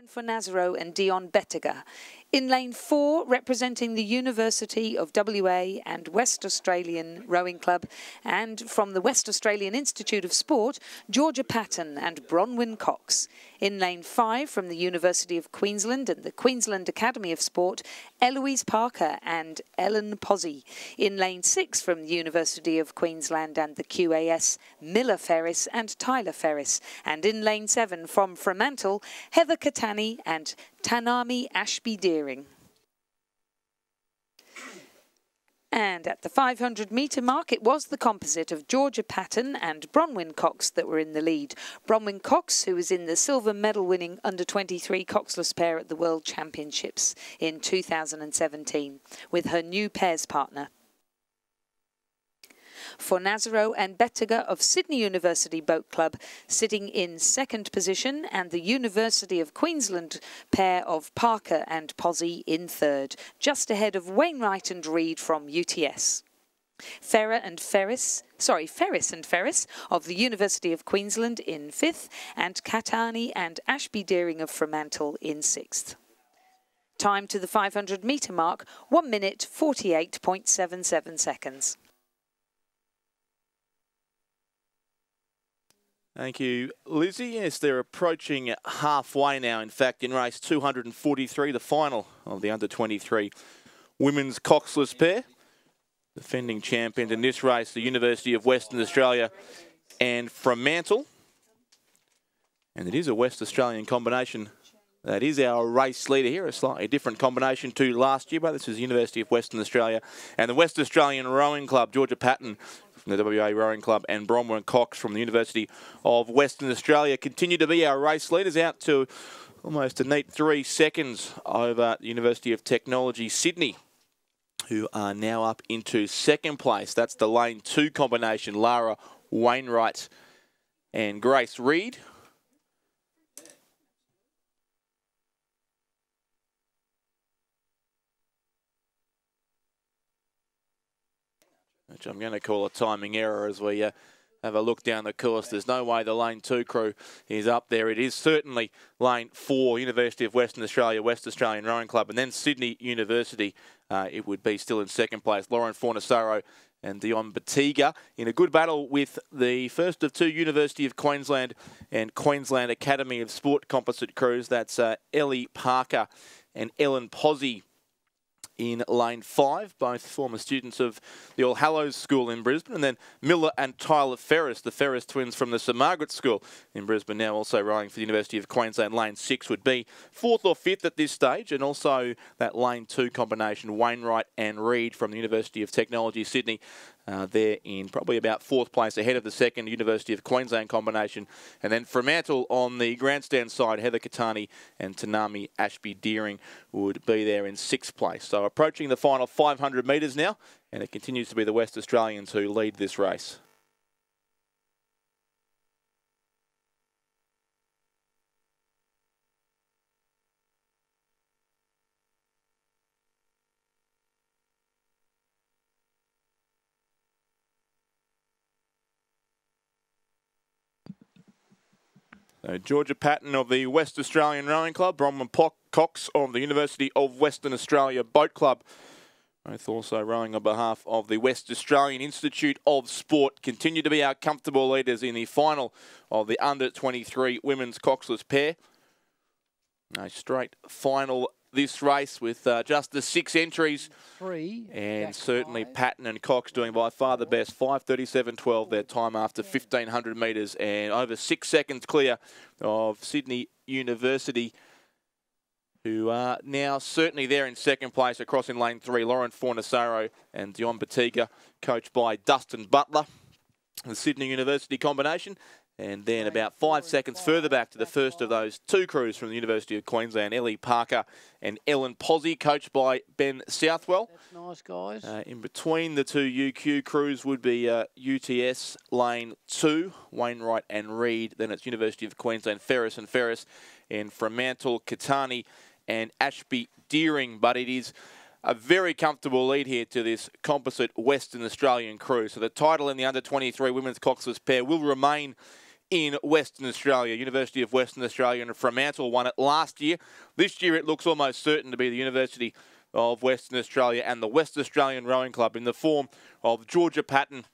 for Nazaro and Dion Bettiger. In lane 4, representing the University of WA and West Australian Rowing Club, and from the West Australian Institute of Sport, Georgia Patton and Bronwyn Cox. In lane 5, from the University of Queensland and the Queensland Academy of Sport, Eloise Parker and Ellen Pozzi. In lane 6, from the University of Queensland and the QAS, Miller Ferris and Tyler Ferris. And in lane 7, from Fremantle, Heather Katani and Tanami Ashby Deering. And at the 500-metre mark, it was the composite of Georgia Patton and Bronwyn Cox that were in the lead. Bronwyn Cox, who was in the silver medal-winning under-23 coxless pair at the World Championships in 2017 with her new pairs partner. For Nazaro and Bettiger of Sydney University Boat Club, sitting in second position, and the University of Queensland pair of Parker and Pozzi in third, just ahead of Wainwright and Reed from UTS. Ferris and Ferris of the University of Queensland in fifth, and Katani and Ashby Deering of Fremantle in sixth. Time to the 500-metre mark, 1 minute 48.77 seconds. Thank you, Lizzie. Yes, they're approaching halfway now. In fact, in race 243, the final of the under-23 women's coxless pair. Defending champions in this race, the University of Western Australia and Fremantle. And it is a West Australian combination. That is our race leader here, a slightly different combination to last year, but this is the University of Western Australia and the West Australian Rowing Club, Georgia Patton from the WA Rowing Club and Bronwyn Cox from the University of Western Australia continue to be our race leaders, out to almost a neat 3 seconds over the University of Technology Sydney, who are now up into second place. That's the lane 2 combination, Lara Wainwright and Grace Reed. Which I'm going to call a timing error as we have a look down the course. There's no way the lane 2 crew is up there. It is certainly lane 4, University of Western Australia, West Australian Rowing Club, and then Sydney University. It would be still in second place. Lauren Fornasaro and Dion Bettiger in a good battle with the first of 2 University of Queensland and Queensland Academy of Sport composite crews. That's Ellie Parker and Ellen Pozzi in lane 5, both former students of the All Hallows School in Brisbane, and then Miller and Tyler Ferris, the Ferris twins from the St Margaret School in Brisbane, now also rowing for the University of Queensland. Lane 6 would be 4th or 5th at this stage, and also that lane 2 combination, Wainwright and Reed from the University of Technology Sydney. They're in probably about 4th place ahead of the second University of Queensland combination. And then Fremantle on the grandstand side, Heather Katani and Tanami Ashby Deering would be there in 6th place. So approaching the final 500 metres now, and it continues to be the West Australians who lead this race. Georgia Patton of the West Australian Rowing Club, Bronwyn Cox of the University of Western Australia Boat Club, both also rowing on behalf of the West Australian Institute of Sport, continue to be our comfortable leaders in the final of the under-23 women's coxless pair. A straight final this race with just the 6 entries, and certainly Patton and Cox doing by far the best. 5:37.12 their time after 1,500 metres, and over 6 seconds clear of Sydney University, who are now certainly there in second place. Across in lane 3, Lauren Fornasaro and Dion Bettiger, coached by Dustin Butler, the Sydney University combination. And then about 5 seconds further back to the first of those 2 crews from the University of Queensland, Ellie Parker and Ellen Pozzi, coached by Ben Southwell. That's nice, guys. In between the 2 UQ crews would be UTS lane 2, Wainwright and Reed. Then it's University of Queensland, Ferris and Ferris, and Fremantle, Katani and Ashby Deering. But it is a very comfortable lead here to this composite Western Australian crew. So the title in the under-23 women's coxless pair will remain in Western Australia. University of Western Australia and Fremantle won it last year. This year it looks almost certain to be the University of Western Australia and the West Australian Rowing Club in the form of Georgia Patton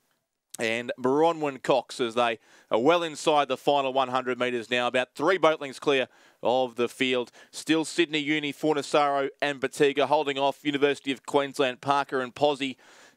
and Bronwyn Cox, as they are well inside the final 100 metres now, about 3 boat lengths clear of the field. Still Sydney Uni, Fornasaro and Batiga holding off University of Queensland, Parker and Pozzie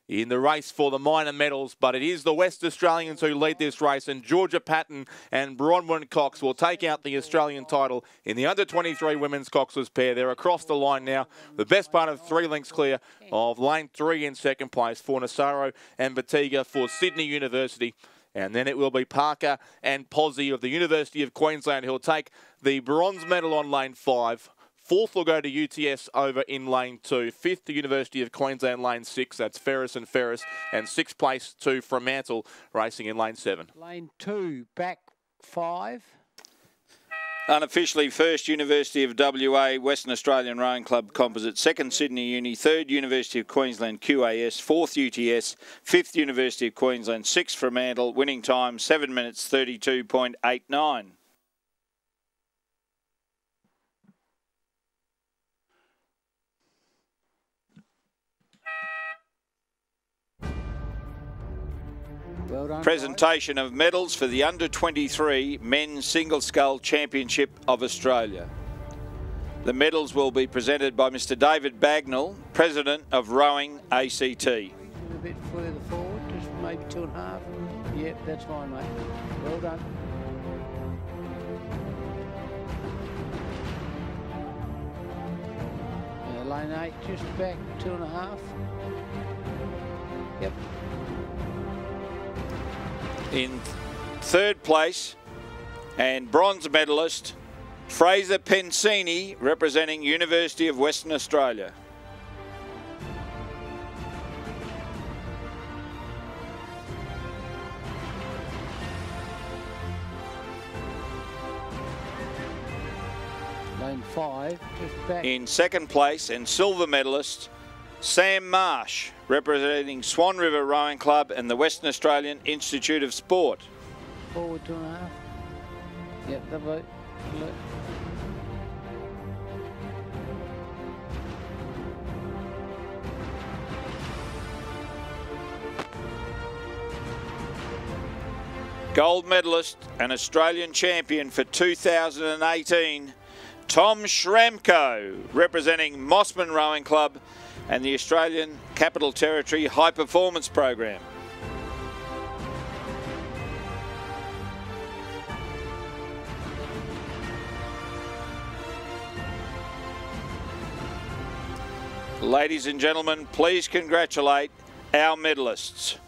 in the race for the minor medals, but it is the West Australians who lead this race, and Georgia Patton and Bronwyn Cox will take out the Australian title in the under-23 women's coxless pair. They're across the line now. The best part of 3 lengths clear of lane 3 in second place for Fornasaro and Batiga for Sydney University. And then it will be Parker and Pozzie of the University of Queensland who'll take the bronze medal on lane 5. 4th will go to UTS over in lane 2. 5th, the University of Queensland, lane 6. That's Ferris and Ferris. And 6th place to Fremantle, racing in lane 7. Lane 2, back 5. Unofficially, 1st, University of WA, Western Australian Rowing Club Composite. 2nd, Sydney Uni. 3rd, University of Queensland, QAS. 4th, UTS. 5th, University of Queensland. 6th, Fremantle. Winning time, 7 minutes, 32.89. Well done, Presentation of medals for the Under-23 Men's Single Scull Championship of Australia. The medals will be presented by Mr. David Bagnall, President of Rowing ACT. A bit further forward, just maybe 2.5. Yep, that's fine, mate. Well done. Lane 8, just back 2.5. Yep. In 3rd place, and bronze medalist, Fraser Pensini, representing University of Western Australia. Lane 5, just back. In 2nd place, and silver medalist, Sam Marsh, representing Swan River Rowing Club and the Western Australian Institute of Sport. Forward 2.5. Yep, lovely. Look. Gold medalist and Australian champion for 2018, Tom Schramko, representing Mossman Rowing Club and the Australian Capital Territory High Performance Program. Ladies and gentlemen, please congratulate our medalists.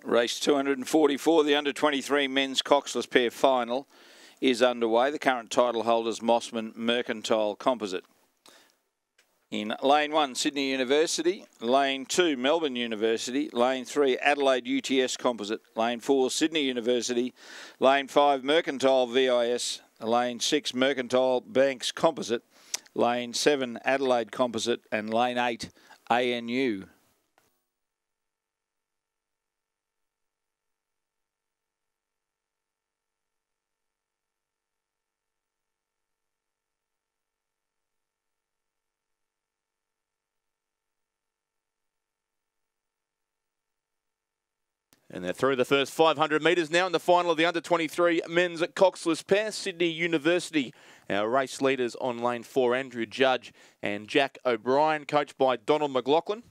Race 244, the under-23 men's coxless pair final is underway. The current title holders, Mossman Mercantile Composite. In lane 1, Sydney University. Lane 2, Melbourne University. Lane 3, Adelaide UTS Composite. Lane 4, Sydney University. Lane 5, Mercantile VIS. Lane 6, Mercantile Banks Composite. Lane 7, Adelaide Composite. And Lane 8, ANU. And they're through the first 500 metres now in the final of the under-23 men's coxless pair. Sydney University, our race leaders on lane 4, Andrew Judge and Jack O'Brien, coached by Donald McLaughlin.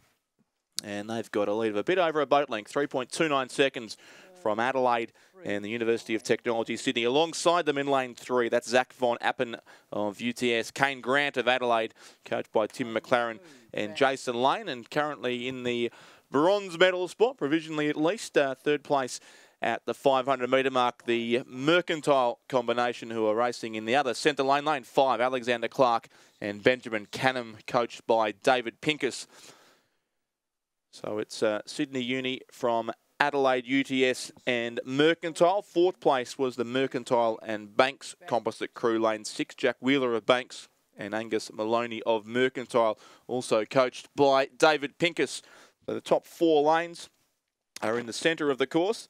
And they've got a lead of a bit over a boat length, 3.29 seconds from Adelaide and the University of Technology, Sydney. Alongside them in lane 3, that's Zach Von Appen of UTS, Kane Grant of Adelaide, coached by Tim McLaren and Jason Lane, and currently in the bronze medal spot, provisionally at least, third place at the 500 metre mark. The Mercantile combination, who are racing in the other centre lane, lane 5, Alexander Clark and Benjamin Canham, coached by David Pincus. So it's Sydney Uni from Adelaide, UTS and Mercantile. Fourth place was the Mercantile and Banks composite crew, lane 6, Jack Wheeler of Banks and Angus Maloney of Mercantile, also coached by David Pincus. So the top 4 lanes are in the centre of the course,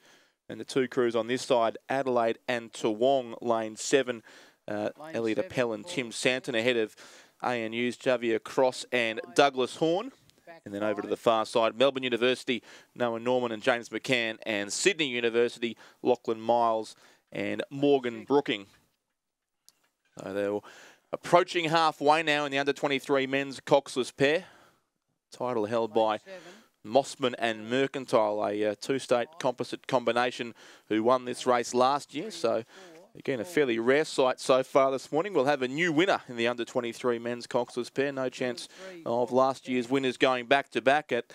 and the 2 crews on this side, Adelaide and Toowong, lane 7, Elliot Appel and Tim Santon ahead of ANU's Javier Cross and Douglas Horn. And then over to the far side, Melbourne University, Noah Norman and James McCann, and Sydney University, Lachlan Miles and Morgan Brooking. So they're approaching halfway now in the under-23 men's coxless pair. Title held by Mossman and Mercantile, a 2-state composite combination who won this race last year. So, again, a fairly rare sight so far this morning. We'll have a new winner in the under-23 men's coxless pair. No chance of last year's winners going back-to-back. It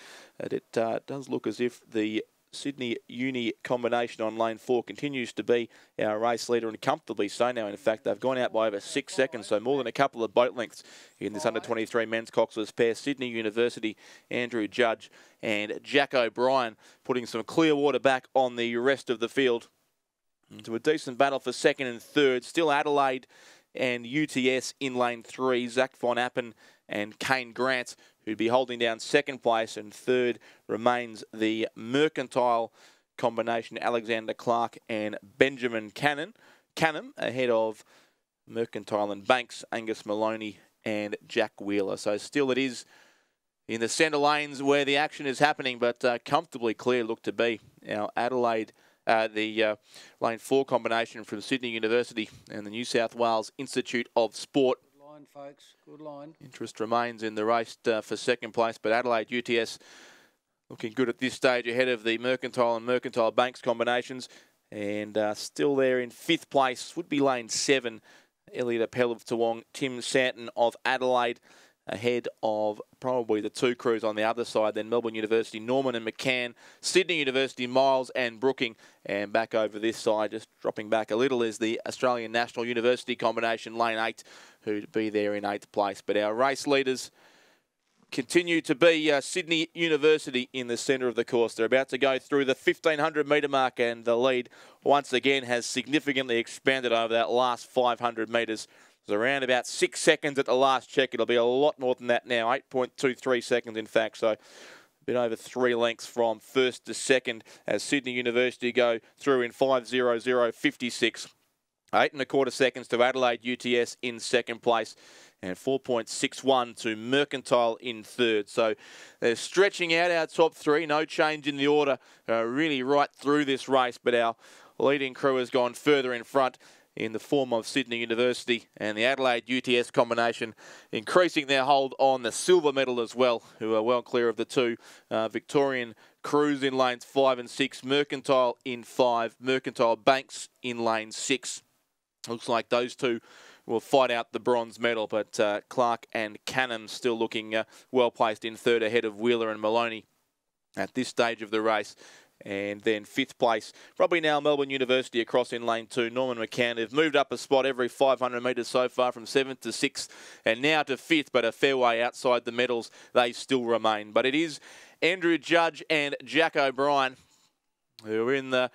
does look as if the Sydney Uni combination on lane 4 continues to be our race leader, and comfortably so now. In fact, they've gone out by over 6 seconds, so more than a couple of boat lengths in this under-23 men's coxless pair. Sydney University, Andrew Judge and Jack O'Brien putting some clear water back on the rest of the field. Into a decent battle for second and third. Still Adelaide and UTS in lane 3. Zach Von Appen and Kane Grant, who'd be holding down second place, and third remains the Mercantile combination, Alexander Clark and Benjamin Canham, ahead of Mercantile and Banks, Angus Maloney and Jack Wheeler. So still it is in the centre lanes where the action is happening, but comfortably clear look to be our Adelaide, the lane 4 combination from Sydney University and the New South Wales Institute of Sport. Folks, good line. Interest remains in the race for second place, but Adelaide UTS looking good at this stage ahead of the Mercantile and Mercantile Banks combinations, and still there in 5th place would be lane 7, Elliot Appel of Toowong, Tim Santon of Adelaide, ahead of probably the 2 crews on the other side, then Melbourne University, Norman and McCann, Sydney University, Miles and Brooking, and back over this side, just dropping back a little, is the Australian National University combination, lane 8, who'd be there in 8th place. But our race leaders continue to be Sydney University in the centre of the course. They're about to go through the 1,500 metre mark, and the lead once again has significantly expanded over that last 500 metres. It's around about 6 seconds at the last check. It'll be a lot more than that now, 8.23 seconds in fact. So a bit over 3 lengths from first to second as Sydney University go through in 5:00.56. 8 1/4 seconds to Adelaide UTS in second place, and 4.61 to Mercantile in third. So they're stretching out our top 3. No change in the order really right through this race, but our leading crew has gone further in front in the form of Sydney University and the Adelaide UTS combination, increasing their hold on the silver medal as well, who are well clear of the 2 Victorian crews in lanes 5 and 6, Mercantile in 5, Mercantile Banks in lane 6. Looks like those 2 will fight out the bronze medal, but Clark and Canham still looking well placed in third ahead of Wheeler and Maloney at this stage of the race. And then 5th place, probably now Melbourne University across in lane 2. Norman McCann have moved up a spot every 500 metres so far, from 7th to 6th and now to 5th, but a fair way outside the medals they still remain. But it is Andrew Judge and Jack O'Brien who are in the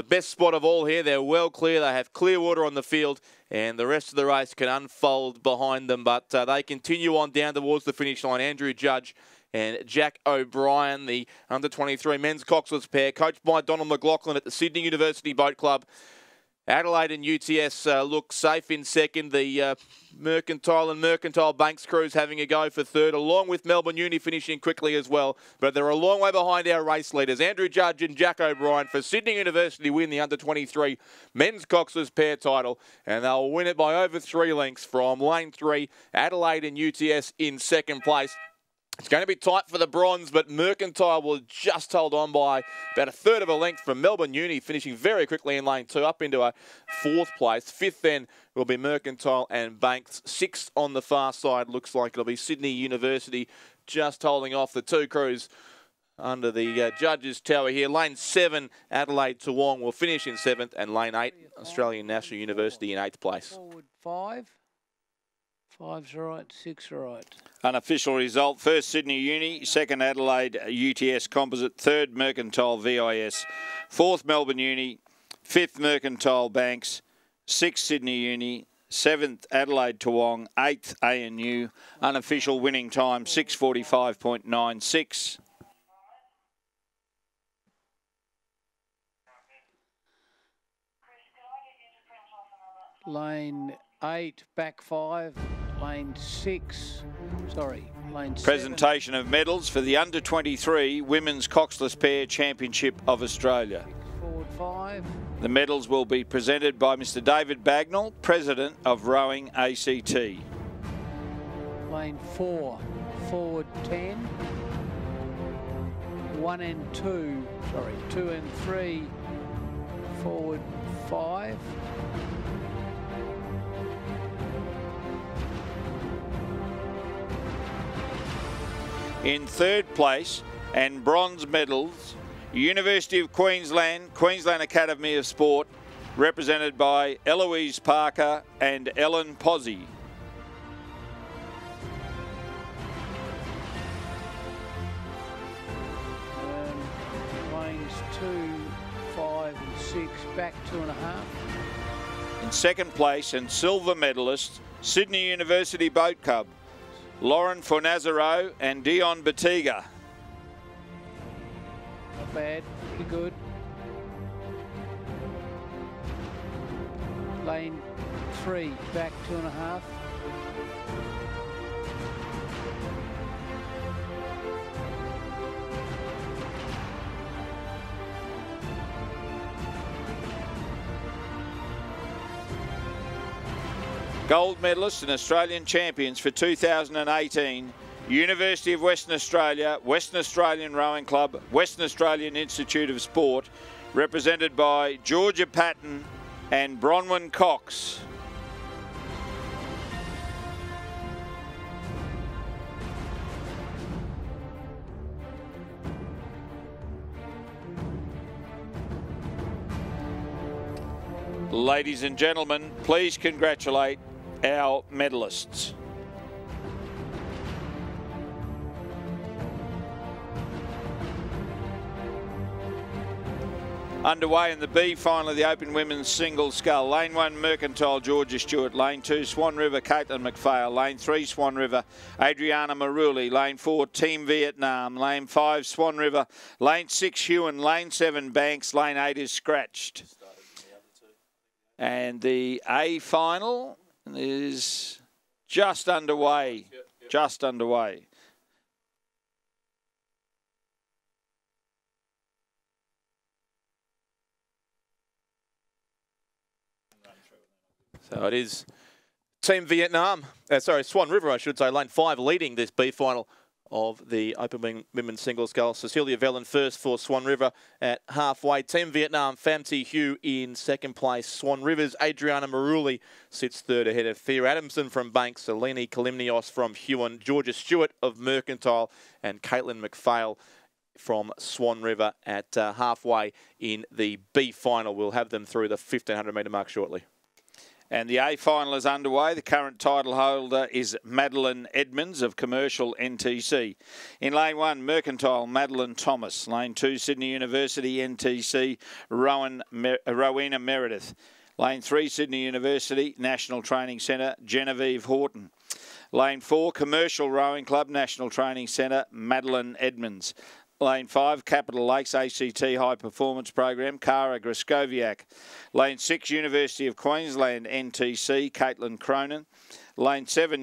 best spot of all here. They're well clear. They have clear water on the field, and the rest of the race can unfold behind them. But they continue on down towards the finish line. Andrew Judge and Jack O'Brien, the under-23 men's coxless pair, coached by Donald McLaughlin at the Sydney University Boat Club. Adelaide and UTS look safe in second. The Mercantile and Mercantile Banks crews having a go for third, along with Melbourne Uni finishing quickly as well. But they're a long way behind our race leaders. Andrew Judge and Jack O'Brien for Sydney University win the under-23 men's coxless pair title, and they'll win it by over 3 lengths from lane 3. Adelaide and UTS in second place. It's going to be tight for the bronze, but Mercantile will just hold on by about a third of a length from Melbourne Uni, finishing very quickly in lane 2 up into a 4th place. 5th then will be Mercantile and Banks. 6th on the far side looks like it'll be Sydney University, just holding off the 2 crews under the judges' tower here. Lane 7, Adelaide Toowong will finish in 7th, and lane 8, Australian National University in 8th place. Forward 5. 5's right, 6 right. Unofficial result: first Sydney Uni, second Adelaide UTS Composite, third Mercantile VIS, fourth Melbourne Uni, fifth Mercantile Banks, sixth Sydney Uni, 7th Adelaide Toowong, 8th ANU. Unofficial winning time 6:45.96. Lane 8, back 5. Lane 6, sorry, lane 7. Presentation of medals for the Under-23 Women's Coxless Pair Championship of Australia. Forward 5. The medals will be presented by Mr. David Bagnall, President of Rowing ACT. Lane 4, forward 10. 1 and 2, sorry, 2 and 3. Forward 5. In third place and bronze medals, University of Queensland, Queensland Academy of Sport, represented by Eloise Parker and Ellen Pozzi. Lanes 2, 5 and 6, back 2.5. In second place and silver medalist, Sydney University Boat Club, Lauren Fornazaro and Dion Batiga. Not bad, pretty good. Lane 3, back 2.5. Gold medalists and Australian champions for 2018, University of Western Australia, Western Australian Rowing Club, Western Australian Institute of Sport, represented by Georgia Patton and Bronwyn Cox. Ladies and gentlemen, please congratulate our medalists. Underway in the B final of the Open Women's Single Scull. Lane 1, Mercantile, Georgia Stewart. Lane 2, Swan River, Caitlin McPhail. Lane 3, Swan River, Adriana Maruli. Lane 4, Team Vietnam. Lane 5, Swan River. Lane 6, Hewan. Lane 7, Banks. Lane 8 is scratched. And the A final is just underway. Just underway. So it is Team Vietnam, Swan River, I should say, lane 5 leading this B final of the Open Women's Singles Scull. Cecilia Vellon first for Swan River at halfway. Team Vietnam, Pham Thi Hugh in second place. Swan River's Adriana Maruli sits third ahead of Thea Adamson from Banks, Eleni Kalimnios from Hewan, Georgia Stewart of Mercantile, and Caitlin McPhail from Swan River at halfway in the B final. We'll have them through the 1,500 metre mark shortly. And the A final is underway. The current title holder is Madeline Edmonds of Commercial NTC. In lane 1, Mercantile, Madeline Thomas. Lane 2, Sydney University NTC, Rowena Meredith. Lane 3, Sydney University National Training Centre, Genevieve Horton. Lane 4, Commercial Rowing Club National Training Centre, Madeline Edmonds. Lane 5, Capital Lakes ACT High Performance Program, Cara Griskoviak. Lane 6, University of Queensland NTC, Caitlin Cronin. Lane 7,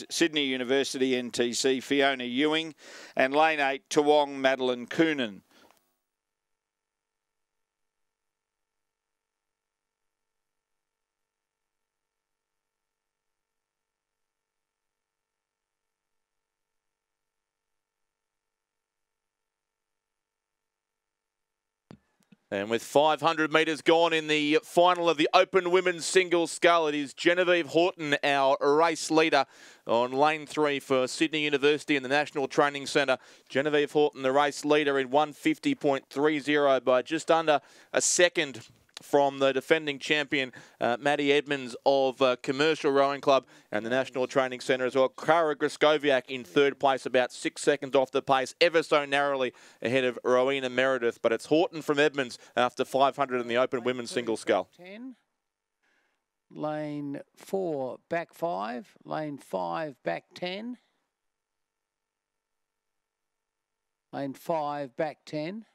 Sydney University NTC, Fiona Ewing. And Lane 8, Toowong Madeline Coonan. And with 500 metres gone in the final of the Open Women's Single Scull, it is Genevieve Horton, our race leader, on lane 3 for Sydney University and the National Training Centre. Genevieve Horton, the race leader, in 150.30 by just under a second from the defending champion, Maddie Edmonds of Commercial Rowing Club and the National Training Centre as well. Cara Griskoviak in third place, about 6 seconds off the pace, ever so narrowly ahead of Rowena Meredith. But it's Horton from Edmonds after 500 in the Open Women's Single Scull. 10. Lane 4, back 5. Lane 5, back 10. Lane 5, back 10.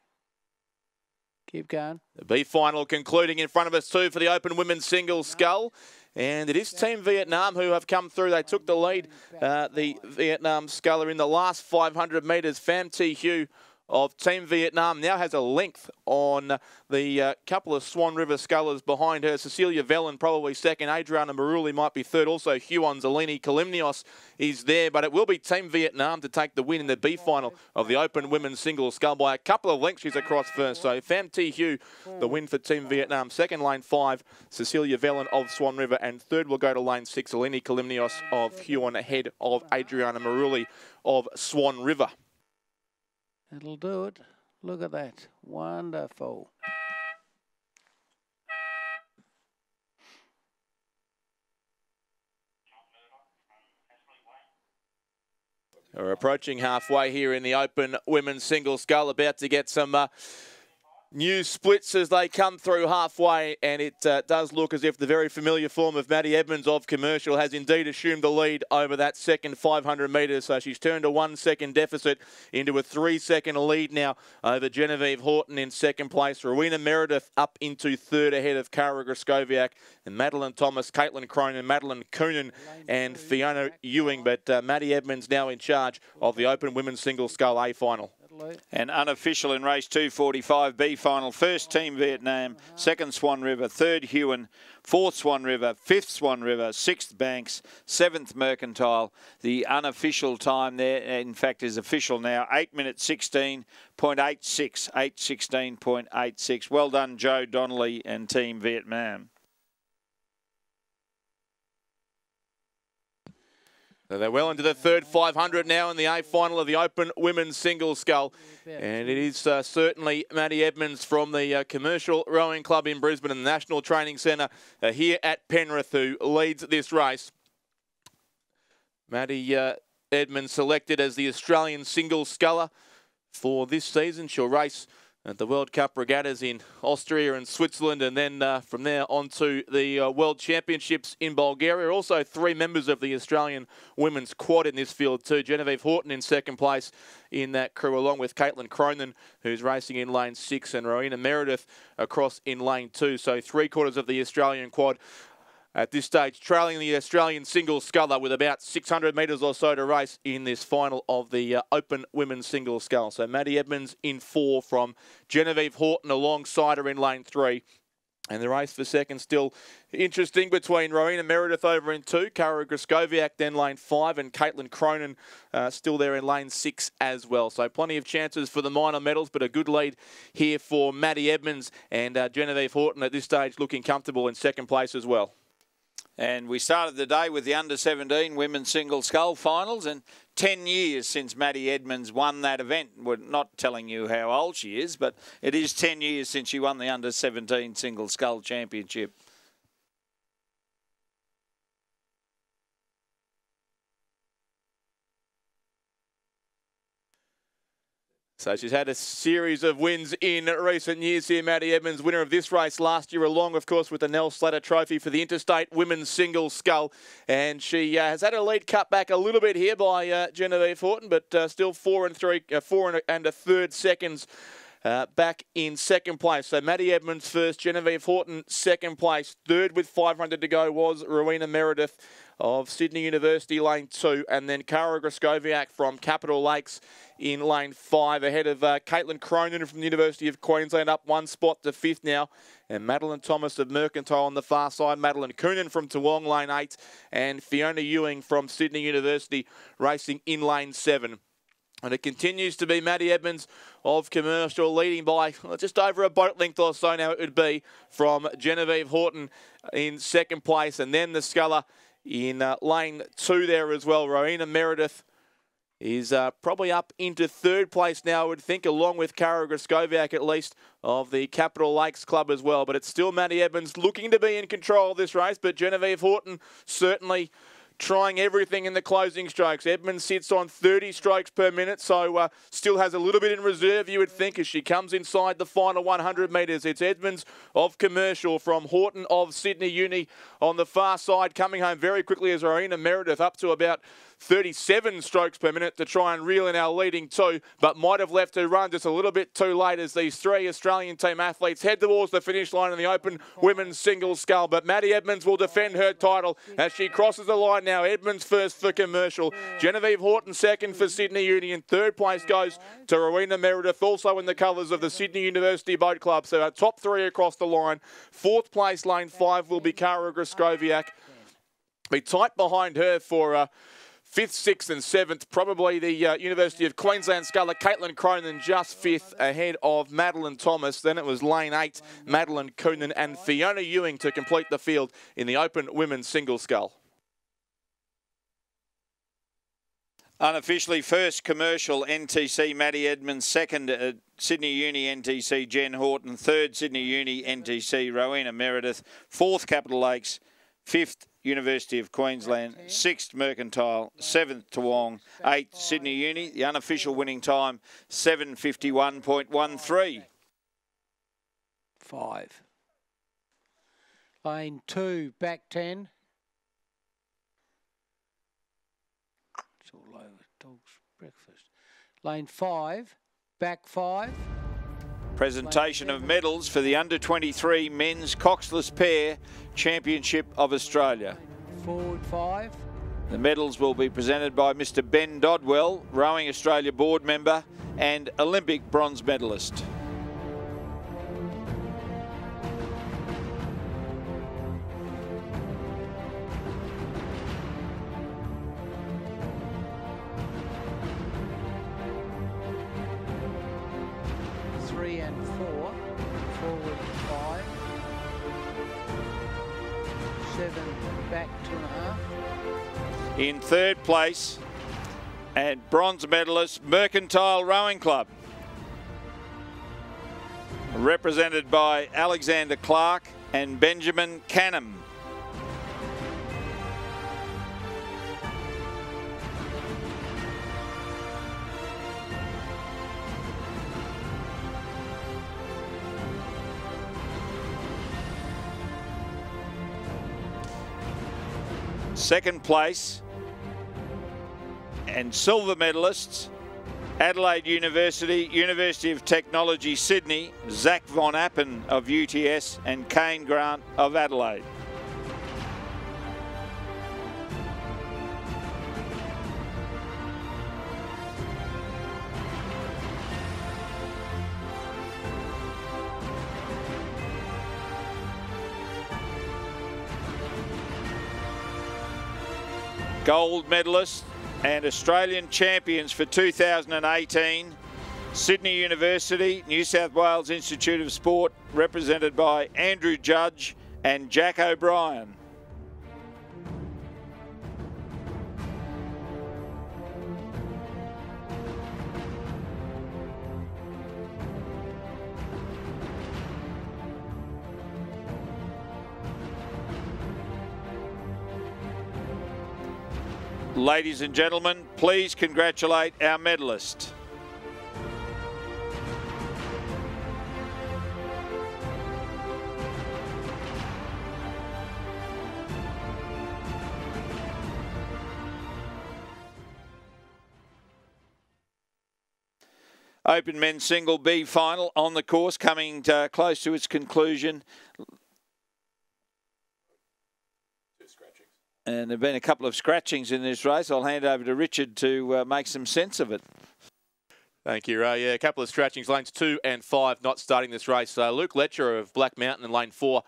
Keep going. The B final concluding in front of us too for the Open Women's Single Scull. And it is Team Vietnam who have come through. They took the lead. The Vietnam sculler in the last 500 metres. Pham Thi Hue of Team Vietnam now has a length on the couple of Swan River scullers behind her. Cecilia Vellon probably second. Adriana Maruli might be third. Also Huon Zelini Kalimnios is there. But it will be Team Vietnam to take the win in the B final of the Open Women's Single Scull by a couple of lengths. She's across first. So Pham Thi Hue, the win for Team Vietnam. Second, lane 5, Cecilia Vellon of Swan River. And third will go to lane 6, Zelini Kalimnios of Huon, ahead of Adriana Maruli of Swan River. That'll do it. Look at that. Wonderful. We're approaching halfway here in the Open Women's Single Scull. About to get some new splits as they come through halfway, and it does look as if the very familiar form of Maddie Edmonds of Commercial has indeed assumed the lead over that second 500 metres. So she's turned a 1 second deficit into a 3 second lead now over Genevieve Horton in second place. Rowena Meredith up into third ahead of Cara Griskoviak and Madeline Thomas, Caitlin Cronin, Madeline Coonan and Fiona Ewing. But Maddie Edmonds now in charge of the Open Women's Single Scull A final. And unofficial in race 245 B final. First Team Vietnam, second Swan River, third Huon, fourth Swan River, fifth Swan River, sixth Banks, seventh Mercantile. The unofficial time there, in fact, is official now, 8 minutes 16.86, 8:16.86. Well done, Joe Donnelly and Team Vietnam. So they're well into the third 500 now in the A final of the Open Women's Single Scull. And it is certainly Maddie Edmonds from the Commercial Rowing Club in Brisbane and the National Training Centre here at Penrith who leads this race. Maddie Edmonds selected as the Australian Single Sculler for this season. She'll race at the World Cup regattas in Austria and Switzerland, and then from there on to the World Championships in Bulgaria. Also 3 members of the Australian women's quad in this field too. Genevieve Horton in second place in that crew, along with Caitlin Cronin, who's racing in lane 6, and Rowena Meredith across in lane 2. So 3/4 of the Australian quad at this stage, trailing the Australian Single Sculler with about 600 metres or so to race in this final of the Open Women's Single Scull. So Maddie Edmonds in 4 from Genevieve Horton alongside her in lane 3. And the race for second still interesting between Rowena Meredith over in 2, Cara Griskoviak then lane 5, and Caitlin Cronin still there in lane 6 as well. So plenty of chances for the minor medals, but a good lead here for Maddie Edmonds, and Genevieve Horton at this stage looking comfortable in second place as well. And we started the day with the under-17 women's single scull finals, and 10 years since Maddie Edmonds won that event. We're not telling you how old she is, but it is 10 years since she won the under-17 single scull championship. So she's had a series of wins in recent years here. Maddie Edmonds, winner of this race last year, along, of course, with the Nell Slater Trophy for the Interstate Women's Single Scull. And she has had her lead cut back a little bit here by Genevieve Horton, but still 4 and a third seconds back in second place. So Maddie Edmonds first, Genevieve Horton second place. Third with 500 to go was Rowena Meredith of Sydney University, lane 2, and then Cara Graskowiak from Capital Lakes in lane 5, ahead of Caitlin Cronin from the University of Queensland, up 1 spot to 5th now, and Madeline Thomas of Mercantile on the far side, Madeline Coonan from Toowong, lane 8, and Fiona Ewing from Sydney University racing in lane 7. And it continues to be Maddie Edmonds of Commercial leading by just over a boat length or so now it would be from Genevieve Horton in second place, and then the sculler in lane 2 there as well. Rowena Meredith is probably up into third place now, I would think, along with Cara Graskowiak at least of the Capital Lakes Club as well. But it's still Maddie Edmonds looking to be in control of this race, but Genevieve Horton certainly trying everything in the closing strokes. Edmonds sits on 30 strokes per minute, so still has a little bit in reserve, you would think, as she comes inside the final 100 metres. It's Edmonds of Commercial from Horton of Sydney Uni on the far side, coming home very quickly as Rowena Meredith up to about 37 strokes per minute to try and reel in our leading 2, but might have left her run just a little bit too late as these 3 Australian team athletes head towards the finish line in the Open Women's Single Scull. But Maddie Edmonds will defend her title as she crosses the line now. Edmonds first for Commercial, Genevieve Horton second for Sydney Uni, and third place goes to Rowena Meredith, also in the colours of the Sydney University Boat Club. So our top 3 across the line. Fourth place, lane 5, will be Cara Graskowiak. Be tight behind her for 5th, 6th and 7th, probably the University of Queensland sculler Caitlin Cronin just 5th ahead of Madeline Thomas. Then it was lane 8, Madeline Coonan and Fiona Ewing to complete the field in the Open Women's Single Scull. Unofficially, first Commercial NTC Maddie Edmonds, second Sydney Uni NTC Jen Horton, third Sydney Uni NTC Rowena Meredith, fourth Capital Lakes, 5th University of Queensland, 6th Mercantile, 7th Toowong, 8th Sydney Uni. The unofficial winning time, 7:51.13. 5. Lane 2, back 10. It's all over dog's breakfast. Lane 5, back 5. Presentation of medals for the under-23 men's coxless pair Championship of Australia. Forward 5. The medals will be presented by Mr. Ben Dodwell, Rowing Australia board member and Olympic bronze medalist. And 4, forward 5, 7, back 2.5. In third place, and bronze medalist Mercantile Rowing Club, represented by Alexander Clark and Benjamin Canham. Second place and silver medalists, Adelaide University, University of Technology Sydney, Zach Von Appen of UTS and Kane Grant of Adelaide. Gold medalists and Australian champions for 2018, Sydney University, New South Wales Institute of Sport, represented by Andrew Judge and Jack O'Brien. Ladies and gentlemen, please congratulate our medalist. Open men's single B final on the course, coming close to its conclusion. And there have been a couple of scratchings in this race. I'll hand over to Richard to make some sense of it. Thank you, Ray. Yeah, a couple of scratchings. Lanes 2 and 5 not starting this race. Luke Letcher of Black Mountain in lane 4,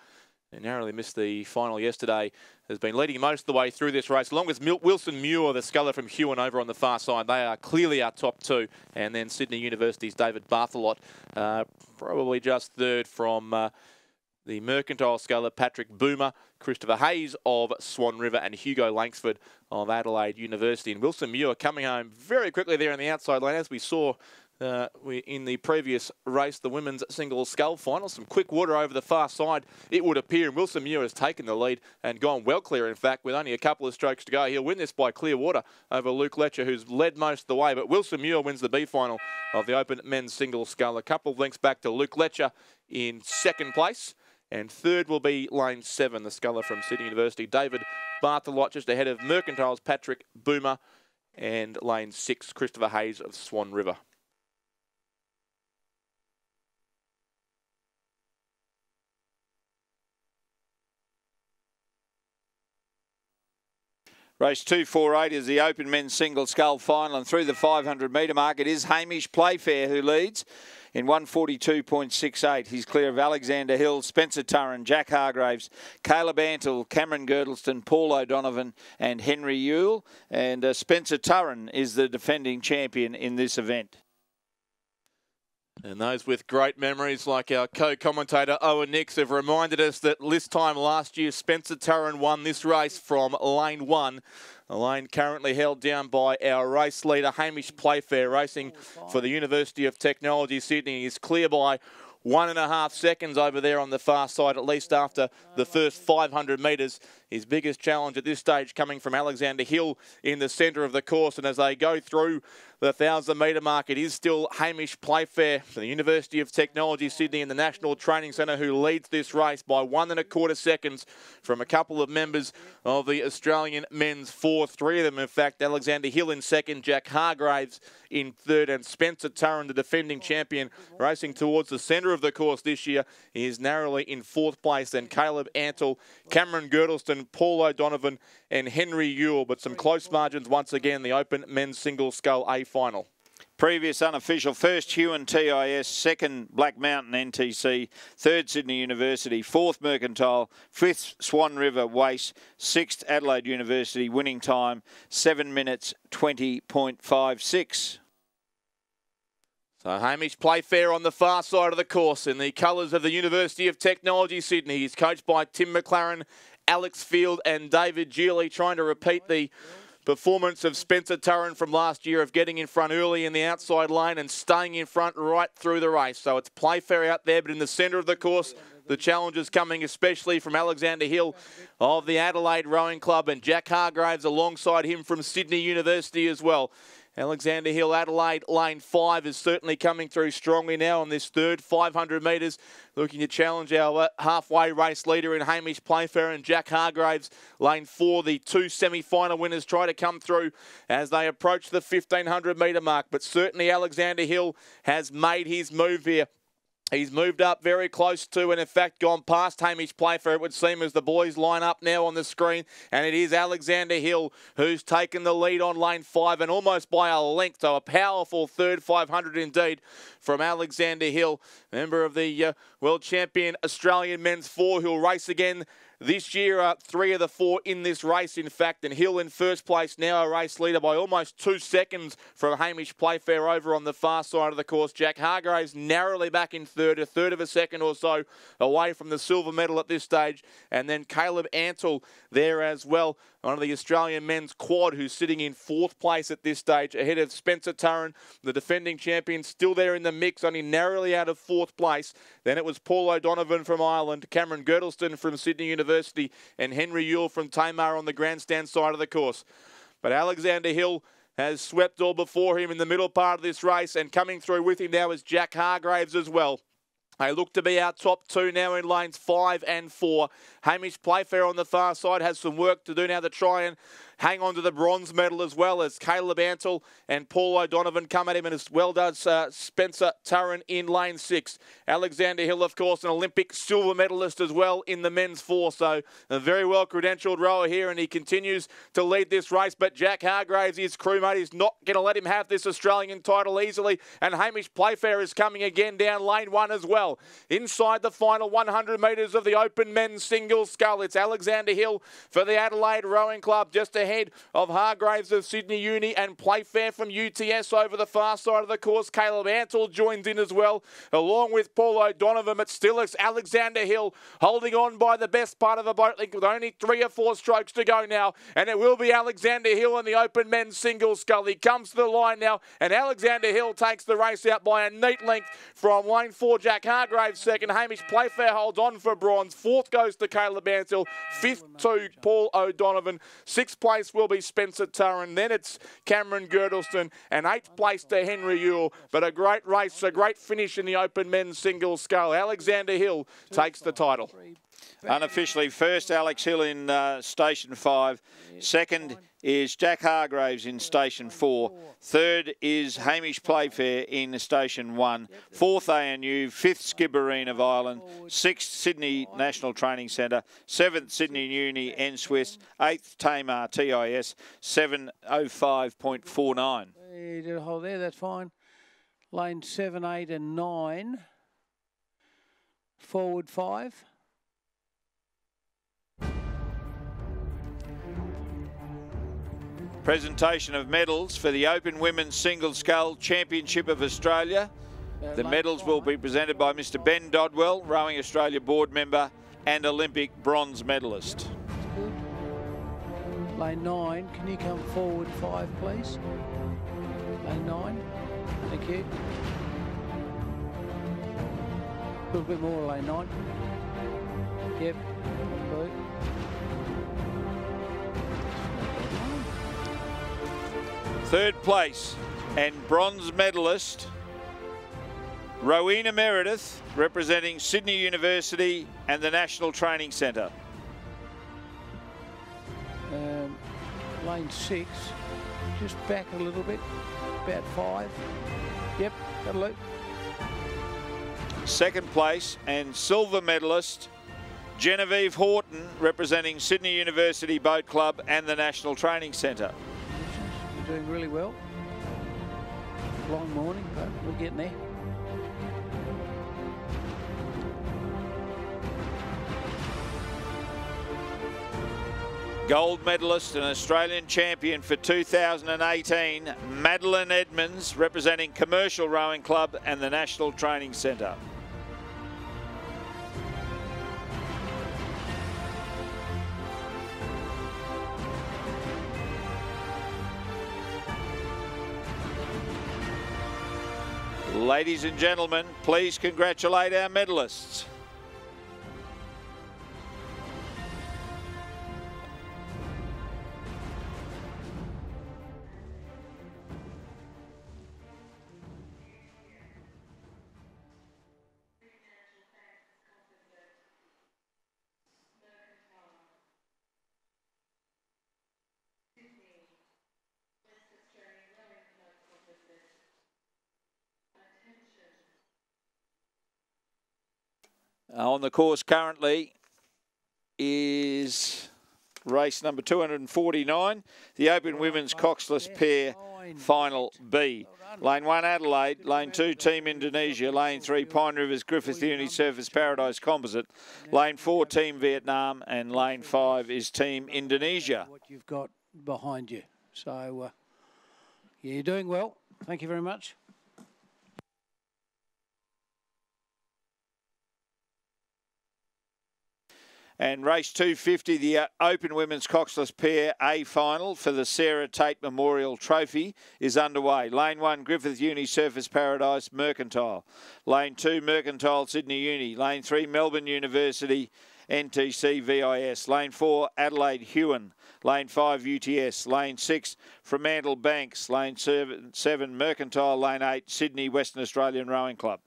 who narrowly missed the final yesterday, has been leading most of the way through this race, along with Wilson Muir, the sculler from Hewen over on the far side. They are clearly our top two. And then Sydney University's David Barthelot, probably just third from the Mercantile sculler Patrick Boomer, Christopher Hayes of Swan River, and Hugo Langsford of Adelaide University. And Wilson Muir coming home very quickly there in the outside lane, as we saw in the previous race, the women's singles scull final. Some quick water over the far side, it would appear. And Wilson Muir has taken the lead and gone well clear, in fact, with only a couple of strokes to go. He'll win this by clear water over Luke Letcher, who's led most of the way. But Wilson Muir wins the B final of the Open men's singles scull. A couple of lengths back to Luke Letcher in second place. And third will be lane 7, the sculler from Sydney University, David Barthelot, just ahead of Mercantile's Patrick Boomer, and lane 6, Christopher Hayes of Swan River. Race 248 is the Open men's single scull final, and through the 500 metre mark, it is Hamish Playfair who leads in 142.68. He's clear of Alexander Hill, Spencer Turren, Jack Hargraves, Caleb Antle, Cameron Girdleston, Paul O'Donovan and Henry Yule. And Spencer Turren is the defending champion in this event. And those with great memories, like our co-commentator Owen Nix, have reminded us that this time last year, Spencer Turren won this race from lane 1. The lane currently held down by our race leader, Hamish Playfair, racing for the University of Technology, Sydney. He's clear by 1.5 seconds over there on the far side, at least after the first 500 metres. His biggest challenge at this stage coming from Alexander Hill in the centre of the course. And as they go through the 1,000-metre mark, it is still Hamish Playfair from the University of Technology, Sydney, in the National Training Centre, who leads this race by 1.25 seconds from a couple of members of the Australian men's 4. 3 of them, in fact, Alexander Hill in second, Jack Hargraves in third, and Spencer Turren, the defending champion, racing towards the centre of the course this year. He is narrowly in 4th place. Then Caleb Antle, Cameron Girdleston, Paul O'Donovan and Henry Yule. But some close margins once again, the Open men's single scull A final. Previous unofficial: first Hewen TIS, second Black Mountain NTC, third Sydney University, 4th Mercantile, 5th Swan River Wace, 6th Adelaide University. Winning time 7 minutes 20.56. So Hamish Playfair on the far side of the course in the colours of the University of Technology, Sydney. He's coached by Tim McLaren, Alex Field and David Geely, trying to repeat the performance of Spencer Turren from last year of getting in front early in the outside lane and staying in front right through the race. So it's Playfair out there, but in the centre of the course, the challenges coming especially from Alexander Hill of the Adelaide Rowing Club and Jack Hargraves alongside him from Sydney University as well. Alexander Hill, Adelaide, lane 5 is certainly coming through strongly now on this third 500 metres, looking to challenge our halfway race leader in Hamish Playfair and Jack Hargraves. Lane 4, the 2 semi-final winners try to come through as they approach the 1,500 metre mark. But certainly Alexander Hill has made his move here. He's moved up very close to and, in fact, gone past Hamish Playfair, it would seem, as the boys line up now on the screen. And it is Alexander Hill who's taken the lead on lane 5 and almost by a length. So a powerful third 500 indeed from Alexander Hill, member of the world champion Australian men's 4, who'll race again this year. 3 of the 4 in this race, in fact, and Hill in first place, now a race leader by almost 2 seconds from Hamish Playfair over on the far side of the course. Jack Hargraves narrowly back in third, a third of a second or so away from the silver medal at this stage. And then Caleb Antle there as well, one of the Australian men's quad, who's sitting in 4th place at this stage, ahead of Spencer Turren, the defending champion, still there in the mix, only narrowly out of 4th place. Then it was Paul O'Donovan from Ireland, Cameron Girdleston from Sydney University, and Henry Yule from Tamar on the grandstand side of the course. But Alexander Hill has swept all before him in the middle part of this race, and coming through with him now is Jack Hargraves as well. They look to be our top 2 now in lanes 5 and 4. Hamish Playfair on the far side has some work to do now to try and hang on to the bronze medal as well, as Caleb Antle and Paul O'Donovan come at him, and as well does Spencer Turren in lane 6. Alexander Hill, of course, an Olympic silver medalist as well in the men's 4. So a very well credentialed rower here, and he continues to lead this race. But Jack Hargraves, his crewmate, is not going to let him have this Australian title easily. And Hamish Playfair is coming again down lane 1 as well. Inside the final 100 metres of the open men's single scull, it's Alexander Hill for the Adelaide Rowing Club, just ahead of Hargraves of Sydney Uni and Playfair from UTS over the far side of the course. Caleb Antle joins in as well, along with Paul O'Donovan. But still it's Alexander Hill holding on by the best part of the boat link with only 3 or 4 strokes to go now. And it will be Alexander Hill in the open men's single scull. He comes to the line now, and Alexander Hill takes the race out by a neat length from lane 4. Jack Hargraves second. Hamish Playfair holds on for bronze. 4th goes to Caleb Antle. 5th to Paul O'Donovan. 6th place will be Spencer Turren. Then it's Cameron Girdleston, and 8th place to Henry Ewell. But a great race, a great finish in the open men's single scull. Alexander Hill takes the title. Unofficially, first Alex Hill in Station 5. Second is Jack Hargraves in Station 4. Third is Hamish Playfair in Station 1. 4th ANU. 5th Skibbereen of Ireland. 6th Sydney National Training Centre. 7th Sydney Uni N Swiss. 8th Tamar TIS. 7:05.49. You did a hole there, that's fine. Lane 7, 8 and 9. Forward 5. Presentation of medals for the Open Women's Single Scull Championship of Australia. The medals will be presented by Mr. Ben Dodwell, Rowing Australia board member and Olympic bronze medalist. Good. Lane 9, can you come forward 5, please? Lane 9, thank you. A little bit more, lane 9. Yep, good. Third place and bronze medalist, Rowena Meredith, representing Sydney University and the National Training Centre. Lane 6, just back a little bit, about 5. Yep, got a loop. Second place and silver medalist, Genevieve Horton, representing Sydney University Boat Club and the National Training Centre. You're doing really well. Long morning, but we're getting there. Gold medalist and Australian champion for 2018, Madeline Edmonds, representing Commercial Rowing Club and the National Training Centre. Ladies and gentlemen, please congratulate our medalists. On the course currently is race number 249, the Open Women's Coxless Pair Final B. Lane 1 Adelaide, Lane 2 Team Indonesia, Lane 3 Pine Rivers Griffith Uni Surface Paradise Composite, Lane 4 Team Vietnam, and Lane 5 is Team Indonesia. What you've got behind you. So, yeah, you're doing well. Thank you very much. And race 250, the Open Women's Coxless Pair A final for the Sarah Tate Memorial Trophy is underway. Lane 1, Griffith Uni Surface Paradise Mercantile. Lane 2, Mercantile Sydney Uni. Lane 3, Melbourne University NTC VIS. Lane 4, Adelaide Hewen. Lane 5, UTS. Lane 6, Fremantle Banks. Lane 7, Mercantile. Lane 8, Sydney Western Australian Rowing Club.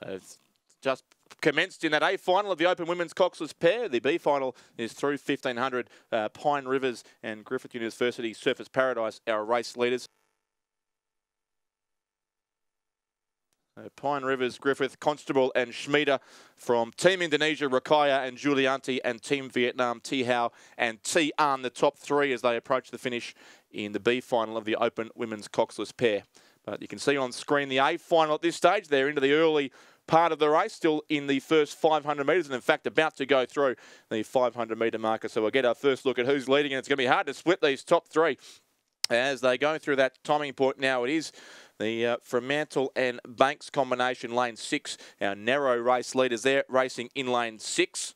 It's just commenced in that A final of the Open Women's Coxless pair. The B final is through 1500. Pine Rivers and Griffith University Surfers Paradise, our race leaders. Pine Rivers, Griffith, Constable and Schmieder from Team Indonesia, Rakaya and Julianti, and Team Vietnam, T Hao and T An, the top three as they approach the finish in the B final of the Open Women's Coxless pair. But you can see on screen the A final at this stage. They're into the early part of the race, still in the first 500 metres, and in fact about to go through the 500 metre marker. So we'll get our first look at who's leading, and it's going to be hard to split these top three as they go through that timing point now. It is the Fremantle and Banks combination, lane 6. Our narrow race leaders there racing in lane 6.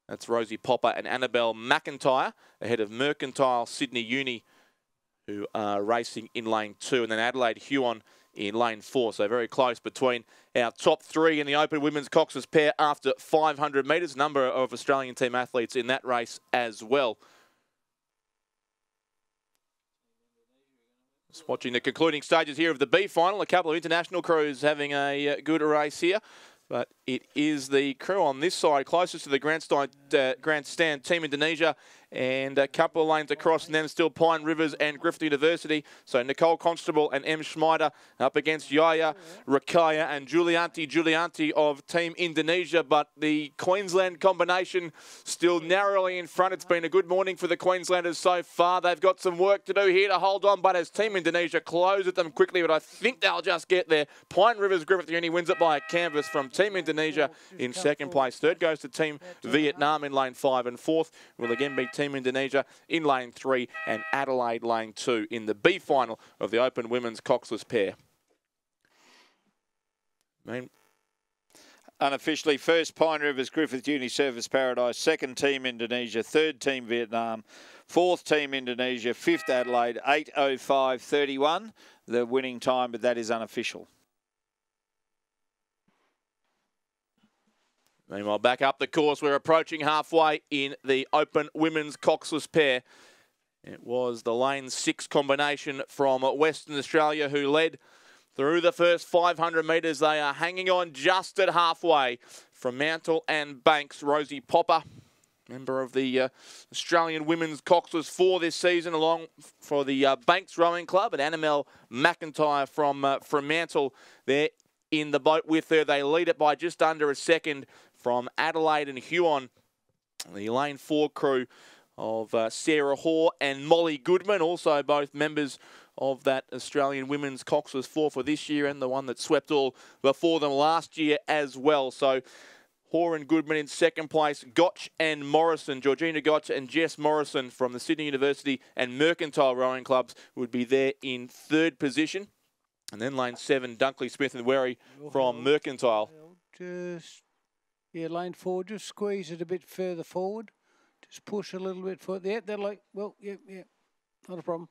That's Rosie Popper and Annabelle McIntyre ahead of Mercantile, Sydney Uni, who are racing in lane 2, and then Adelaide Huon in lane 4. So very close between our top three in the Open Women's Coxless pair after 500 metres. Number of Australian team athletes in that race as well. Just watching the concluding stages here of the B final. A couple of international crews having a good race here. But it is the crew on this side, closest to the grandstand, Team Indonesia, and a couple of lanes across, and then still Pine Rivers and Griffith University. So Nicole Constable and M. Schmieder up against Yaya, Rakaya and Julianti of Team Indonesia. But the Queensland combination still narrowly in front. It's been a good morning for the Queenslanders so far. They've got some work to do here to hold on, but as Team Indonesia close at them quickly, but I think they'll just get there. Pine Rivers, Griffith Uni wins it by a canvas from Team Indonesia in second place. Third goes to Team Vietnam in lane 5, and fourth will again be Team Indonesia in lane 3 and Adelaide lane 2 in the B final of the Open Women's Coxless pair. Unofficially, first Pine Rivers, Griffith Uni Surfers Paradise, second Team Indonesia, third Team Vietnam, fourth Team Indonesia, fifth Adelaide, 8:05.31, the winning time, but that is unofficial. Meanwhile, back up the course, we're approaching halfway in the Open Women's Coxless pair. It was the lane 6 combination from Western Australia who led through the first 500 metres. They are hanging on just at halfway. Fremantle and Banks, Rosie Popper, member of the Australian Women's Coxless 4 this season, along for the Banks Rowing Club, and Annabelle McIntyre from Fremantle there in the boat with her. They lead it by just under a second from Adelaide and Huon. The lane 4 crew of Sarah Hoare and Molly Goodman, also both members of that Australian Women's Coxless 4 for this year, and the one that swept all before them last year as well. So Hoare and Goodman in second place. Gotch and Morrison, Georgina Gotch and Jess Morrison from the Sydney University and Mercantile Rowing Clubs would be there in third position. And then lane 7, Dunkley, Smith and Wherry from Mercantile. Yeah, lane 4, just squeeze it a bit further forward. Just push a little bit forward. Yeah, they're like, well, yeah, not a problem.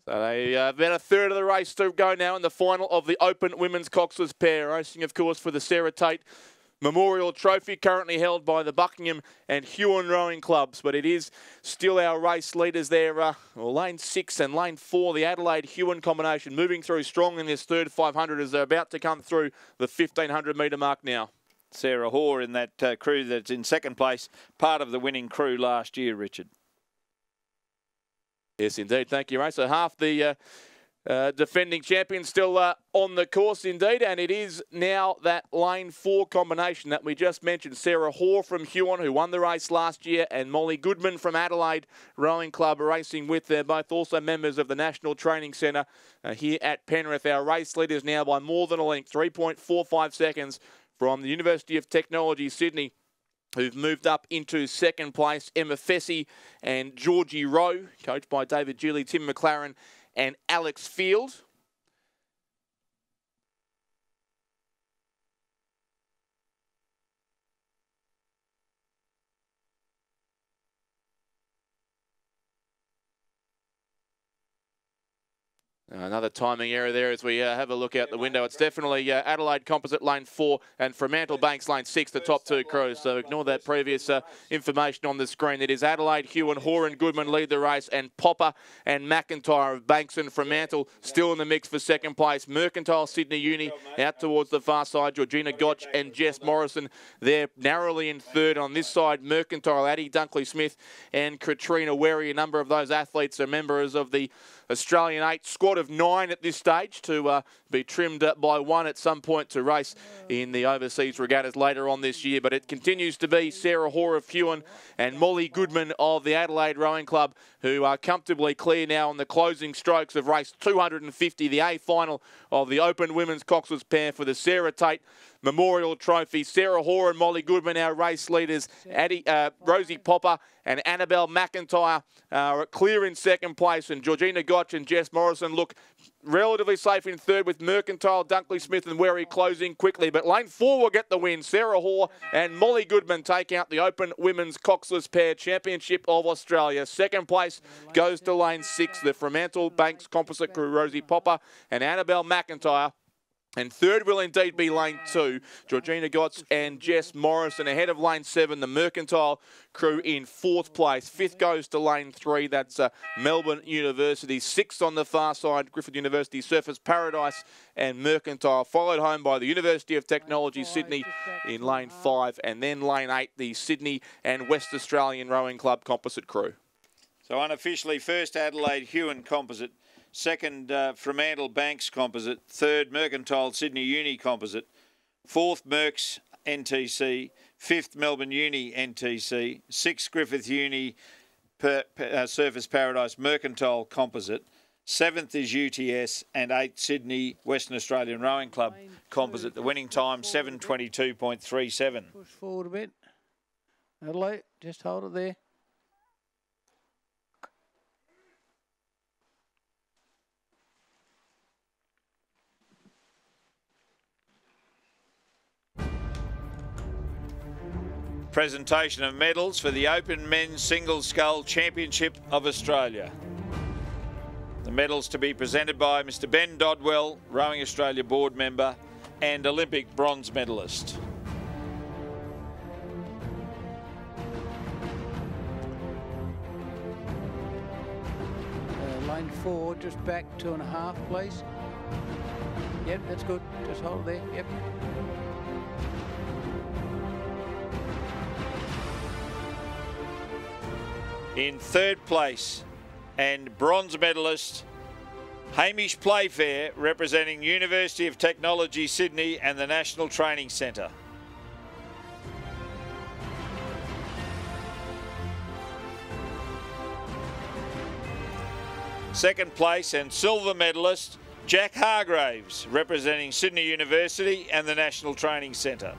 So they about a third of the race to go now in the final of the Open Women's Coxless pair. Racing, of course, for the Sarah Tate Memorial Trophy, currently held by the Buckingham and Huon Rowing Clubs. But it is still our race leaders there. Lane 6 and lane 4, the Adelaide Huon combination, moving through strong in this third 500 as they're about to come through the 1,500 metre mark now. Sarah Hoare in that crew that's in second place, part of the winning crew last year, Richard. Yes, indeed. Thank you, Ray. So half the defending champion still on the course, indeed. And it is now that lane 4 combination that we just mentioned. Sarah Hoare from Huon, who won the race last year, and Molly Goodman from Adelaide Rowing Club racing with. They're both also members of the National Training Centre here at Penrith. Our race leaders now by more than a length, 3.45 seconds from the University of Technology, Sydney, who've moved up into second place. Emma Fessy and Georgie Rowe, coached by David Gilly, Tim McLaren and Alex Field. Another timing error there as we have a look out the window. It's definitely Adelaide Composite lane 4 and Fremantle Banks lane 6, the top two crews. So ignore that previous information on the screen. It is Adelaide, Hewen, Horan, Goodman lead the race, and Popper and McIntyre of Banks and Fremantle still in the mix for second place. Mercantile, Sydney Uni out towards the far side. Georgina Gotch and Jess Morrison there narrowly in third. On this side, Mercantile, Addie Dunkley-Smith and Katrina Wary. A number of those athletes are members of the Australian 8 squad of 9 at this stage to be trimmed by one at some point to race in the overseas regattas later on this year. But it continues to be Sarah Hoare of Hewen and Molly Goodman of the Adelaide Rowing Club who are comfortably clear now on the closing strokes of race 250, the A final of the Open Women's Coxless pair for the Sarah Tate Memorial Trophy. Sarah Hoare and Molly Goodman, our race leaders. Rosie Popper and Annabelle McIntyre are clear in second place, and Georgina Gotch and Jess Morrison look relatively safe in third, with Mercantile, Dunkley Smith and Wary closing quickly. But lane 4 will get the win. Sarah Hoare and Molly Goodman take out the Open Women's Coxless Pair Championship of Australia. Second place goes to lane 6, the Fremantle Banks Composite crew, Rosie Popper and Annabelle McIntyre. And third will indeed be lane 2, Georgina Gotts and Jess Morrison. Ahead of lane 7, the Mercantile crew in 4th place. 5th goes to lane 3, that's Melbourne University. 6th on the far side, Griffith University, Surfers Paradise and Mercantile. Followed home by the University of Technology, Sydney in lane 5. And then lane 8, the Sydney and West Australian Rowing Club Composite crew. So unofficially, first Adelaide Hewen Composite. Second, Fremantle Banks Composite. Third, Mercantile Sydney Uni Composite. Fourth, Mercs NTC. Fifth, Melbourne Uni NTC. Sixth, Griffith Uni Surfers Paradise Mercantile Composite. Seventh is UTS, and eighth, Sydney Western Australian Rowing Club Composite. The winning time, 7:22.37. Push forward a bit. Adelaide, just hold it there. Presentation of medals for the Open Men's Single Scull Championship of Australia. The medals to be presented by Mr. Ben Dodwell, Rowing Australia board member and Olympic bronze medalist. Lane 4, just back 2.5, please. Yep, that's good. Just hold it there. Yep. In third place and bronze medalist Hamish Playfair, representing University of Technology Sydney and the National Training Centre. Second place and silver medalist Jack Hargraves, representing Sydney University and the National Training Centre.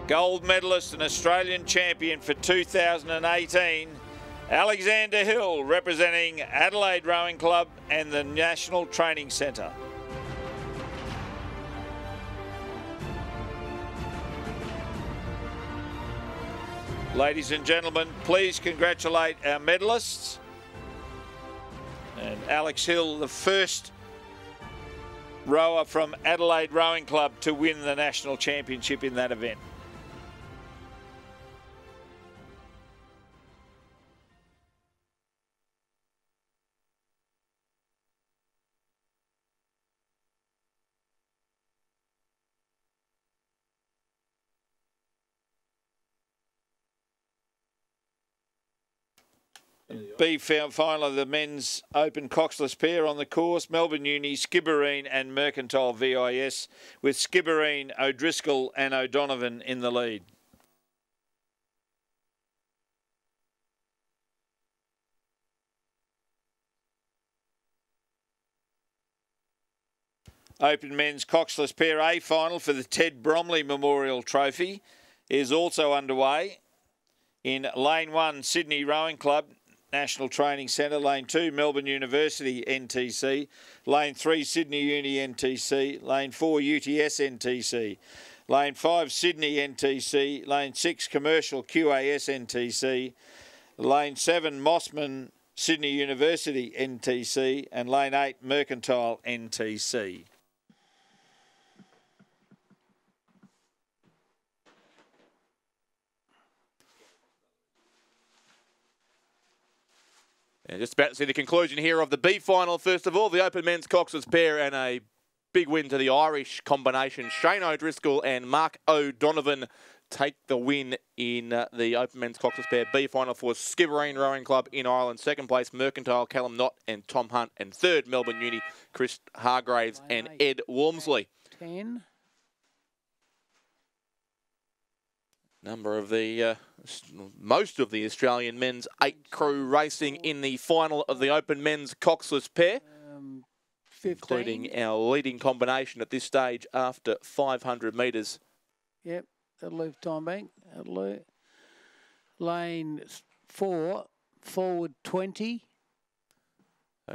Gold medalist and Australian champion for 2018, Alexander Hill, representing Adelaide Rowing Club and the National Training Centre. Ladies and gentlemen, please congratulate our medalists. And Alex Hill, the first rower from Adelaide Rowing Club to win the national championship in that event. B final of the men's open coxless pair on the course, Melbourne Uni, Skibbereen and Mercantile VIS, with Skibbereen, O'Driscoll and O'Donovan in the lead. Open men's coxless pair A final for the Ted Bromley Memorial Trophy is also underway. In lane 1, Sydney Rowing Club, National Training Centre. Lane 2, Melbourne University NTC. Lane 3, Sydney Uni NTC. Lane 4, UTS NTC. Lane 5, Sydney NTC. Lane 6, Commercial QAS NTC. Lane 7, Mossman Sydney University NTC. And Lane 8, Mercantile NTC. And just about to see the conclusion here of the B final. First of all, the Open Men's Coxless pair and a big win to the Irish combination. Shane O'Driscoll and Mark O'Donovan take the win in the Open Men's Coxless pair B final for Skibbereen Rowing Club in Ireland. Second place, Mercantile, Callum Knott and Tom Hunt. And third, Melbourne Uni, Chris Hargraves and Ed Walmsley. 10. Number of the, most of the Australian men's 8 crew racing in the final of the Open Men's Coxless pair, 15. including our leading combination at this stage after 500 metres. Yep, that'll leave time bank. That'll leave. Lane 4, forward 20.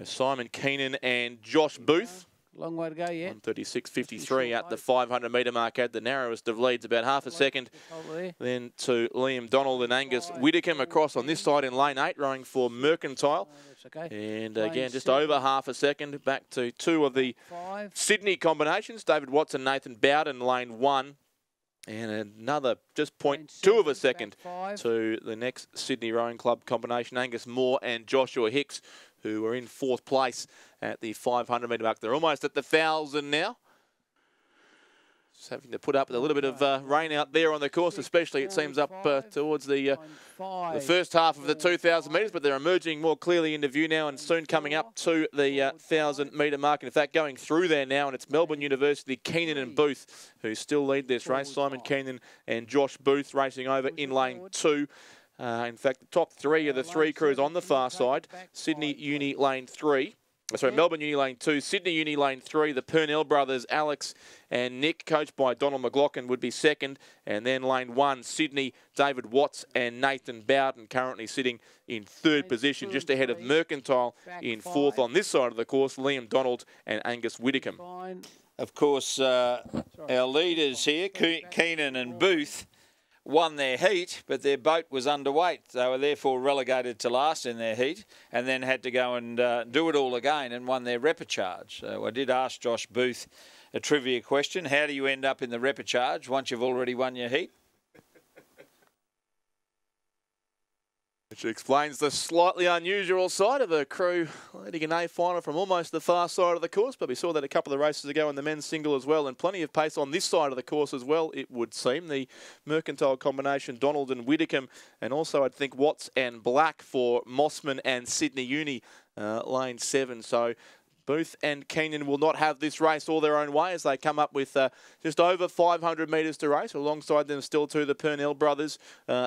Simon Keenan and Josh Booth. Long way to go yet. 136.53 at the 500 metre mark, had the narrowest of leads, about half a second. Then to Liam Donald and Angus Widdicombe across on this side in lane 8, rowing for Mercantile. And again, just over half a second. Back to 2 of the Sydney combinations, David Watson, Nathan Bowden, lane 1. And another just 0.2 of a second to the next Sydney Rowing Club combination, Angus Moore and Joshua Hicks, who are in 4th place at the 500 metre mark. They're almost at the 1,000 now. Just having to put up with a little bit of rain out there on the course, especially it seems up towards the first half of the 2,000 metres, but they're emerging more clearly into view now and soon coming up to the 1,000 metre mark. In fact, going through there now, and it's Melbourne University, Keenan and Booth, who still lead this race. Simon Keenan and Josh Booth racing over in lane 2. In fact, the top 3 of the 3 crews on the far side. Sydney Uni lane 3. Sorry, Melbourne Uni lane 2, Sydney Uni lane 3. The Purnell brothers, Alex and Nick, coached by Donald McLaughlin, would be second. And then lane 1, Sydney, David Watts and Nathan Bowden, currently sitting in 3rd position, just ahead of Mercantile in 4th on this side of the course, Liam Donald and Angus Widdicombe. Of course, our leaders here, Keenan and Booth, won their heat, but their boat was underweight. They were therefore relegated to last in their heat and then had to go and do it all again and won their repechage. So I did ask Josh Booth a trivia question. How do you end up in the repechage once you've already won your heat? Which explains the slightly unusual side of the crew leading an A final from almost the far side of the course, but we saw that a couple of races ago in the men's single as well, and plenty of pace on this side of the course as well, it would seem. The Mercantile combination, Donald and Widdicombe, and also I'd think Watts and Black for Mossman and Sydney Uni, lane 7. So Booth and Keenan will not have this race all their own way as they come up with just over 500 metres to race. Alongside them still the Purnell brothers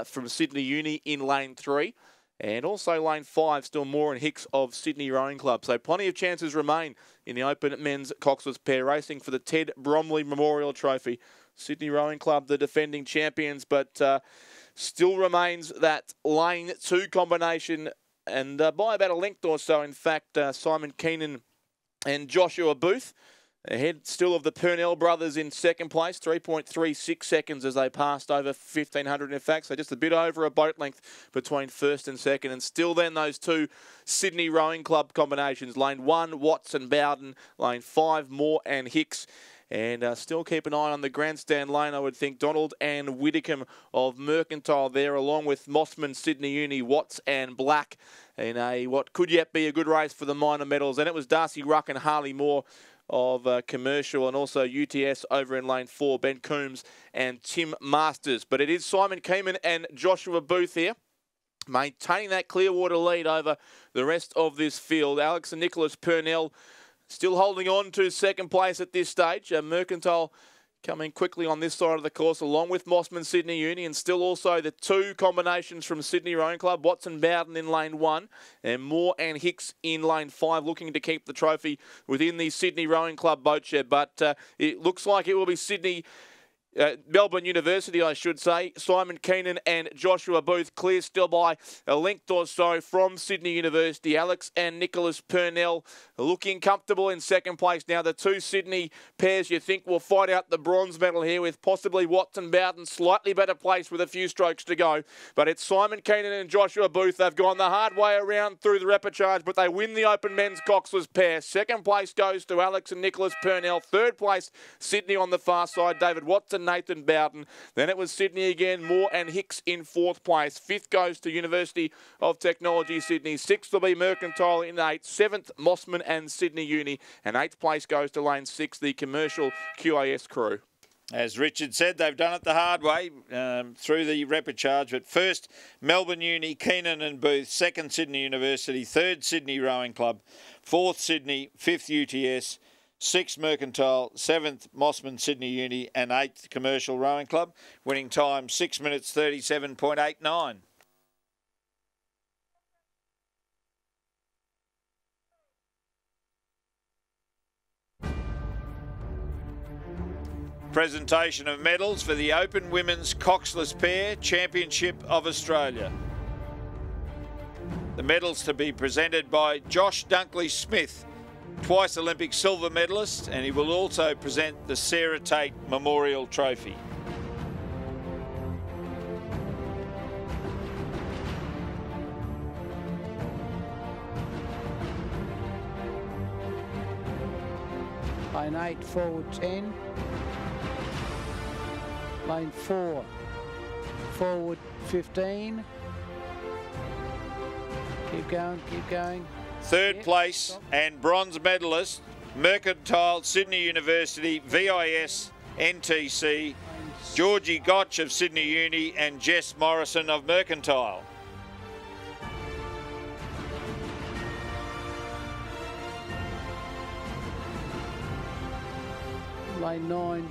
from Sydney Uni in lane 3. And also lane 5, still Moore and Hicks of Sydney Rowing Club. So plenty of chances remain in the Open Men's Coxless pair racing for the Ted Bromley Memorial Trophy. Sydney Rowing Club, the defending champions, but still remains that lane 2 combination. And by about a length or so, in fact, Simon Keenan and Joshua Booth ahead still of the Purnell brothers in 2nd place, 3.36 seconds as they passed over 1,500 in fact, so just a bit over a boat length between 1st and 2nd. And still then those 2 Sydney Rowing Club combinations, lane 1, Watts and Bowden, lane 5, Moore and Hicks. And still keep an eye on the grandstand lane, I would think. Donald and Widdicombe of Mercantile there, along with Mossman, Sydney Uni, Watts and Black in a what could yet be a good race for the minor medals. And it was Darcy Ruck and Harley Moore of Commercial, and also UTS over in lane 4, Ben Coombs and Tim Masters. But it is Simon Keenan and Joshua Booth here, maintaining that Clearwater lead over the rest of this field. Alex and Nicholas Purnell still holding on to 2nd place at this stage. Mercantile coming quickly on this side of the course, along with Mossman, Sydney Uni, and still also the 2 combinations from Sydney Rowing Club, Watson Bowden in lane 1, and Moore and Hicks in lane 5, looking to keep the trophy within the Sydney Rowing Club boat shed. But it looks like it will be Sydney Melbourne University, I should say. Simon Keenan and Joshua Booth clear still by a length or so from Sydney University. Alex and Nicholas Purnell looking comfortable in second place. Now the two Sydney pairs you think will fight out the bronze medal here, with possibly Watson Bowden slightly better place with a few strokes to go. But it's Simon Keenan and Joshua Booth. They've gone the hard way around through the repechage, but they win the Open Men's Coxless pair. Second place goes to Alex and Nicholas Purnell. Third place, Sydney on the far side. David Watson, Nathan Bowden. Then it was Sydney again, Moore and Hicks in fourth place. Fifth goes to University of Technology Sydney. Sixth will be Mercantile in eighth. Seventh, Mossman and Sydney Uni. And eighth place goes to lane six, the commercial QAS crew. As Richard said, they've done it the hard way through the repechage. But first, Melbourne Uni, Keenan and Booth. Second, Sydney University. Third, Sydney Rowing Club. Fourth, Sydney. Fifth, UTS. Sixth, Mercantile. Seventh, Mossman, Sydney Uni. And eighth, Commercial Rowing Club. Winning time, 6 minutes 37.89. Presentation of medals for the Open Women's Coxless Pair Championship of Australia. The medals to be presented by Josh Dunkley-Smith, twice Olympic silver medalist, and he will also present the SIRR Tate Memorial Trophy. Lane 8, forward 10. Lane 4, forward 15. Keep going, keep going. Third place and bronze medalist, Mercantile, Sydney University, VIS, NTC, Georgie Gotch of Sydney Uni and Jess Morrison of Mercantile. Lane 9,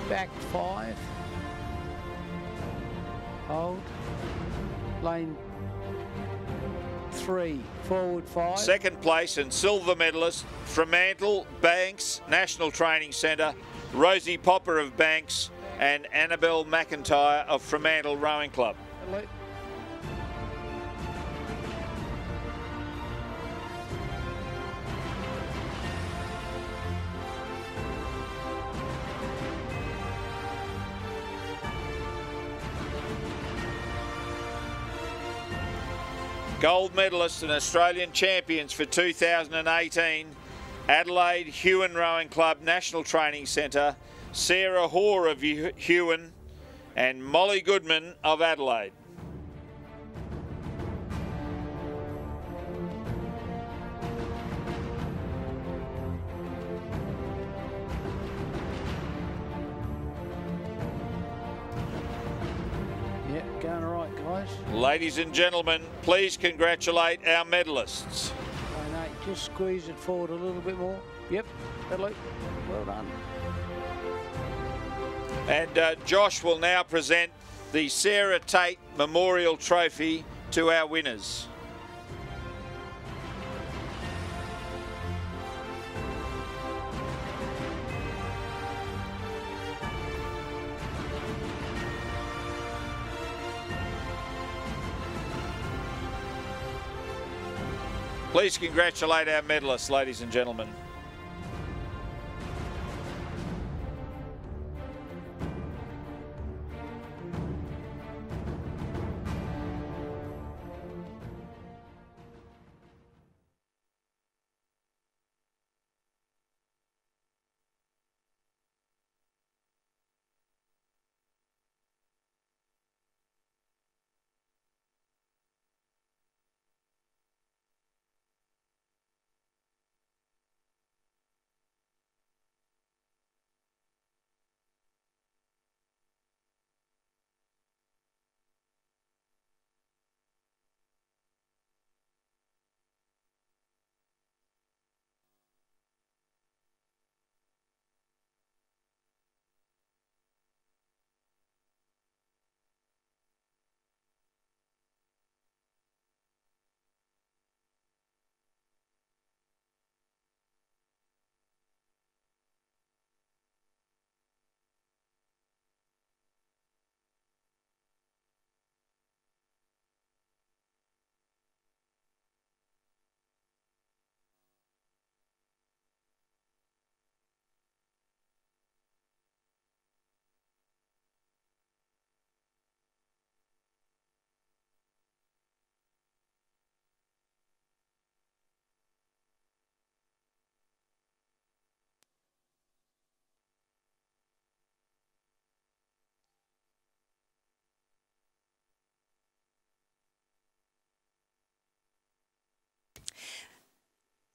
back 5. Hold. Lane 3, forward 5. Second place and silver medalist, Fremantle, Banks, National Training Centre, Rosie Popper of Banks and Annabelle McIntyre of Fremantle Rowing Club. Gold medalists and Australian champions for 2018, Adelaide Hewen Rowing Club National Training Centre, Sarah Hoare of Hewen and Molly Goodman of Adelaide. Going all right, guys. Ladies and gentlemen, please congratulate our medalists. Lane 8, just squeeze it forward a little bit more. Yep, Adelaide, well done. And Josh will now present the SIRR Tate Memorial Trophy to our winners. Please congratulate our medalists, ladies and gentlemen.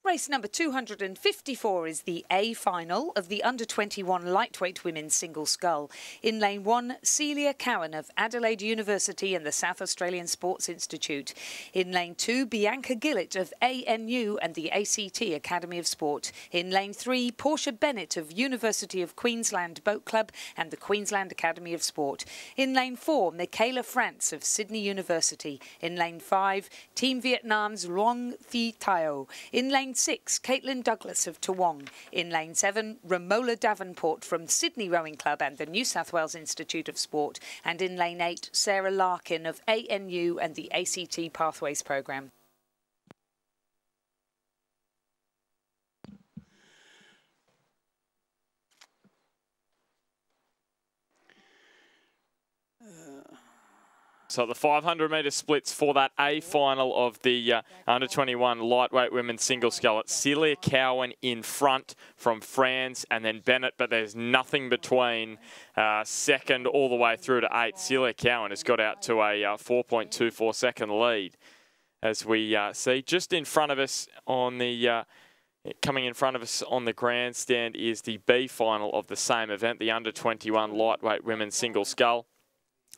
Race number 254 is the A final of the under-21 lightweight women's single scull. In lane 1, Celia Cowan of Adelaide University and the South Australian Sports Institute. In lane 2, Bianca Gillett of ANU and the ACT Academy of Sport. In lane 3, Portia Bennett of University of Queensland Boat Club and the Queensland Academy of Sport. In lane 4, Michaela France of Sydney University. In lane 5, Team Vietnam's Luong Thi Tao. In lane 6, Caitlin Douglas of Toowong. In lane 7, Romola Davenport from Sydney Rowing Club and the New South Wales Institute of Sport. And in lane 8, Sarah Larkin of ANU and the ACT Pathways Programme. So the 500-metre splits for that A final of the under-21 lightweight women's single scull. It's Celia Cowan in front from France and then Bennett, but there's nothing between second all the way through to 8th. Celia Cowan has got out to a 4.24 second lead. As we see, just in front of us on the coming in front of us on the grandstand is the B final of the same event, the under-21 lightweight women's single scull.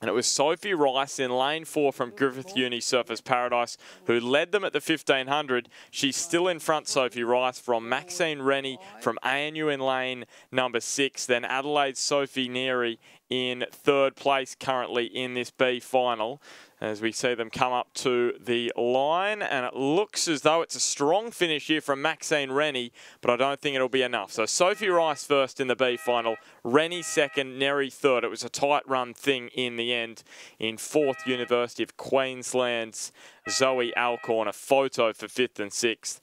And it was Sophie Rice in lane 4 from Griffith Uni Surfers Paradise who led them at the 1500. She's still in front, Sophie Rice, from Maxine Rennie from ANU in lane number 6. Then Adelaide's Sophie Neary in 3rd place currently in this B final. As we see them come up to the line, and it looks as though it's a strong finish here from Maxine Rennie, but I don't think it'll be enough. So Sophie Rice first in the B final, Rennie second, Neary third. It was a tight run thing in the end. In 4th, University of Queensland's Zoe Alcorn, a photo for 5th and 6th.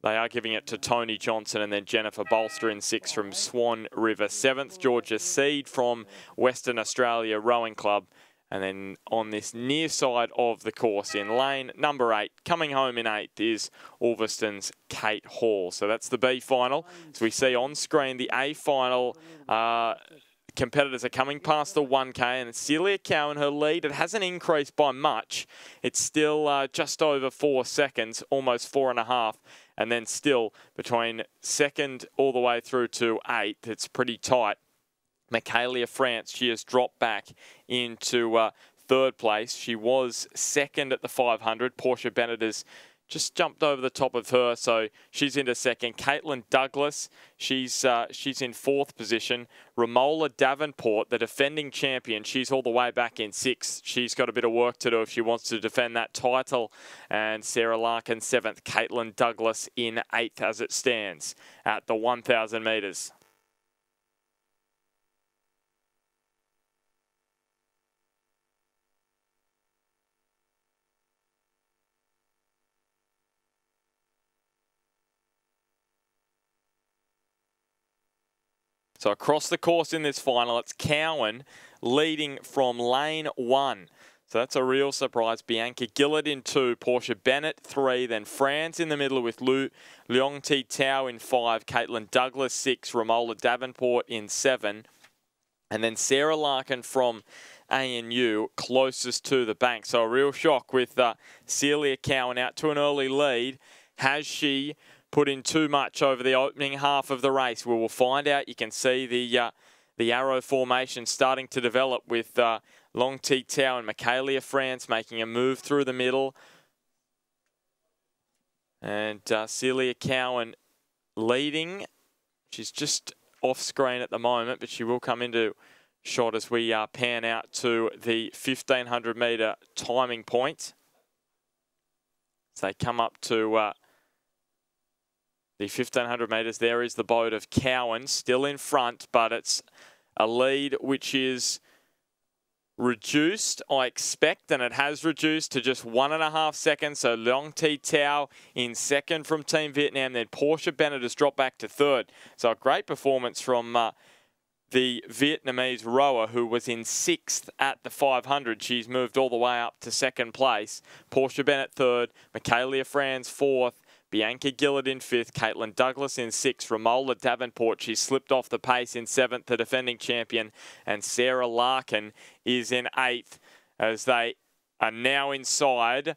They are giving it to Tony Johnson and then Jennifer Bolster in 6th from Swan River. 7th, Georgia Seed from Western Australia Rowing Club. And then on this near side of the course in lane number 8, coming home in 8th is Ulverston's Kate Hall. So that's the B final. As we see on screen, the A final competitors are coming past the 1K, and it's Celia Cowan, her lead. It hasn't increased by much. It's still just over 4 seconds, almost 4.5. And then still between 2nd all the way through to 8th, it's pretty tight. Michaela France, she has dropped back into 3rd place. She was 2nd at the 500. Portia Bennett has just jumped over the top of her, so she's into 2nd. Caitlin Douglas, she's in 4th position. Romola Davenport, the defending champion, she's all the way back in 6th. She's got a bit of work to do if she wants to defend that title. And Sarah Larkin 7th. Caitlin Douglas in 8th as it stands at the 1,000 metres. So across the course in this final, it's Cowan leading from lane 1. So that's a real surprise. Bianca Gillett in 2, Portia Bennett 3, then France in the middle with Luong Thi Tao in 5, Caitlin Douglas 6, Romola Davenport in 7, and then Sarah Larkin from ANU closest to the bank. So a real shock with Celia Cowan out to an early lead. Has she put in too much over the opening half of the race? We will find out. You can see the arrow formation starting to develop with Luong Thi Tao and Michaela France making a move through the middle. And Celia Cowan leading. She's just off screen at the moment, but she will come into shot as we pan out to the 1,500 metre timing point. So they come up to the 1,500 metres. There is the boat of Cowan still in front, but it's a lead which is reduced, I expect, and it has reduced to just 1.5 seconds. So Luong Thi Tao in 2nd from Team Vietnam. Then Portia Bennett has dropped back to 3rd. So a great performance from the Vietnamese rower who was in 6th at the 500. She's moved all the way up to 2nd place. Portia Bennett 3rd, Michaela France 4th, Bianca Gillett in 5th, Caitlin Douglas in 6th, Romola Davenport, she's slipped off the pace in 7th, the defending champion, and Sarah Larkin is in 8th as they are now inside.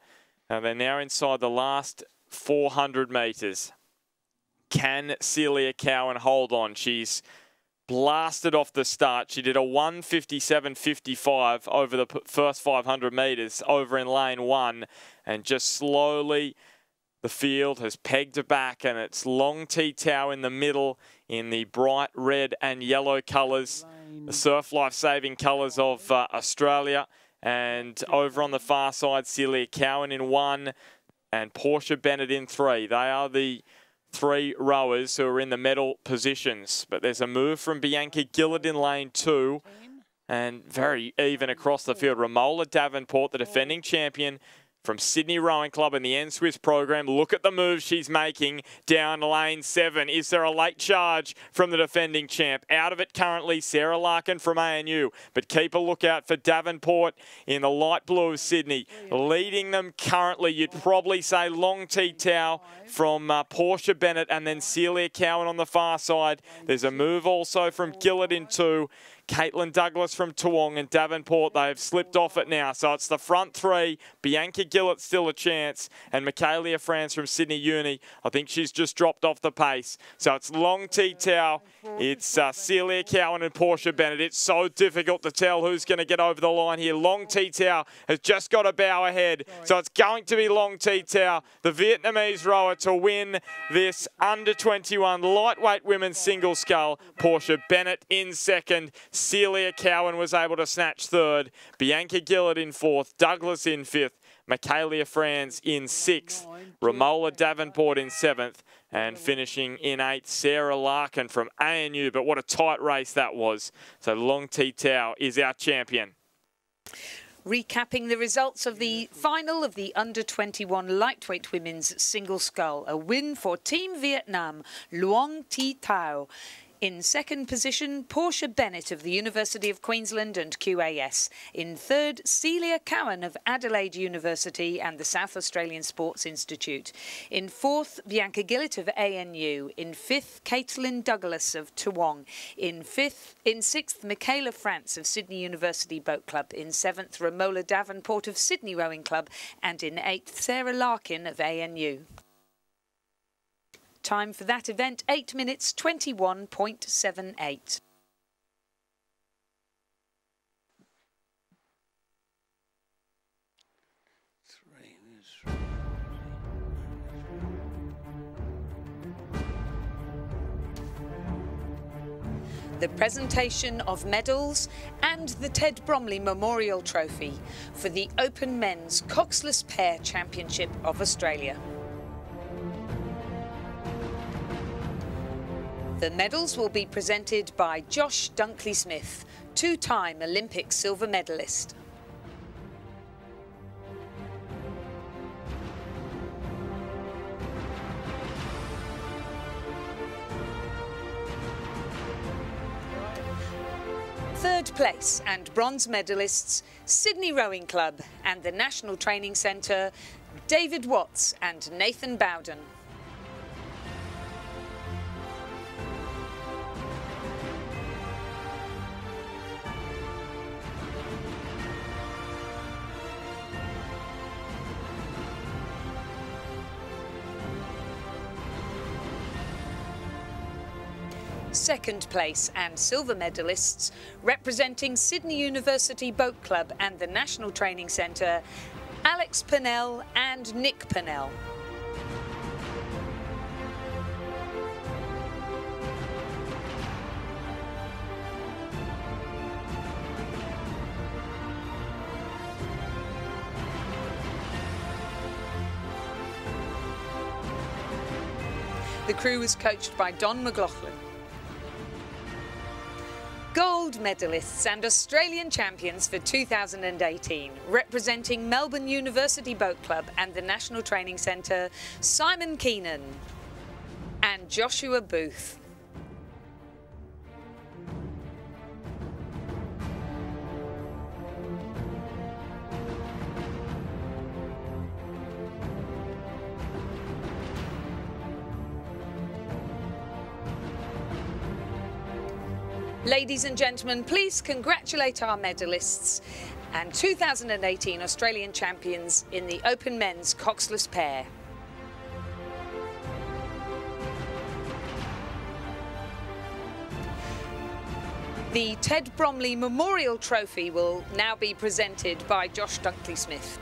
They're now inside the last 400 metres. Can Celia Cowan hold on? She's blasted off the start. She did a 1:57.55 over the first 500 metres over in lane 1, and just slowly the field has pegged her back, and it's Long Tea Tau in the middle in the bright red and yellow colours, the surf life-saving colours of Australia. And over on the far side, Celia Cowan in 1 and Portia Bennett in 3. They are the 3 rowers who are in the medal positions. But there's a move from Bianca Gillett in lane 2, and very even across the field. Romola Davenport, the defending champion from Sydney Rowing Club in the N-Swiss program. Look at the move she's making down lane 7. Is there a late charge from the defending champ? Out of it currently, Sarah Larkin from ANU. But keep a lookout for Davenport in the light blue of Sydney. Leading them currently, you'd probably say Long Tea Tau from Portia Bennett, and then Celia Cowan on the far side. There's a move also from Gillett in 2. Caitlin Douglas from Toowong, and Davenport, they have slipped off it now. So it's the front 3. Bianca Gillett still a chance, and Michaelia France from Sydney Uni. I think she's just dropped off the pace. So it's Long Tea Tau, it's Celia Cowan and Portia Bennett. It's so difficult to tell who's going to get over the line here. Long Tea Tau has just got a bow ahead. So it's going to be Long Tea Tau, the Vietnamese rower, to win this under-21 lightweight women's single scull. Portia Bennett in 2nd. Celia Cowan was able to snatch 3rd. Bianca Gillett in 4th. Douglas in 5th. Michaelia Franz in 6th. Romola Davenport in 7th. And finishing in 8th, Sarah Larkin from ANU. But what a tight race that was. So Long Tea Tau is our champion. Recapping the results of the final of the under-21 lightweight women's single scull. A win for Team Vietnam, Long Tea Tau. In 2nd position, Portia Bennett of the University of Queensland and QAS. In 3rd, Celia Cowan of Adelaide University and the South Australian Sports Institute. In 4th, Bianca Gillett of ANU. In 5th, Caitlin Douglas of Toowong. In 6th, Michaela France of Sydney University Boat Club. In 7th, Romola Davenport of Sydney Rowing Club. And in 8th, Sarah Larkin of ANU. Time for that event, 8 minutes 21.78. The presentation of medals and the Ted Bromley Memorial Trophy for the Open Men's Coxless Pair Championship of Australia. The medals will be presented by Josh Dunkley-Smith, 2-time Olympic silver medalist. Third place and bronze medalists, Sydney Rowing Club and the National Training Centre, David Watts and Nathan Bowden. Second place and silver medalists representing Sydney University Boat Club and the National Training Centre, Alex Pennell and Nick Pennell. The crew was coached by Don McLaughlin. Gold medalists and Australian champions for 2018, representing Melbourne University Boat Club and the National Training Centre, Simon Keenan and Joshua Booth. Ladies and gentlemen, please congratulate our medalists and 2018 Australian champions in the Open Men's Coxless Pair. The Ted Bromley Memorial Trophy will now be presented by Josh Dunkley-Smith.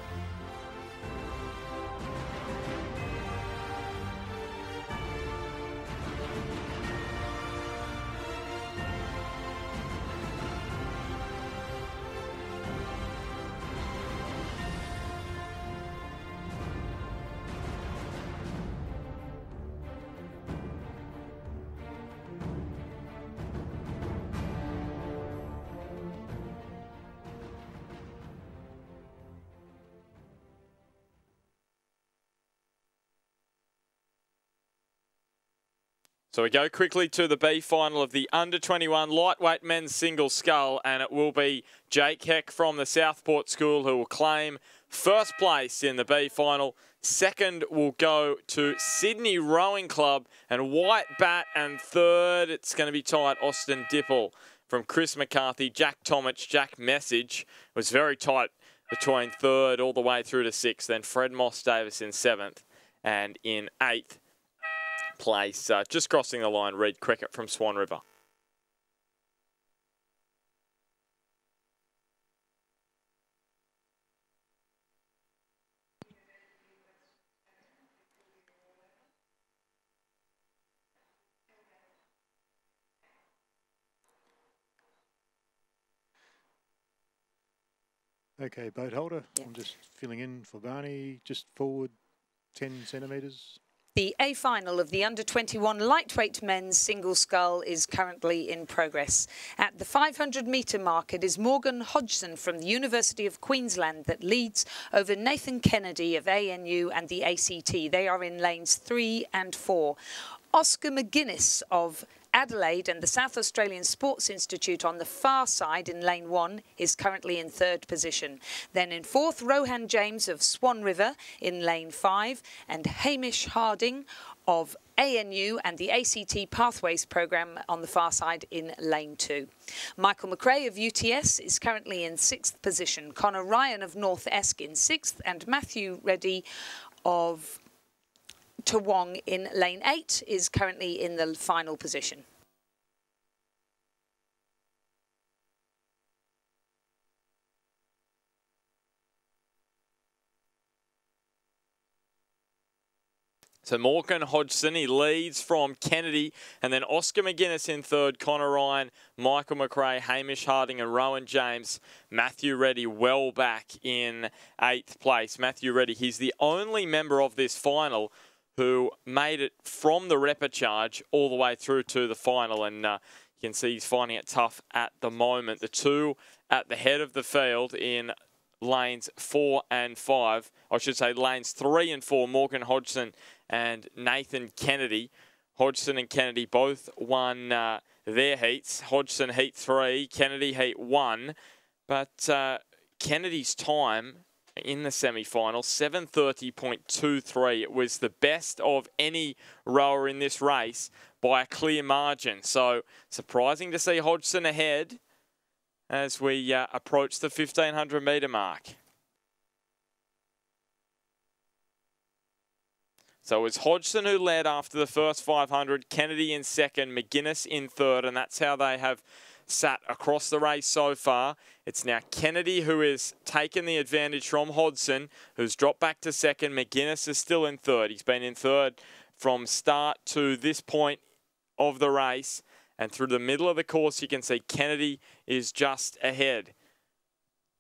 So we go quickly to the B final of the under-21 lightweight men's single scull, and it will be Jake Heck from the Southport School who will claim first place in the B final. Second will go to Sydney Rowing Club and White Bat, and third it's going to be tight Austin Dipple from Chris McCarthy, Jack Tomich, Jack Message. It was very tight between third all the way through to sixth, then Fred Moss Davis in seventh, and in eighth place, just crossing the line, Reed Cricket from Swan River. Okay, boat holder. Yeah. I'm just filling in for Barney. Just forward 10 centimetres. The A final of the under-21 lightweight men's single scull is currently in progress. At the 500-metre mark, it is Morgan Hodgson from the University of Queensland that leads over Nathan Kennedy of ANU and the ACT. They are in lanes 3 and 4. Oscar McGuinness of Adelaide and the South Australian Sports Institute on the far side in lane 1 is currently in third position. Then in fourth, Rohan James of Swan River in lane 5 and Hamish Harding of ANU and the ACT Pathways programme on the far side in lane 2. Michael McRae of UTS is currently in 6th position. Connor Ryan of North Esk in 6th and Matthew Reddy of Toowong in lane 8 is currently in the final position. So Morgan Hodgson, he leads from Kennedy, and then Oscar McGuinness in third, Connor Ryan, Michael McRae, Hamish Harding and Rowan James. Matthew Reddy well back in 8th place. Matthew Reddy, he's the only member of this final who made it from the repechage all the way through to the final. And you can see he's finding it tough at the moment. The two at the head of the field in lanes 4 and 5, I should say lanes 3 and 4, Morgan Hodgson and Nathan Kennedy. Hodgson and Kennedy both won their heats. Hodgson heat 3, Kennedy heat 1. But Kennedy's time in the semi-final, 7:30.23. It was the best of any rower in this race by a clear margin. So surprising to see Hodgson ahead as we approach the 1,500 metre mark. So it was Hodgson who led after the first 500, Kennedy in second, McGuinness in third, and that's how they have sat across the race so far. It's now Kennedy who has taken the advantage from Hodgson, who's dropped back to second. McGuinness is still in third. He's been in third from start to this point of the race. And through the middle of the course, you can see Kennedy is just ahead.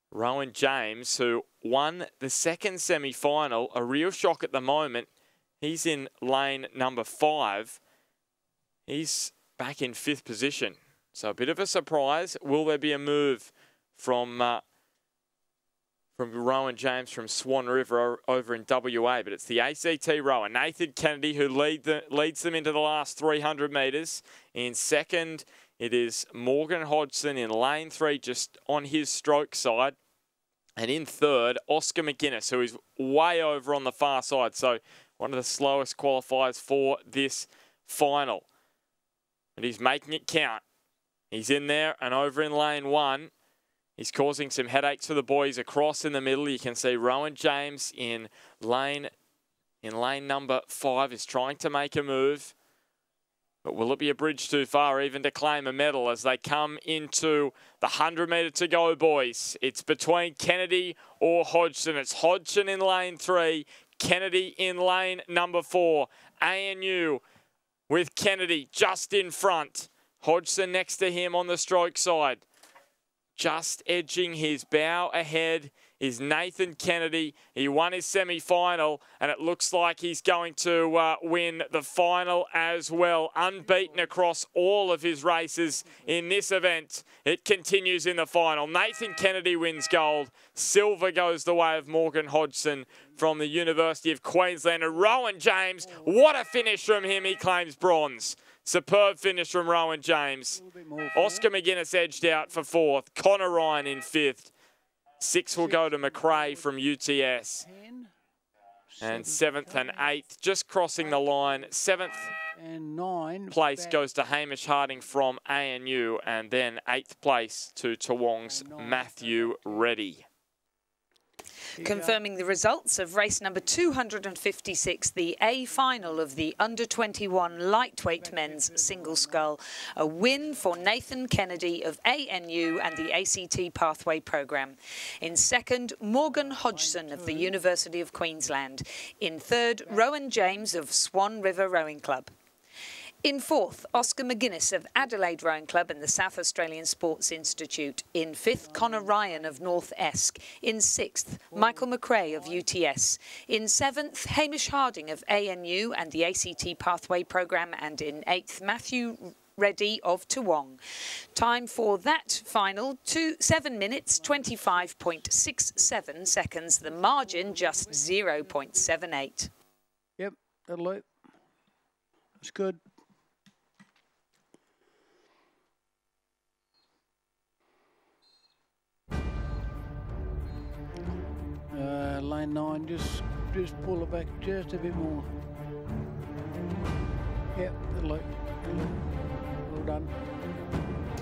Rowan James, who won the second semi-final, a real shock at the moment. He's in lane number 5. He's back in 5th position. So a bit of a surprise. Will there be a move from Rowan James from Swan River over in WA? But it's the ACT rower, Nathan Kennedy, who leads them into the last 300 metres. In second, it is Morgan Hodgson in lane 3, just on his stroke side. And in third, Oscar McGuinness, who is way over on the far side. So one of the slowest qualifiers for this final. And he's making it count. He's in there and over in lane 1. He's causing some headaches for the boys across in the middle. You can see Rowan James in lane number 5 is trying to make a move. But will it be a bridge too far even to claim a medal as they come into the 100 metre to go, boys? It's between Kennedy or Hodgson. It's Hodgson in lane 3, Kennedy in lane number 4. ANU with Kennedy just in front. Hodgson next to him on the stroke side. Just edging his bow ahead is Nathan Kennedy. He won his semi-final, and it looks like he's going to win the final as well. Unbeaten across all of his races in this event. It continues in the final. Nathan Kennedy wins gold. Silver goes the way of Morgan Hodgson from the University of Queensland. And Rowan James, what a finish from him. He claims bronze. Superb finish from Rowan James. Oscar McGuinness edged out for 4th. Connor Ryan in 5th. 6 will go to McRae from UTS. And 7th and 8th just crossing the line. 7th and 9 place goes to Hamish Harding from ANU. And then 8th place to Toowong's Matthew Reddy. Confirming the results of race number 256, the A final of the under-21 lightweight men's single scull. A win for Nathan Kennedy of ANU and the ACT Pathway Programme. In 2nd, Morgan Hodgson of the University of Queensland. In 3rd, Rowan James of Swan River Rowing Club. In 4th, Oscar McGuinness of Adelaide Rowing Club and the South Australian Sports Institute. In 5th, Connor Ryan of North Esk. In 6th, Michael McRae of UTS. In 7th, Hamish Harding of ANU and the ACT Pathway Programme. And in 8th, Matthew Reddy of Toowong. Time for that final, 7 minutes, 25.67 seconds. The margin just 0.78. Yep, that'll do. That's good. Lane 9, just pull it back just a bit more. Yep, that'll do. Well done.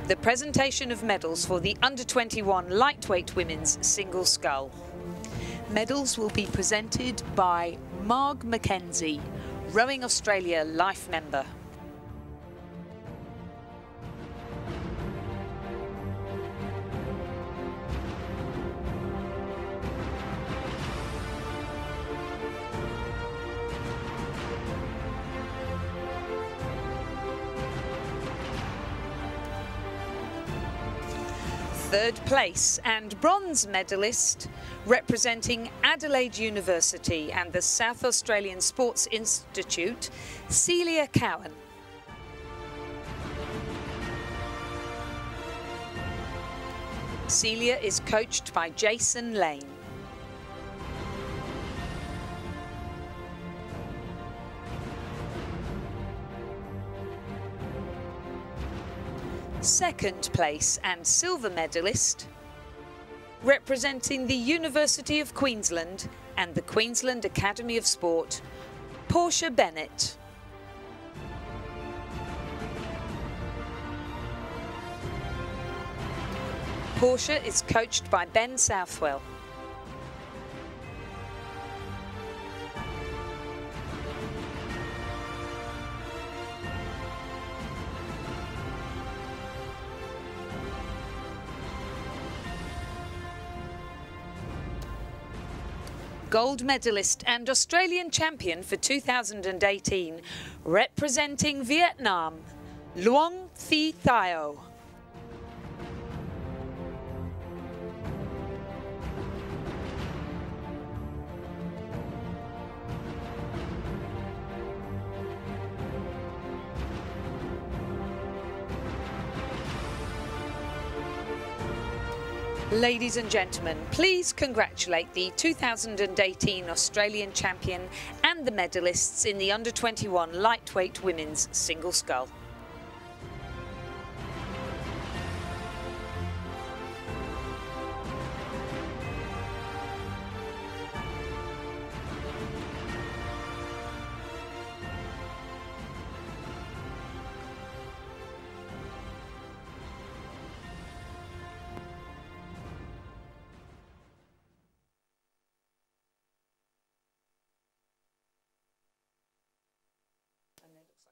The presentation of medals for the under-21 lightweight women's single scull. Medals will be presented by Marg Mackenzie, Rowing Australia Life member. Third place and bronze medalist representing Adelaide University and the South Australian Sports Institute, Celia Cowan. Celia is coached by Jason Lane. Second place and silver medalist representing the University of Queensland and the Queensland Academy of Sport, Portia Bennett. Portia is coached by Ben Southwell. Gold medalist and Australian champion for 2018, representing Vietnam, Luong Thi Thio. Ladies and gentlemen, please congratulate the 2018 Australian champion and the medalists in the under-21 lightweight women's single scull.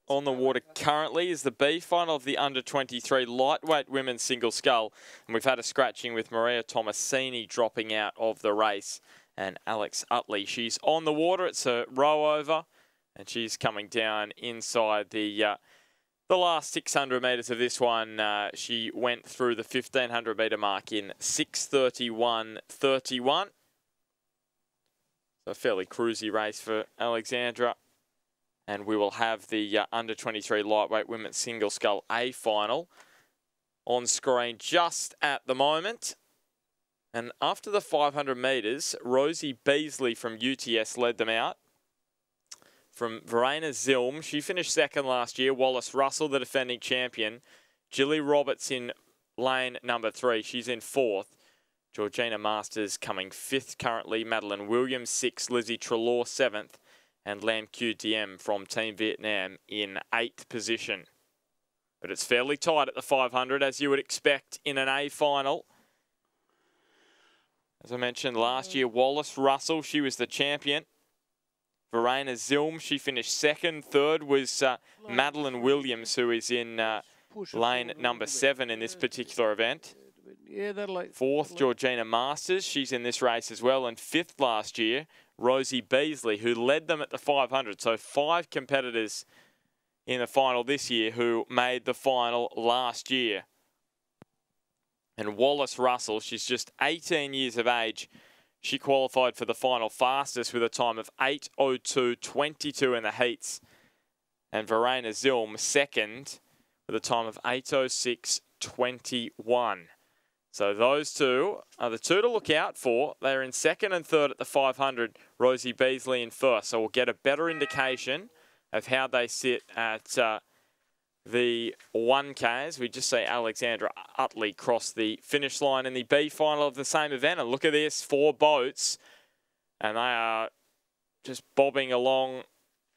on the water currently is the B final of the under-23 lightweight women's single scull. And we've had a scratching with Maria Tomasini dropping out of the race. And Alex Utley, she's on the water. It's a row over. And she's coming down inside the last 600 metres of this one. She went through the 1,500 metre mark in 6:31.31. So a fairly cruisy race for Alexandra. And we will have the under-23 lightweight women's single scull A final on screen just at the moment. And after the 500 metres, Rosie Beasley from UTS led them out. From Verena Zilm, she finished second last year. Wallace Russell, the defending champion. Jilly Roberts in lane number 3. She's in 4th. Georgina Masters coming 5th currently. Madeline Williams 6th. Lizzie Trelaw 7th. And Lam QDM from Team Vietnam in 8th position. But it's fairly tight at the 500, as you would expect in an A final. As I mentioned last year, Wallace Russell, she was the champion. Verena Zilm, she finished 2nd. 3rd was Madeline Williams, who is in lane number 7 in this particular event. 4th, Georgina Masters, she's in this race as well. And 5th last year, Rosie Beasley, who led them at the 500. So 5 competitors in the final this year who made the final last year. And Wallace Russell, she's just 18 years of age. She qualified for the final fastest with a time of 8:02.22 in the heats. And Verena Zilm, 2nd, with a time of 8:06.21. So those two are the two to look out for. They're in 2nd and 3rd at the 500. Rosie Beasley in 1st. So we'll get a better indication of how they sit at the 1Ks. We just see Alexandra Utley cross the finish line in the B final of the same event. And look at this, 4 boats. And they are just bobbing along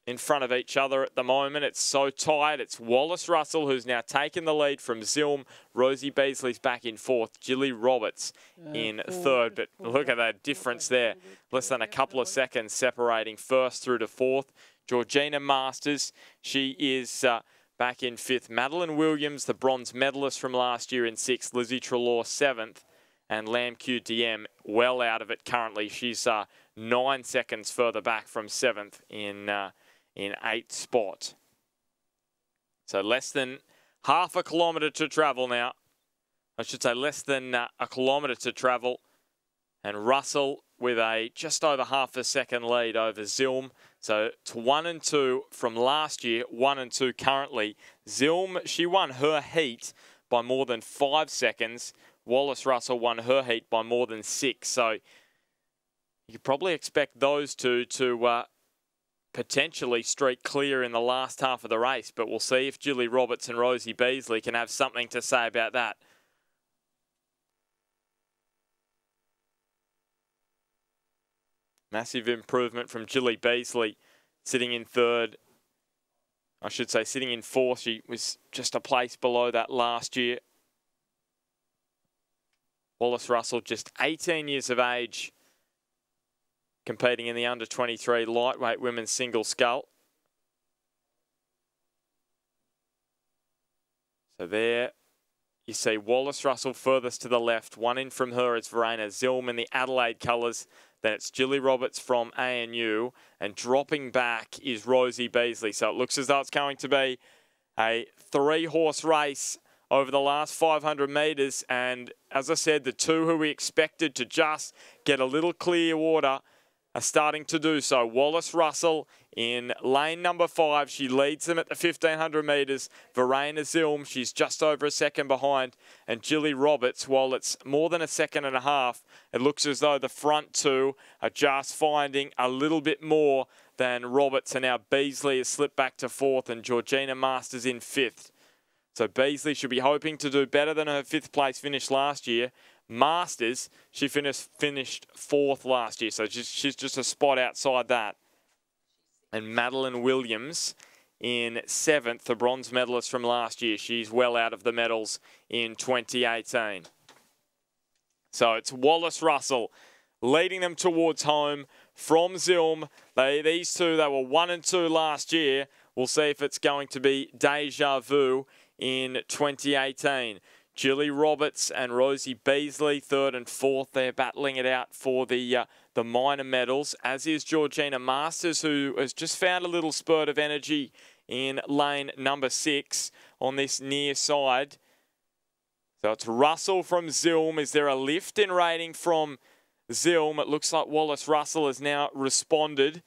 in front of each other at the moment. It's so tight. It's Wallace Russell who's now taken the lead from Zilm. Rosie Beasley's back in 4th. Jilly Roberts in 3rd. But look at that difference there. Less than a couple of seconds separating 1st through to 4th. Georgina Masters, she is back in 5th. Madeline Williams, the bronze medalist from last year, in 6th. Lizzie Trelaw 7th. And Lam QDM well out of it currently. She's 9 seconds further back from 7th in 8th spot. So less than half a kilometre to travel now. I should say less than a kilometre to travel. And Russell with a just over half a second lead over Zilm. So it's 1 and 2 from last year, 1 and 2 currently. Zilm, she won her heat by more than 5 seconds. Wallace Russell won her heat by more than 6. So you could probably expect those two to potentially streak clear in the last half of the race. But we'll see if Jilly Roberts and Rosie Beasley can have something to say about that. Massive improvement from Jilly Beasley, sitting in 3rd. I should say sitting in 4th. She was just a place below that last year. Wallace Russell, just 18 years of age, competing in the under-23 lightweight women's single scull. So there you see Wallace Russell furthest to the left. 1 in from her is Verena Zilm in the Adelaide colours. Then it's Jilly Roberts from ANU. And dropping back is Rosie Beasley. So it looks as though it's going to be a 3-horse race over the last 500 metres. And as I said, the two who we expected to just get a little clear water are starting to do so. Wallace Russell in lane number 5. She leads them at the 1,500 metres. Verena Zilm, she's just over a second behind. And Jilly Roberts, while it's more than a second and a half, it looks as though the front two are just finding a little bit more than Roberts. And now Beasley has slipped back to 4th and Georgina Masters in 5th. So Beasley should be hoping to do better than her 5th place finish last year. Masters, she finished 4th last year, so she's just a spot outside that. And Madeline Williams in 7th, the bronze medalist from last year. She's well out of the medals in 2018. So it's Wallace Russell leading them towards home from Zilm. These two, they were 1 and 2 last year. We'll see if it's going to be deja vu in 2018. Julie Roberts and Rosie Beasley, 3rd and 4th. They're battling it out for the minor medals, as is Georgina Masters, who has just found a little spurt of energy in lane number 6 on this near side. So it's Russell from Zilm. Is there a lift in rating from Zilm? It looks like Wallace Russell has now responded.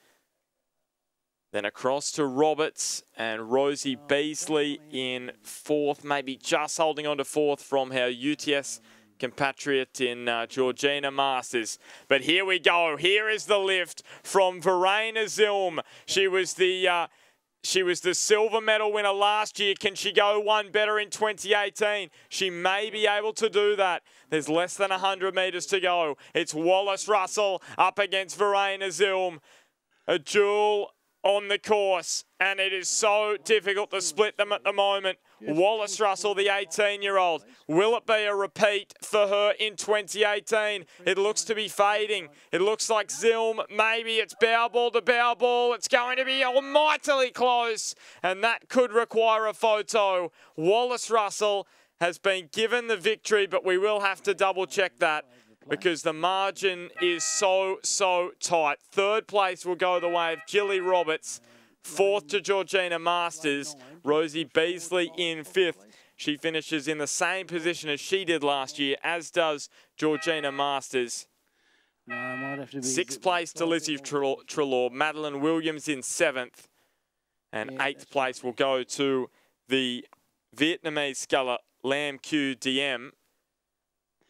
Then across to Roberts and Rosie Beasley in 4th, maybe just holding on to 4th from her UTS compatriot in Georgina Masters. But here we go. Here is the lift from Verena Zilm. She was the silver medal winner last year. Can she go one better in 2018? She may be able to do that. There's less than 100 metres to go. It's Wallace Russell up against Verena Zilm. A duel on the course, and it is so difficult to split them at the moment. Wallace Russell, the 18-year-old. Will it be a repeat for her in 2018? It looks to be fading. It looks like Zilm, maybe it's bow ball to bow ball. It's going to be almightily close, and that could require a photo. Wallace Russell has been given the victory, but we will have to double-check that, because the margin is so tight. 3rd place will go the way of Julie Roberts. 4th to Georgina Masters. Rosie Beasley in 5th. She finishes in the same position as she did last year, as does Georgina Masters. 6th place to Lizzie Treloar. Madeline Williams in 7th. And 8th place will go to the Vietnamese sculler Lam Q Diem.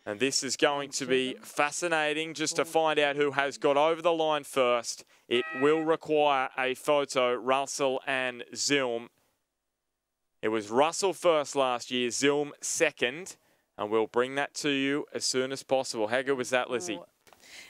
And this is going to be fascinating just to find out who has got over the line first. It will require a photo, Russell and Zilm. It was Russell first last year, Zilm second. And we'll bring that to you as soon as possible. How good was that, Lizzie?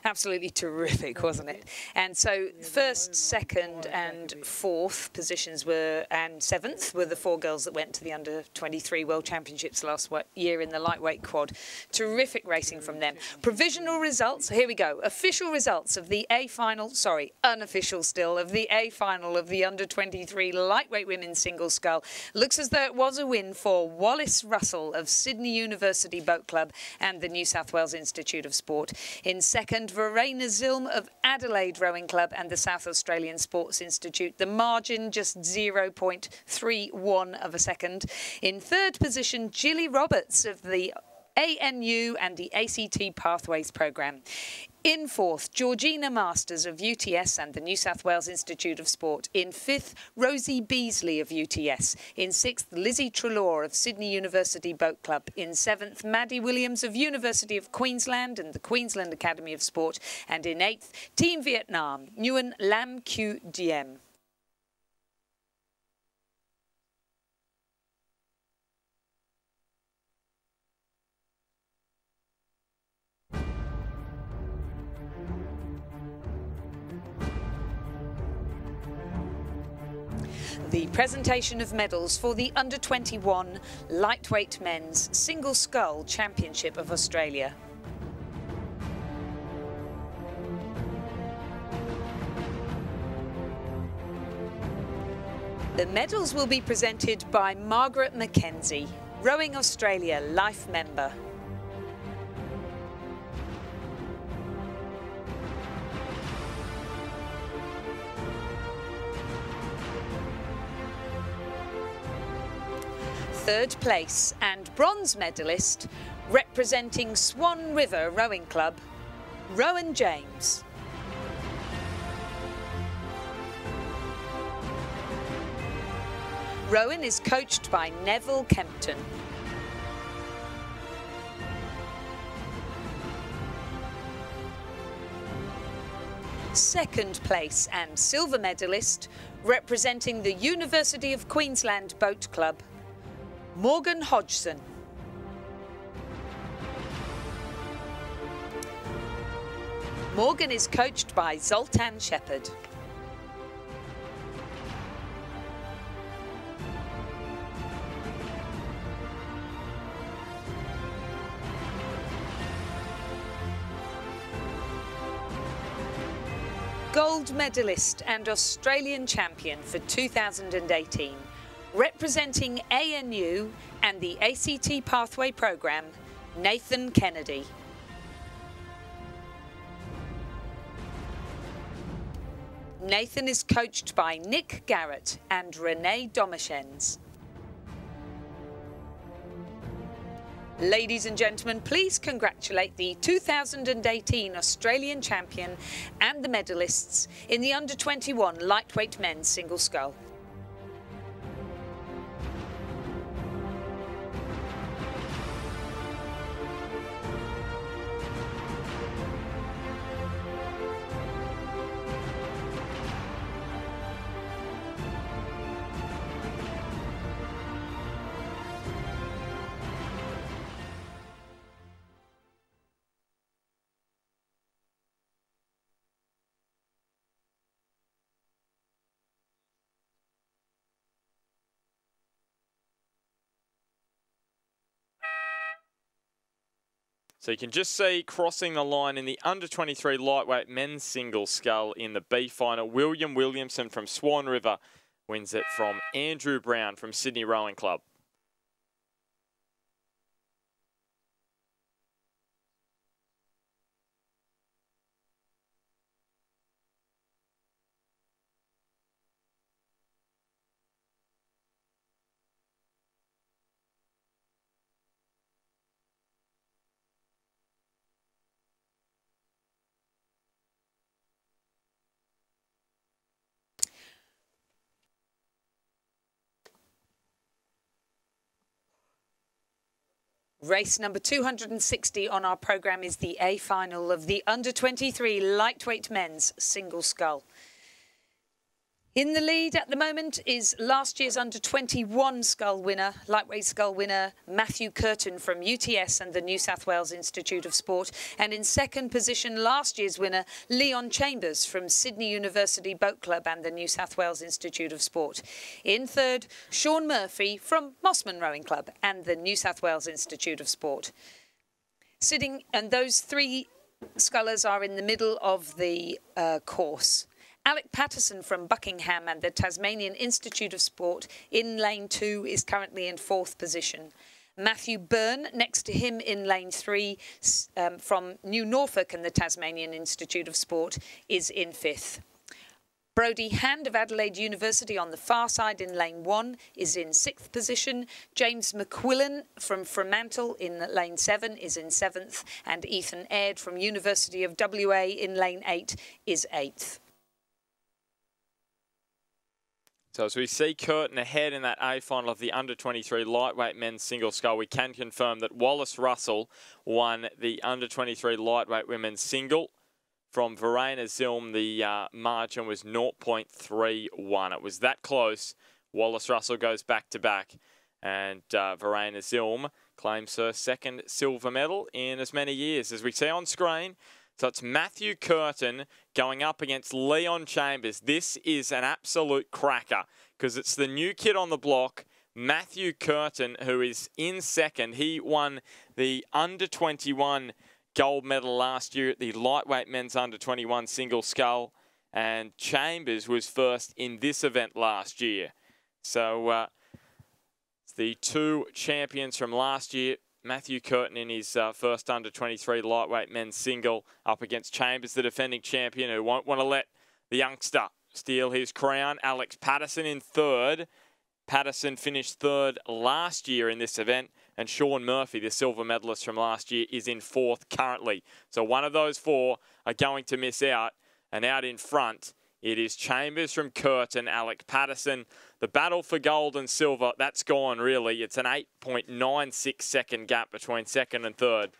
Absolutely terrific, wasn't it? And so 1st, 2nd and 4th positions were, and 7th were the 4 girls that went to the Under-23 World Championships last year in the lightweight quad. Terrific racing from them. Provisional results, here we go. Official results of the A final, sorry, unofficial still, of the A final of the Under-23 lightweight women's single scull. Looks as though it was a win for Wallace Russell of Sydney University Boat Club and the New South Wales Institute of Sport. In 2nd, Verena Zilm of Adelaide Rowing Club and the South Australian Sports Institute. The margin just 0.31 of a second. In 3rd position, Julie Roberts of the ANU and the ACT Pathways Programme. In 4th, Georgina Masters of UTS and the New South Wales Institute of Sport. In 5th, Rosie Beasley of UTS. In 6th, Lizzie Treloar of Sydney University Boat Club. In 7th, Maddie Williams of University of Queensland and the Queensland Academy of Sport. And in 8th, Team Vietnam, Nguyen Lam Q Diem. The presentation of medals for the Under-21 Lightweight Men's Single Scull Championship of Australia. The medals will be presented by Margaret Mackenzie, Rowing Australia Life Member. Third place and bronze medalist representing Swan River Rowing Club, Rowan James. Rowan is coached by Neville Kempton. Second place and silver medalist representing the University of Queensland Boat Club, Morgan Hodgson. Morgan is coached by Zoltan Shepherd. gold medalist and Australian champion for 2018, representing ANU and the ACT Pathway Programme, Nathan Kennedy. Nathan is coached by Nick Garrett and Renee Domichens. Ladies and gentlemen, please congratulate the 2018 Australian champion and the medalists in the under-21 lightweight men's single scull. So you can just see crossing the line in the under-23 lightweight men's single scull in the B final. William Williamson from Swan River wins it from Andrew Brown from Sydney Rowing Club. Race number 260 on our programme is the A final of the under-23 lightweight men's single scull. In the lead at the moment is last year's under-21 scull winner, lightweight scull winner, Matthew Curtin from UTS and the New South Wales Institute of Sport. And in second position, last year's winner, Leon Chambers from Sydney University Boat Club and the New South Wales Institute of Sport. In third, Sean Murphy from Mossman Rowing Club and the New South Wales Institute of Sport. Sitting, and those three scullers are in the middle of the course. Alec Patterson from Buckingham and the Tasmanian Institute of Sport in lane 2 is currently in 4th position. Matthew Byrne next to him in lane 3 from New Norfolk and the Tasmanian Institute of Sport is in 5th. Brodie Hand of Adelaide University on the far side in lane 1 is in 6th position. James McQuillan from Fremantle in lane 7 is in 7th. And Ethan Aird from University of WA in lane 8 is 8th. So as we see Curtin ahead in that A final of the under-23 lightweight men's single scull, we can confirm that Wallace Russell won the under-23 lightweight women's single. From Verena Zilm, the margin was 0.31. It was that close. Wallace Russell goes back-to-back. And Verena Zilm claims her second silver medal in as many years. As we see on screen, so it's Matthew Curtin going up against Leon Chambers. This is an absolute cracker because it's the new kid on the block, Matthew Curtin, who is in second. He won the under-21 gold medal last year at the lightweight men's under-21 single scull. And Chambers was first in this event last year. So it's the two champions from last year. Matthew Curtin in his first under-23 lightweight men's single up against Chambers, the defending champion, who won't want to let the youngster steal his crown. Alex Patterson in third. Patterson finished third last year in this event. And Sean Murphy, the silver medalist from last year, is in 4th currently. So one of those 4 are going to miss out. And out in front, it is Chambers from Curtin, Alec Patterson. The battle for gold and silver, that's gone really. It's an 8.96 second gap between second and third.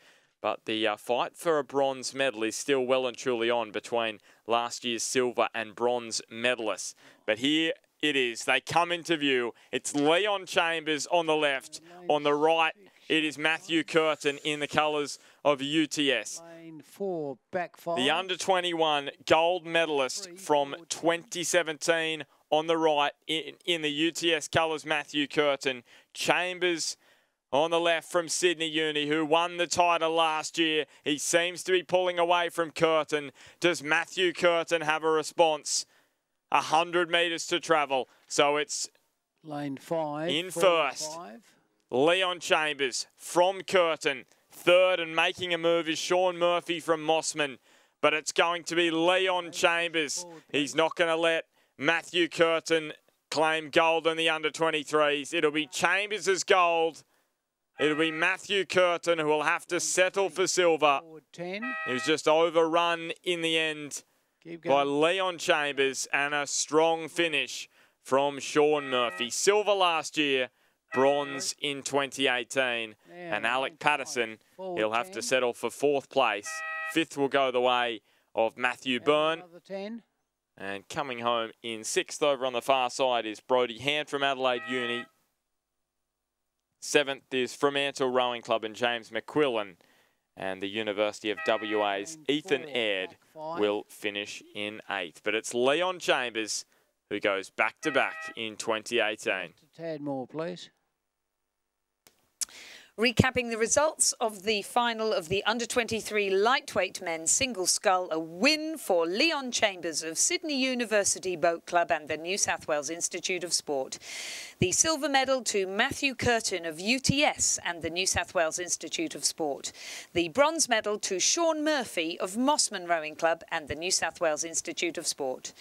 But the fight for a bronze medal is still well and truly on between last year's silver and bronze medalists. But here it is. They come into view. It's Leon Chambers on the left. On the right, it is Matthew Curtin in the colours of UTS. Lane 4, back 5. The under-21 gold medalist from 2017 on the right in the UTS colours, Matthew Curtin. Chambers On the left from Sydney Uni, who won the title last year. He seems to be pulling away from Curtin. Does Matthew Curtin have a response? 100 metres to travel. So it's Lane 5. in first. Leon Chambers from Curtin. Third and making a move is Sean Murphy from Mossman. But it's going to be Leon Chambers. He's not going to let Matthew Curtin claim gold in the under-23s. It'll be Chambers' gold. It'll be Matthew Curtin who will have to settle for silver. He was just overrun in the end by Leon Chambers, and a strong finish from Sean Murphy. Silver last year, bronze in 2018. And Alec Patterson, he'll have to settle for 4th place. 5th will go the way of Matthew Byrne. And coming home in 6th over on the far side is Brodie Hand from Adelaide Uni. 7th is Fremantle Rowing Club and James McQuillan. And the University of WA's Ethan Aird will finish in 8th. But it's Leon Chambers who goes back-to-back in 2018. A tad more, please. Recapping the results of the final of the under-23 lightweight men's single scull, a win for Leon Chambers of Sydney University Boat Club and the New South Wales Institute of Sport. The silver medal to Matthew Curtin of UTS and the New South Wales Institute of Sport. The bronze medal to Sean Murphy of Mossman Rowing Club and the New South Wales Institute of Sport.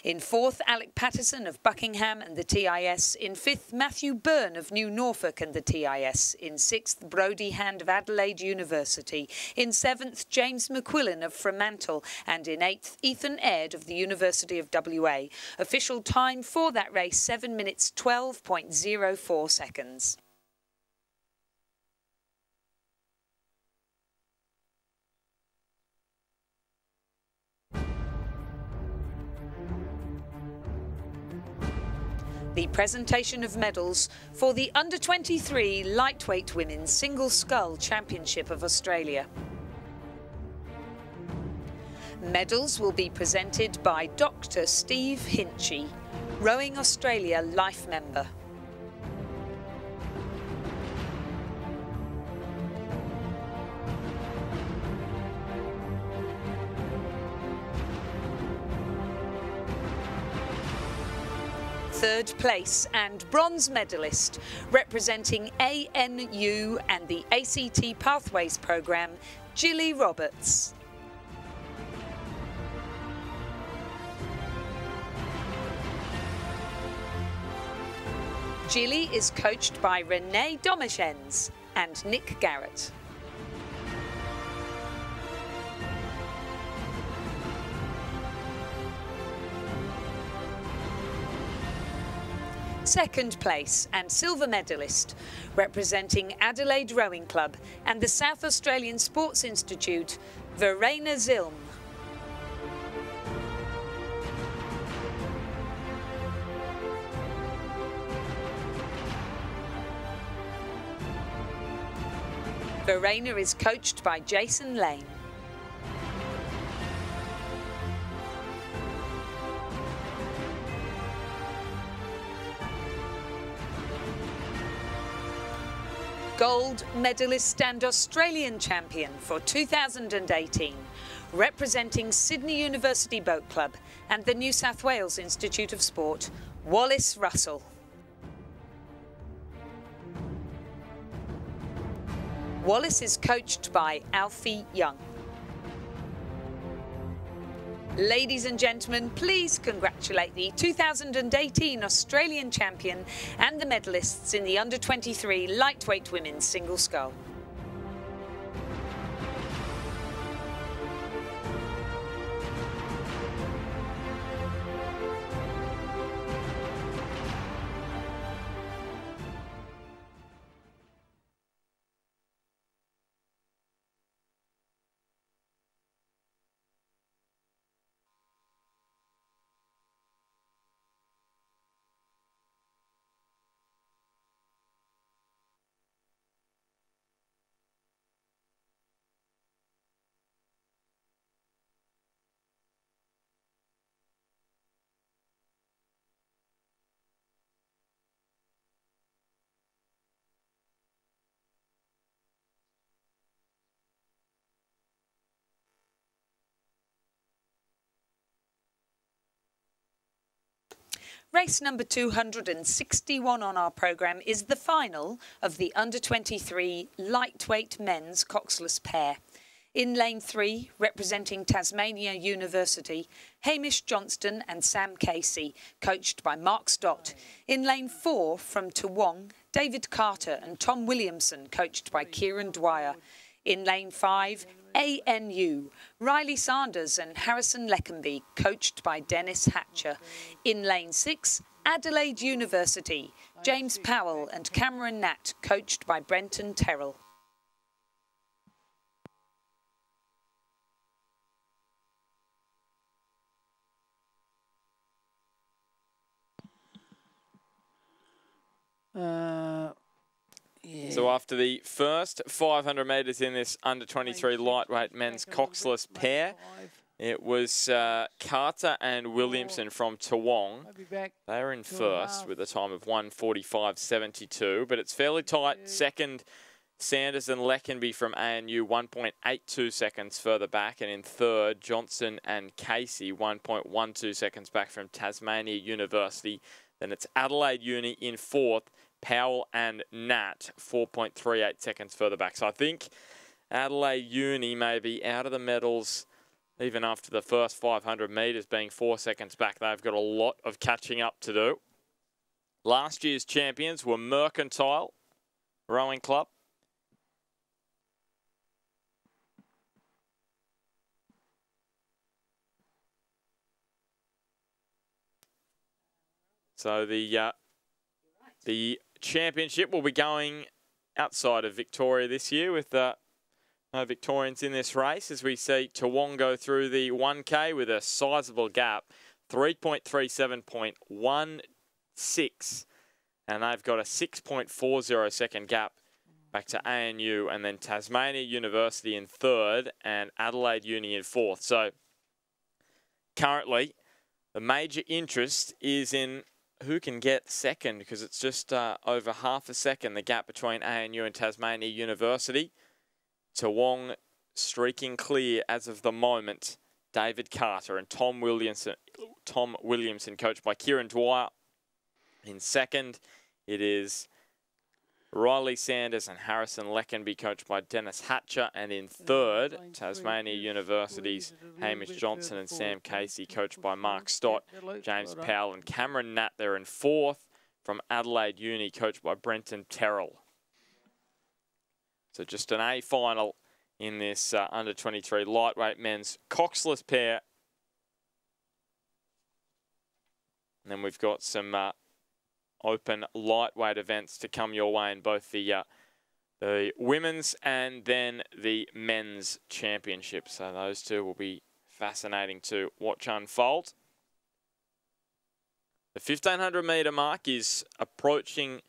In 4th, Alec Patterson of Buckingham and the TIS. In 5th, Matthew Byrne of New Norfolk and the TIS. In 6th, Brodie Hand of Adelaide University. In 7th, James McQuillan of Fremantle. And in 8th, Ethan Aird of the University of WA. Official time for that race, 7 minutes 12.04 seconds. The presentation of medals for the Under-23 Lightweight Women's Single Scull Championship of Australia. Medals will be presented by Dr. Steve Hinchy, Rowing Australia Life Member. Third place and bronze medalist representing ANU and the ACT Pathways Programme, Gilly Roberts. Gilly is coached by Renee Domashens and Nick Garrett. Second place and silver medalist representing Adelaide Rowing Club and the South Australian Sports Institute, Verena Zilm. Verena is coached by Jason Lane. Gold medalist and Australian champion for 2018, representing Sydney University Boat Club and the New South Wales Institute of Sport, Wallace Russell. Wallace is coached by Alfie Young. Ladies and gentlemen, please congratulate the 2018 Australian champion and the medalists in the under-23 lightweight women's single scull. Race number 261 on our programme is the final of the under-23 lightweight men's coxless pair. In lane 3, representing Tasmania University, Hamish Johnston and Sam Casey, coached by Mark Stott. In lane 4, from Toowong, David Carter and Tom Williamson, coached by Kieran Dwyer. In lane 5, ANU, Riley Sanders and Harrison Leckenby, coached by Dennis Hatcher. In lane 6, Adelaide University, James Powell and Cameron Natt, coached by Brenton Terrell. So after the first 500 metres in this under-23 lightweight men's coxless pair, it was Carter and Williamson from Toowong. They were in first with a time of 1:45.72, but it's fairly tight. Second, Sanders and Leckenby from ANU, 1.82 seconds further back. And in third, Johnson and Casey, 1.12 seconds back from Tasmania University. Then it's Adelaide Uni in fourth, Powell and Nat, 4.38 seconds further back. So I think Adelaide Uni may be out of the medals even after the first 500 metres being 4 seconds back. They've got a lot of catching up to do. Last year's champions were Mercantile Rowing Club. So the championship will be going outside of Victoria this year with no Victorians in this race, as we see Toowong go through the 1K with a sizable gap, 3.37.16, and they've got a 6.40 second gap back to ANU, and then Tasmania University in third and Adelaide Uni in fourth. So currently the major interest is in who can get second, because it's just over half a second, the gap between ANU and Tasmania University. Toowong streaking clear as of the moment. David Carter and Tom Williamson, coached by Kieran Dwyer. In second, it is Riley Sanders and Harrison Leckenby, coached by Dennis Hatcher. And in third, Tasmania University's Hamish Johnson and Sam Casey, coached by Mark Stott, James Powell and Cameron Natt. They're in fourth from Adelaide Uni, coached by Brenton Terrell. So just an A final in this under-23 lightweight men's coxless pair. And then we've got some open lightweight events to come your way in both the women's and then the men's championship. So those two will be fascinating to watch unfold. The 1,500 metre mark is approaching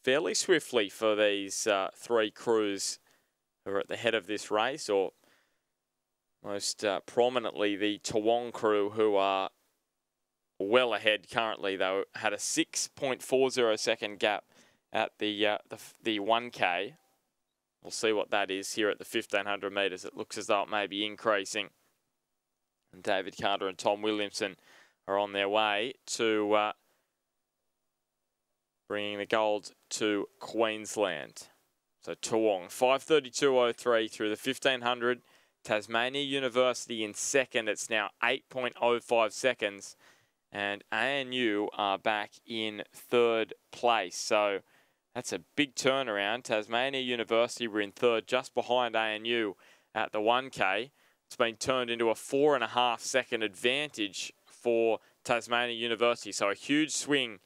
fairly swiftly for these three crews who are at the head of this race, or most prominently the Toowong crew, who are well ahead currently. They had a 6.40 second gap at the 1K. We'll see what that is here at the 1,500 metres. It looks as though it may be increasing. And David Carter and Tom Williamson are on their way to bringing the gold to Queensland. So Toowong, 5:32.03 through the 1,500. Tasmania University in second. It's now 8.05 seconds. And ANU are back in third place. So that's a big turnaround. Tasmania University were in third, just behind ANU at the 1K. It's been turned into a 4.5 second advantage for Tasmania University. So a huge swing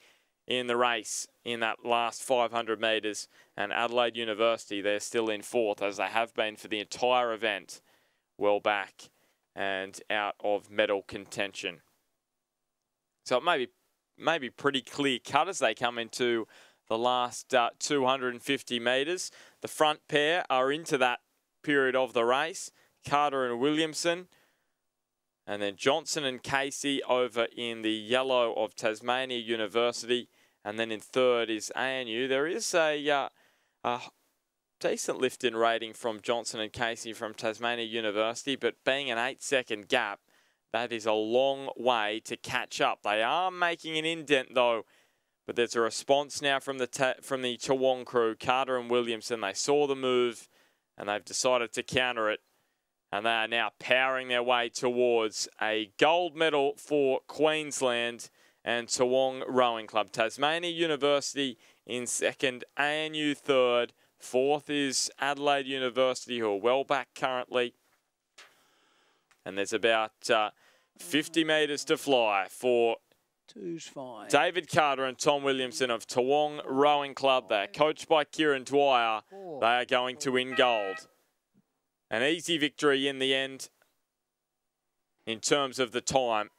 in the race in that last 500 metres. And Adelaide University, they're still in fourth, as they have been for the entire event, well back and out of medal contention. So it may be pretty clear cut as they come into the last 250 metres. The front pair are into that period of the race. Carter and Williamson. And then Johnson and Casey over in the yellow of Tasmania University. And then in third is ANU. There is a decent lift in rating from Johnson and Casey from Tasmania University, but being an 8 second gap, That is a long way to catch up. They are making an indent, though. But there's a response now from the Toowong crew, Carter and Williamson. They saw the move, and they've decided to counter it. And they are now powering their way towards a gold medal for Queensland and Toowong Rowing Club. Tasmania University in second, ANU third. Fourth is Adelaide University, who are well back currently. And there's about 50 metres to fly for David Carter and Tom Williamson of Toowong Rowing Club. They're coached by Kieran Dwyer. They are going to win gold. An easy victory in the end in terms of the time.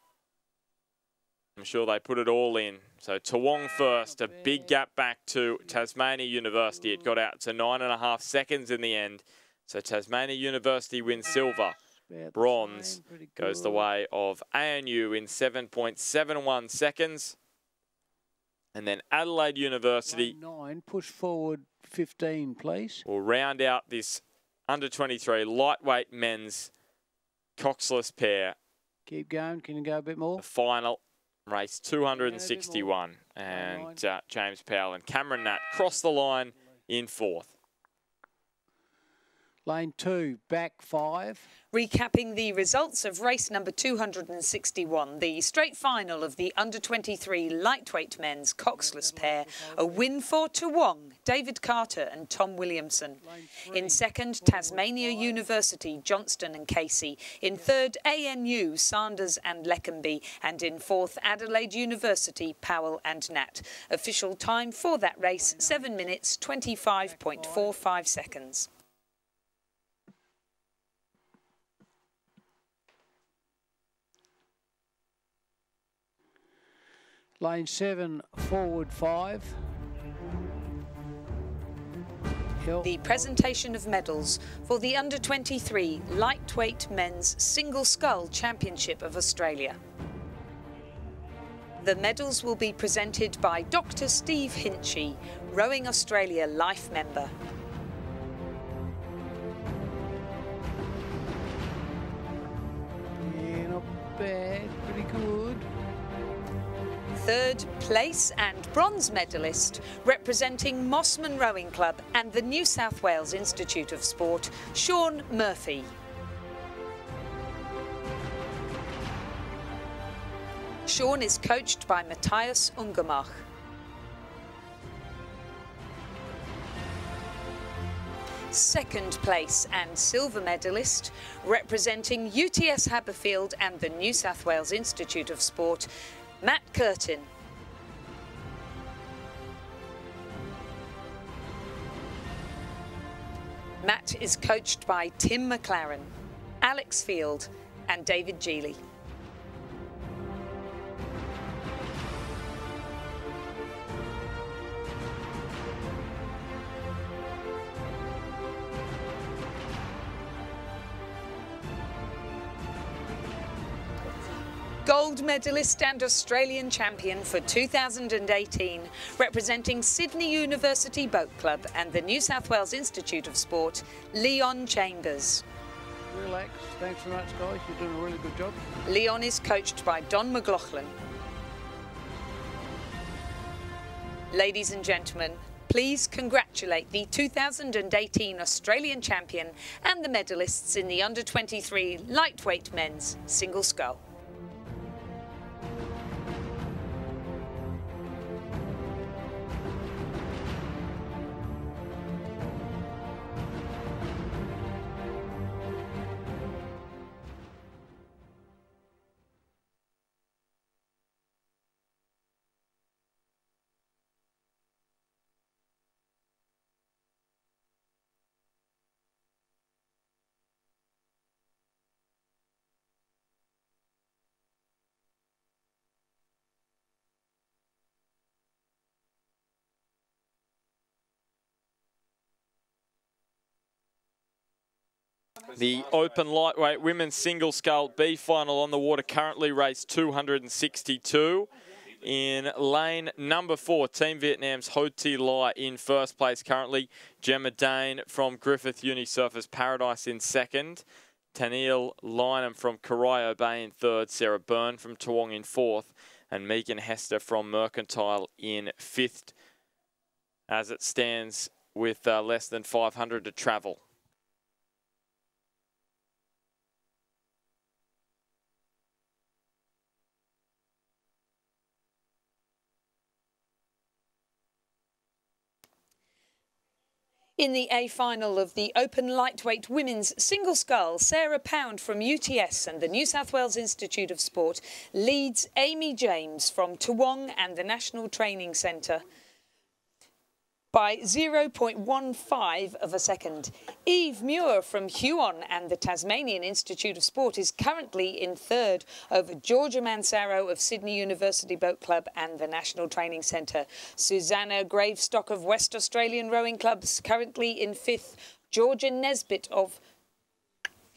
I'm sure they put it all in. So Toowong first, a big gap back to Tasmania University. It got out to 9.5 seconds in the end. So Tasmania University wins silver. Bronze goes the way of ANU in 7.71 seconds. And then Adelaide University 9, push forward 15, please. Will round out this under-23 lightweight men's coxless pair. Keep going. Can you go a bit more? The final race 261. And James Powell and Cameron Natt cross the line in fourth. Lane 2, back 5. Recapping the results of race number 261, the straight final of the under-23 lightweight men's coxless pair, a win for Toowong, David Carter and Tom Williamson. In second, Tasmania University, Johnston and Casey. In third, ANU, Sanders and Leckenby. And in fourth, Adelaide University, Powell and Natt. Official time for that race, 7 minutes, 25.45 seconds. Lane 7, forward 5. The presentation of medals for the under-23 lightweight men's single scull championship of Australia. The medals will be presented by Dr. Steve Hinchy, Rowing Australia Life member. Yeah, not bad, pretty good. Third place and bronze medalist representing Mossman Rowing Club and the New South Wales Institute of Sport, Sean Murphy. Sean is coached by Matthias Ungermach. Second place and silver medalist representing UTS Haberfield and the New South Wales Institute of Sport, Matt Curtin. Matt is coached by Tim McLaren, Alex Field and David Geely. Gold medalist and Australian champion for 2018, representing Sydney University Boat Club and the New South Wales Institute of Sport, Leon Chambers. Relax. Thanks very much, guys. You're doing a really good job. Leon is coached by Don McLaughlin. Ladies and gentlemen, please congratulate the 2018 Australian champion and the medalists in the under-23 lightweight men's single scull. The Open Lightweight Women's Single Scull B final on the water, currently race 262. In lane number 4, Team Vietnam's Ho Thi Lai in first place currently. Gemma Dane from Griffith Uni Surfers Paradise in second. Tennille Lynham from Corio Bay in third, Sarah Byrne from Toowong in fourth, and Megan Hester from Mercantile in fifth, as it stands with less than 500 to travel. In the A final of the Open Lightweight Women's Single Scull, Sarah Pound from UTS and the New South Wales Institute of Sport leads Amy James from Toowong and the National Training Centre by 0.15 of a second. Eve Muir from Huon and the Tasmanian Institute of Sport is currently in third over Georgia Mansaro of Sydney University Boat Club and the National Training Centre. Susanna Gravestock of West Australian Rowing Clubs currently in fifth. Georgia Nesbitt of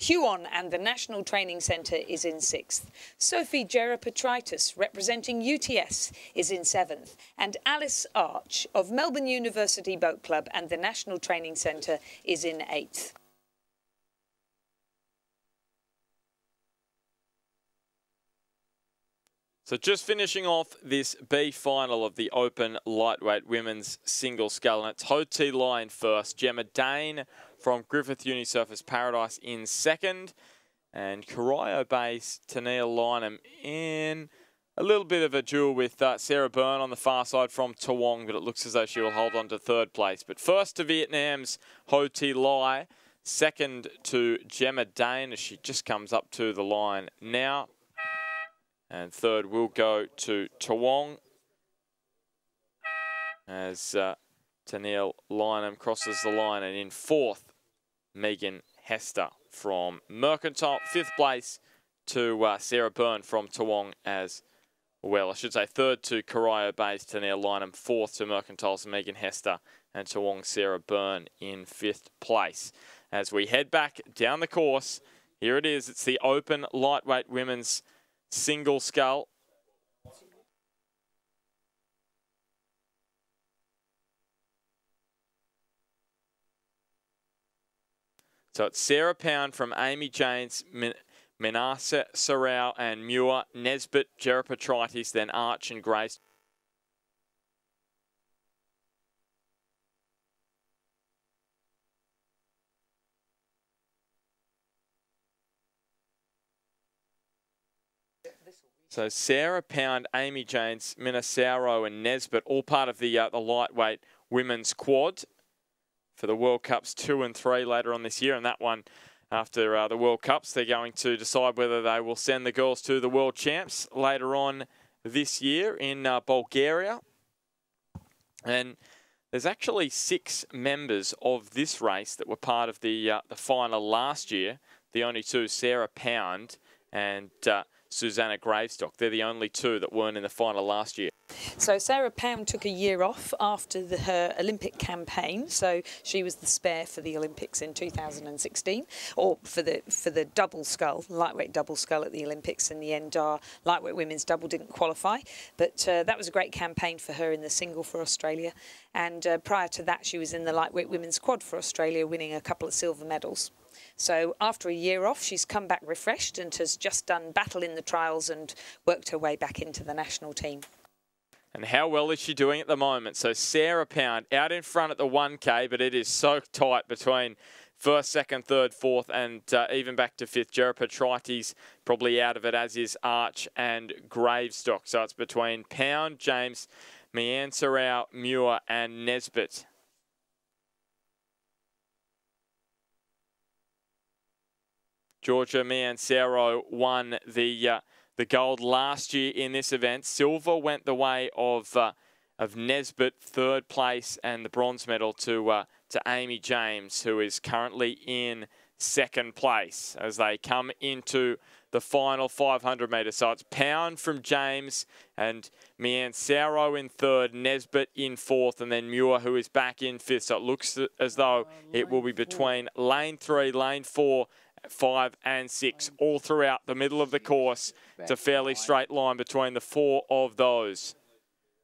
Huon and the National Training Centre is in sixth. Sophie Gerapatritis, representing UTS, is in seventh. And Alice Arch of Melbourne University Boat Club and the National Training Centre is in eighth. So just finishing off this B final of the Open Lightweight Women's Single Scull. And it's Ho Ti Lai first, Gemma Dane from Griffith Unisurface Paradise in second, and Corio Bay's Tennille Lynham in a little bit of a duel with Sarah Byrne on the far side from Toowong, but it looks as though she will hold on to third place. But first to Vietnam's Ho Ti Lai, second to Gemma Dane as she just comes up to the line now. And third will go to Toowong as Tennille Lynham crosses the line. And in fourth, Megan Hester from Mercantile. Fifth place to Sarah Byrne from Toowong as well. I should say third to Corio Bay's Tennille Lynham. Fourth to Mercantile's Megan Hester. And Toowong Sarah Byrne in fifth place. As we head back down the course, here it is. It's the Open Lightweight Women's Single Scull. So it's Sarah Pound from Amy James, Menasa Sarau and Muir, Nesbitt, Gerapatritis, then Arch and Grace. So Sarah Pound, Amy James, Minasaro and Nesbitt, all part of the lightweight women's quad for the World Cups 2 and 3 later on this year. And that one, after the World Cups, they're going to decide whether they will send the girls to the World Champs later on this year in Bulgaria. And there's actually 6 members of this race that were part of the final last year. The only two, Sarah Pound and Susanna Gravestock. They're the only two that weren't in the final last year. So Sarah Pound took a year off after her Olympic campaign. So she was the spare for the Olympics in 2016, or for the double scull, lightweight double scull at the Olympics. In the end, our lightweight women's double didn't qualify, but that was a great campaign for her in the single for Australia. And prior to that, she was in the lightweight women's quad for Australia, winning a couple of silver medals. So after a year off, she's come back refreshed and has just done battle in the trials and worked her way back into the national team. And how well is she doing at the moment? So Sarah Pound out in front at the 1K, but it is so tight between first, second, third, fourth, and even back to fifth. Gerapatritis probably out of it, as is Arch and Gravestock. So it's between Pound, James, Miansarau, Muir and Nesbitt. Georgia Miansaro won the gold last year in this event. Silver went the way of Nesbitt, third place, and the bronze medal to Amy James, who is currently in second place as they come into the final 500 metres. So it's Pound from James and Miansaro in third, Nesbitt in fourth, and then Muir, who is back in fifth. So it looks as though it will be between lane 3, lane 4, 5 and 6 all throughout the middle of the course. It's a fairly straight line between the 4 of those.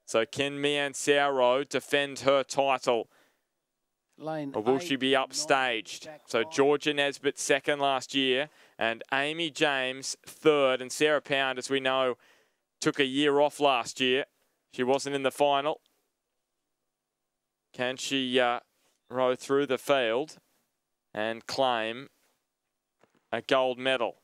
So can Miansaro defend her title, or will she be upstaged? So Georgia Nesbitt second last year, and Amy James third. And Sarah Pound, as we know, took a year off last year. She wasn't in the final. Can she row through the field and claim a gold medal?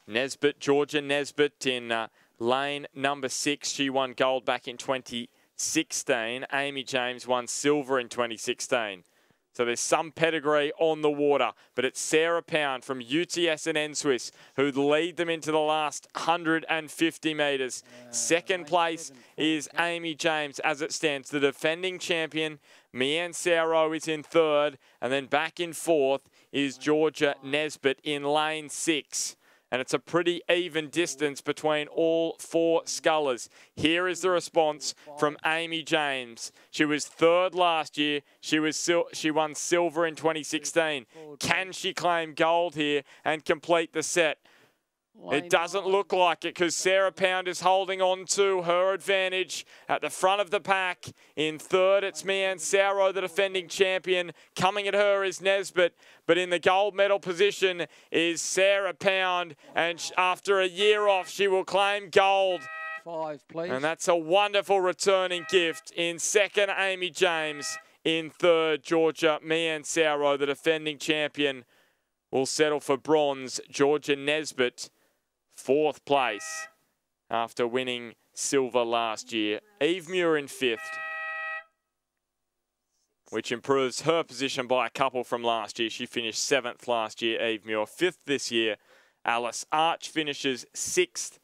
Nesbitt, Georgia Nesbitt in lane number 6. She won gold back in 2016. Amy James won silver in 2016. So there's some pedigree on the water, but it's Sarah Pound from UTS and N-Swiss who lead them into the last 150 metres. Second place is Amy James as it stands. The defending champion, Mian Saro, is in third, and then back in fourth is Georgia Nesbitt in lane 6. And it's a pretty even distance between all 4 scullers. Here is the response from Amy James. She was third last year. She won silver in 2016. Can she claim gold here and complete the set? It doesn't look like it because Sarah Pound is holding on to her advantage at the front of the pack. In third, it's Mian Saro, the defending champion. Coming at her is Nesbitt, but in the gold medal position is Sarah Pound. And after a year off, she will claim gold. 5, please. And that's a wonderful returning gift. In second, Amy James. In third, Georgia Mian Saro, the defending champion, will settle for bronze. Georgia Nesbitt, 4th place after winning silver last year. Eve Muir in 5th, which improves her position by a couple from last year. She finished 7th last year, Eve Muir. 5th this year, Alice Arch finishes 6th,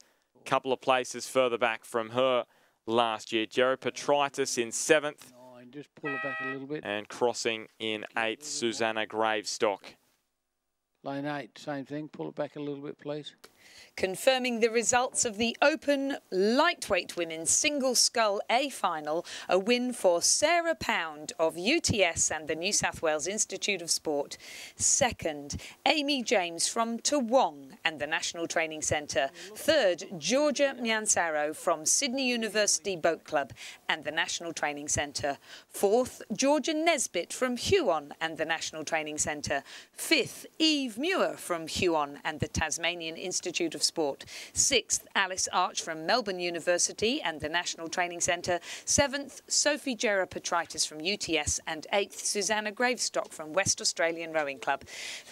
couple of places further back from her last year. Jerry Petritis in 7th. Just pull it back a little bit. And crossing in 8th, Susanna Gravestock. Lane 8, same thing. Pull it back a little bit, please. Confirming the results of the Open Lightweight Women's Single Scull A Final, a win for Sarah Pound of UTS and the New South Wales Institute of Sport. Second, Amy James from Toowong and the National Training Centre. Third, Georgia Miansaro from Sydney University Boat Club and the National Training Centre. Fourth, Georgia Nesbitt from Huon and the National Training Centre. Fifth, Eve Muir from Huon and the Tasmanian Institute of Sport. Sixth, Alice Arch from Melbourne University and the National Training Centre. Seventh, Sophie Jerra Petritis from UTS. And eighth, Susanna Gravestock from West Australian Rowing Club.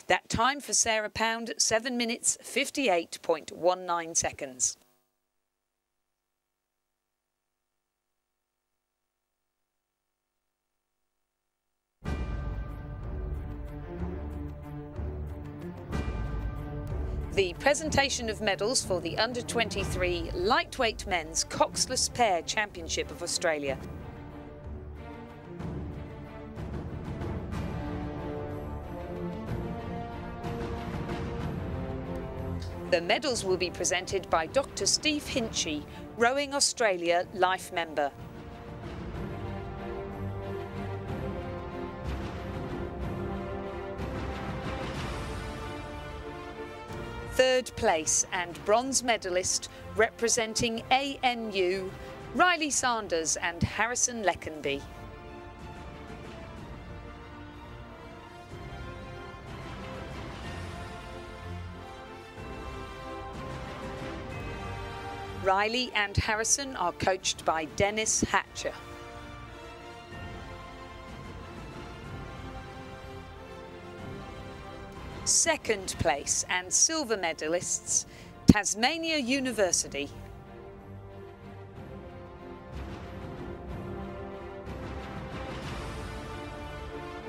That time for Sarah Pound, 7 minutes 58.19 seconds. The presentation of medals for the Under-23 Lightweight Men's Coxless Pair Championship of Australia. The medals will be presented by Dr. Steve Hinchy, Rowing Australia Life Member. Third place and bronze medalist representing ANU, Riley Sanders and Harrison Leckenby. Riley and Harrison are coached by Dennis Hatcher. Second place and silver medalists, Tasmania University.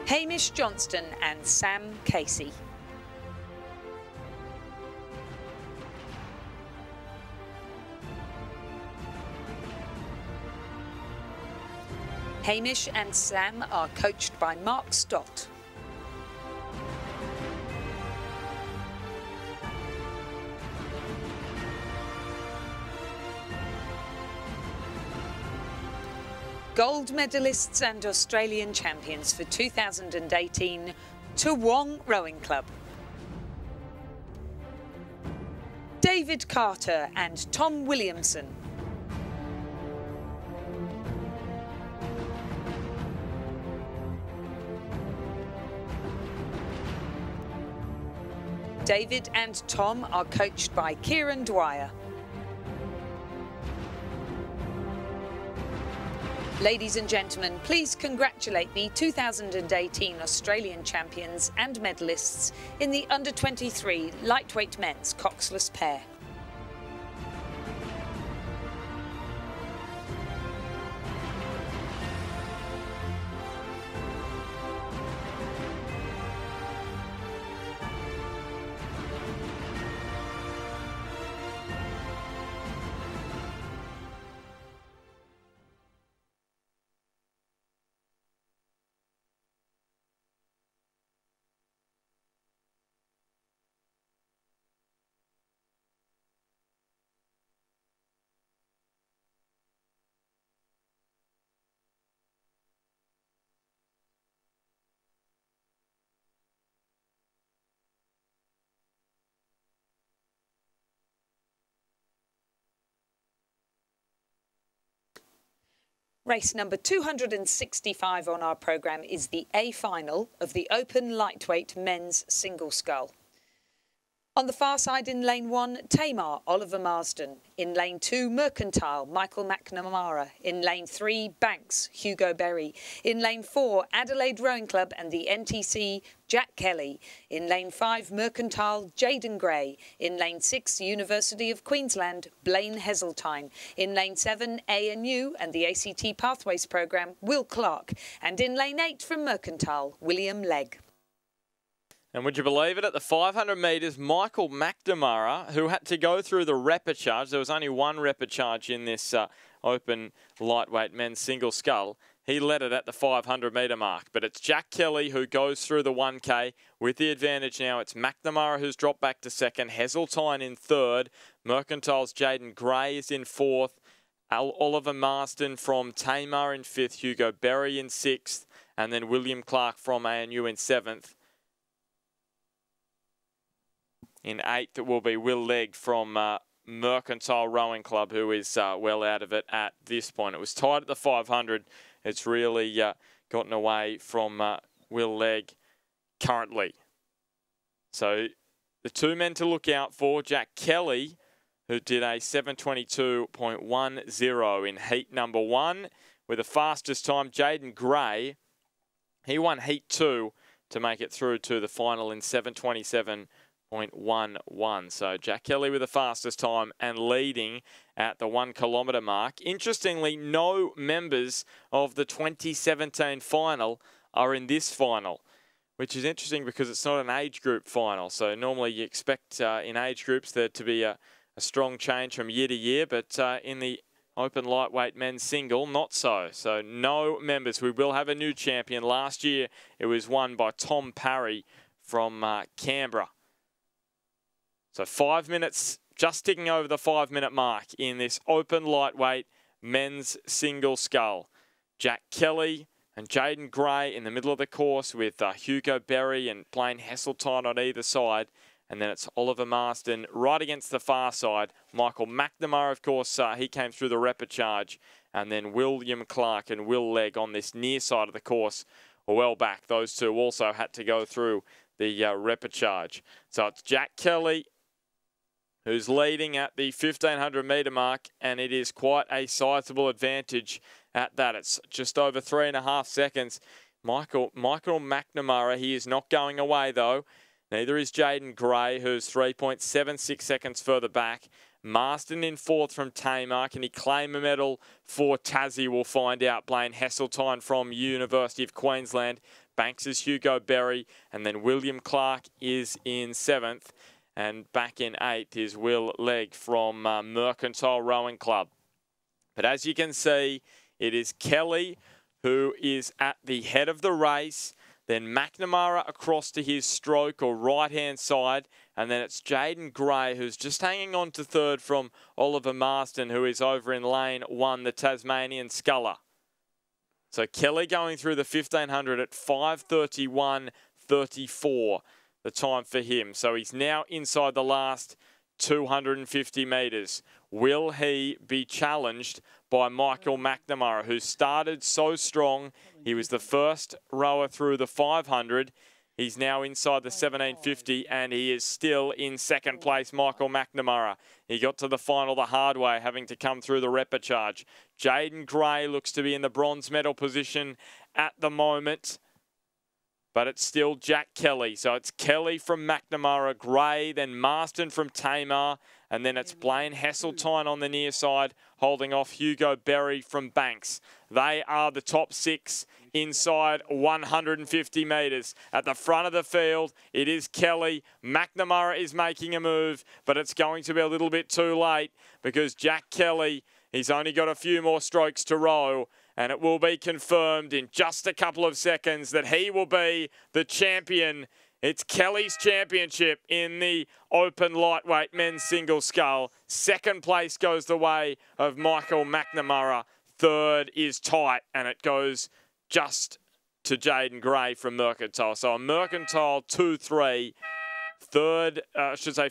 Hamish Johnston and Sam Casey. Hamish and Sam are coached by Mark Stott. Gold medalists and Australian champions for 2018, Toowong Rowing Club. David Carter and Tom Williamson. David and Tom are coached by Kieran Dwyer. Ladies and gentlemen, please congratulate the 2018 Australian champions and medalists in the under-23 lightweight men's coxless pair. Race number 265 on our programme is the A final of the Open Lightweight Men's Single Scull. On the far side in lane 1, Tamar, Oliver Marsden. In lane 2, Mercantile, Michael McNamara. In lane 3, Banks, Hugo Berry. In lane 4, Adelaide Rowing Club and the NTC, Jack Kelly. In lane 5, Mercantile, Jaden Gray. In lane 6, University of Queensland, Blaine Heseltine. In lane 7, ANU and the ACT Pathways Programme, Will Clark. And in lane 8 from Mercantile, William Legg. And would you believe it, at the 500 metres, Michael McNamara, who had to go through the repechage, there was only one repechage in this open lightweight men's single scull, he led it at the 500 metre mark. But it's Jack Kelly who goes through the 1K with the advantage now. It's McNamara who's dropped back to second, Heseltine in third, Mercantile's Jaden Gray is in fourth, Oliver Marsden from Tamar in fifth, Hugo Berry in sixth, and then William Clark from ANU in seventh. In eighth, it will be Will Legg from Mercantile Rowing Club, who is well out of it at this point. It was tied at the 500. It's really gotten away from Will Legg currently. So the two men to look out for, Jack Kelly, who did a 7:22.10 in heat number 1 with the fastest time. Jaden Gray, he won heat 2 to make it through to the final in 7:27.11. So Jack Kelly with the fastest time and leading at the 1 kilometre mark. Interestingly, no members of the 2017 final are in this final, which is interesting because it's not an age group final. So normally you expect in age groups there to be a strong change from year to year, but in the open lightweight men's single, not so. So no members. We will have a new champion. Last year it was won by Tom Parry from Canberra. So 5 minutes, just ticking over the 5-minute mark in this open lightweight men's single scull. Jack Kelly and Jaden Gray in the middle of the course with Hugo Berry and Blaine Heseltine on either side. And then it's Oliver Marsden right against the far side. Michael McNamara, of course, he came through the repechage. And then William Clark and Will Legg on this near side of the course well back. Those two also had to go through the repechage. So it's Jack Kelly who's leading at the 1,500 metre mark, and it is quite a sizable advantage at that. It's just over 3.5 seconds. Michael McNamara, he is not going away though. Neither is Jaden Gray, who's 3.76 seconds further back. Marsden in fourth from Tamar. Can he claim a medal for Tassie? We'll find out. Blaine Heseltine from University of Queensland. Banks is Hugo Berry, and then William Clark is in seventh. And back in eighth is Will Legg from Mercantile Rowing Club. But as you can see, it is Kelly who is at the head of the race. Then McNamara across to his stroke or right-hand side. And then it's Jaden Gray who's just hanging on to third from Oliver Marsden, who is over in lane 1, the Tasmanian sculler. So Kelly going through the 1,500 at 5:31.34. The time for him. So he's now inside the last 250 metres. Will he be challenged by Michael McNamara, who started so strong? He was the first rower through the 500. He's now inside the 1750 and he is still in second place, Michael McNamara. He got to the final the hard way, having to come through the repechage. Jaden Gray looks to be in the bronze medal position at the moment, but it's still Jack Kelly. So it's Kelly from McNamara, Gray, then Marston from Tamar, and then it's Blaine Hesseltine on the near side, holding off Hugo Berry from Banks. They are the top 6 inside 150 metres. At the front of the field, it is Kelly. McNamara is making a move, but it's going to be a little bit too late because Jack Kelly, he's only got a few more strokes to row, and it will be confirmed in just a couple of seconds that he will be the champion. It's Kelly's championship in the open lightweight men's single scull. Second place goes the way of Michael McNamara. Third is tight, and it goes just to Jaden Gray from Mercantile. So a Mercantile 2-3.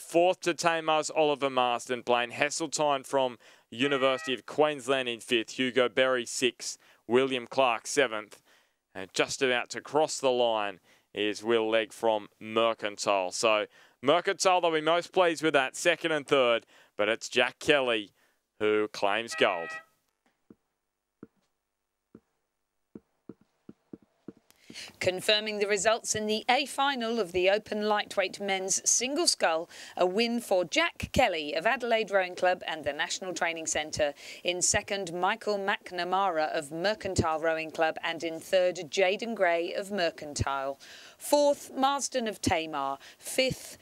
Fourth to Tamar's Oliver Marston. Blaine Hesseltine from University of Queensland in 5th. Hugo Berry 6th. William Clark 7th. And just about to cross the line is Will Legg from Mercantile. So Mercantile, they'll be most pleased with that, 2nd and 3rd. But it's Jack Kelly who claims gold. Confirming the results in the A final of the Open Lightweight Men's Single Scull, a win for Jack Kelly of Adelaide Rowing Club and the National Training Centre. In 2nd, Michael McNamara of Mercantile Rowing Club, and in 3rd, Jaden Gray of Mercantile. 4th, Marsden of Tamar. 5th,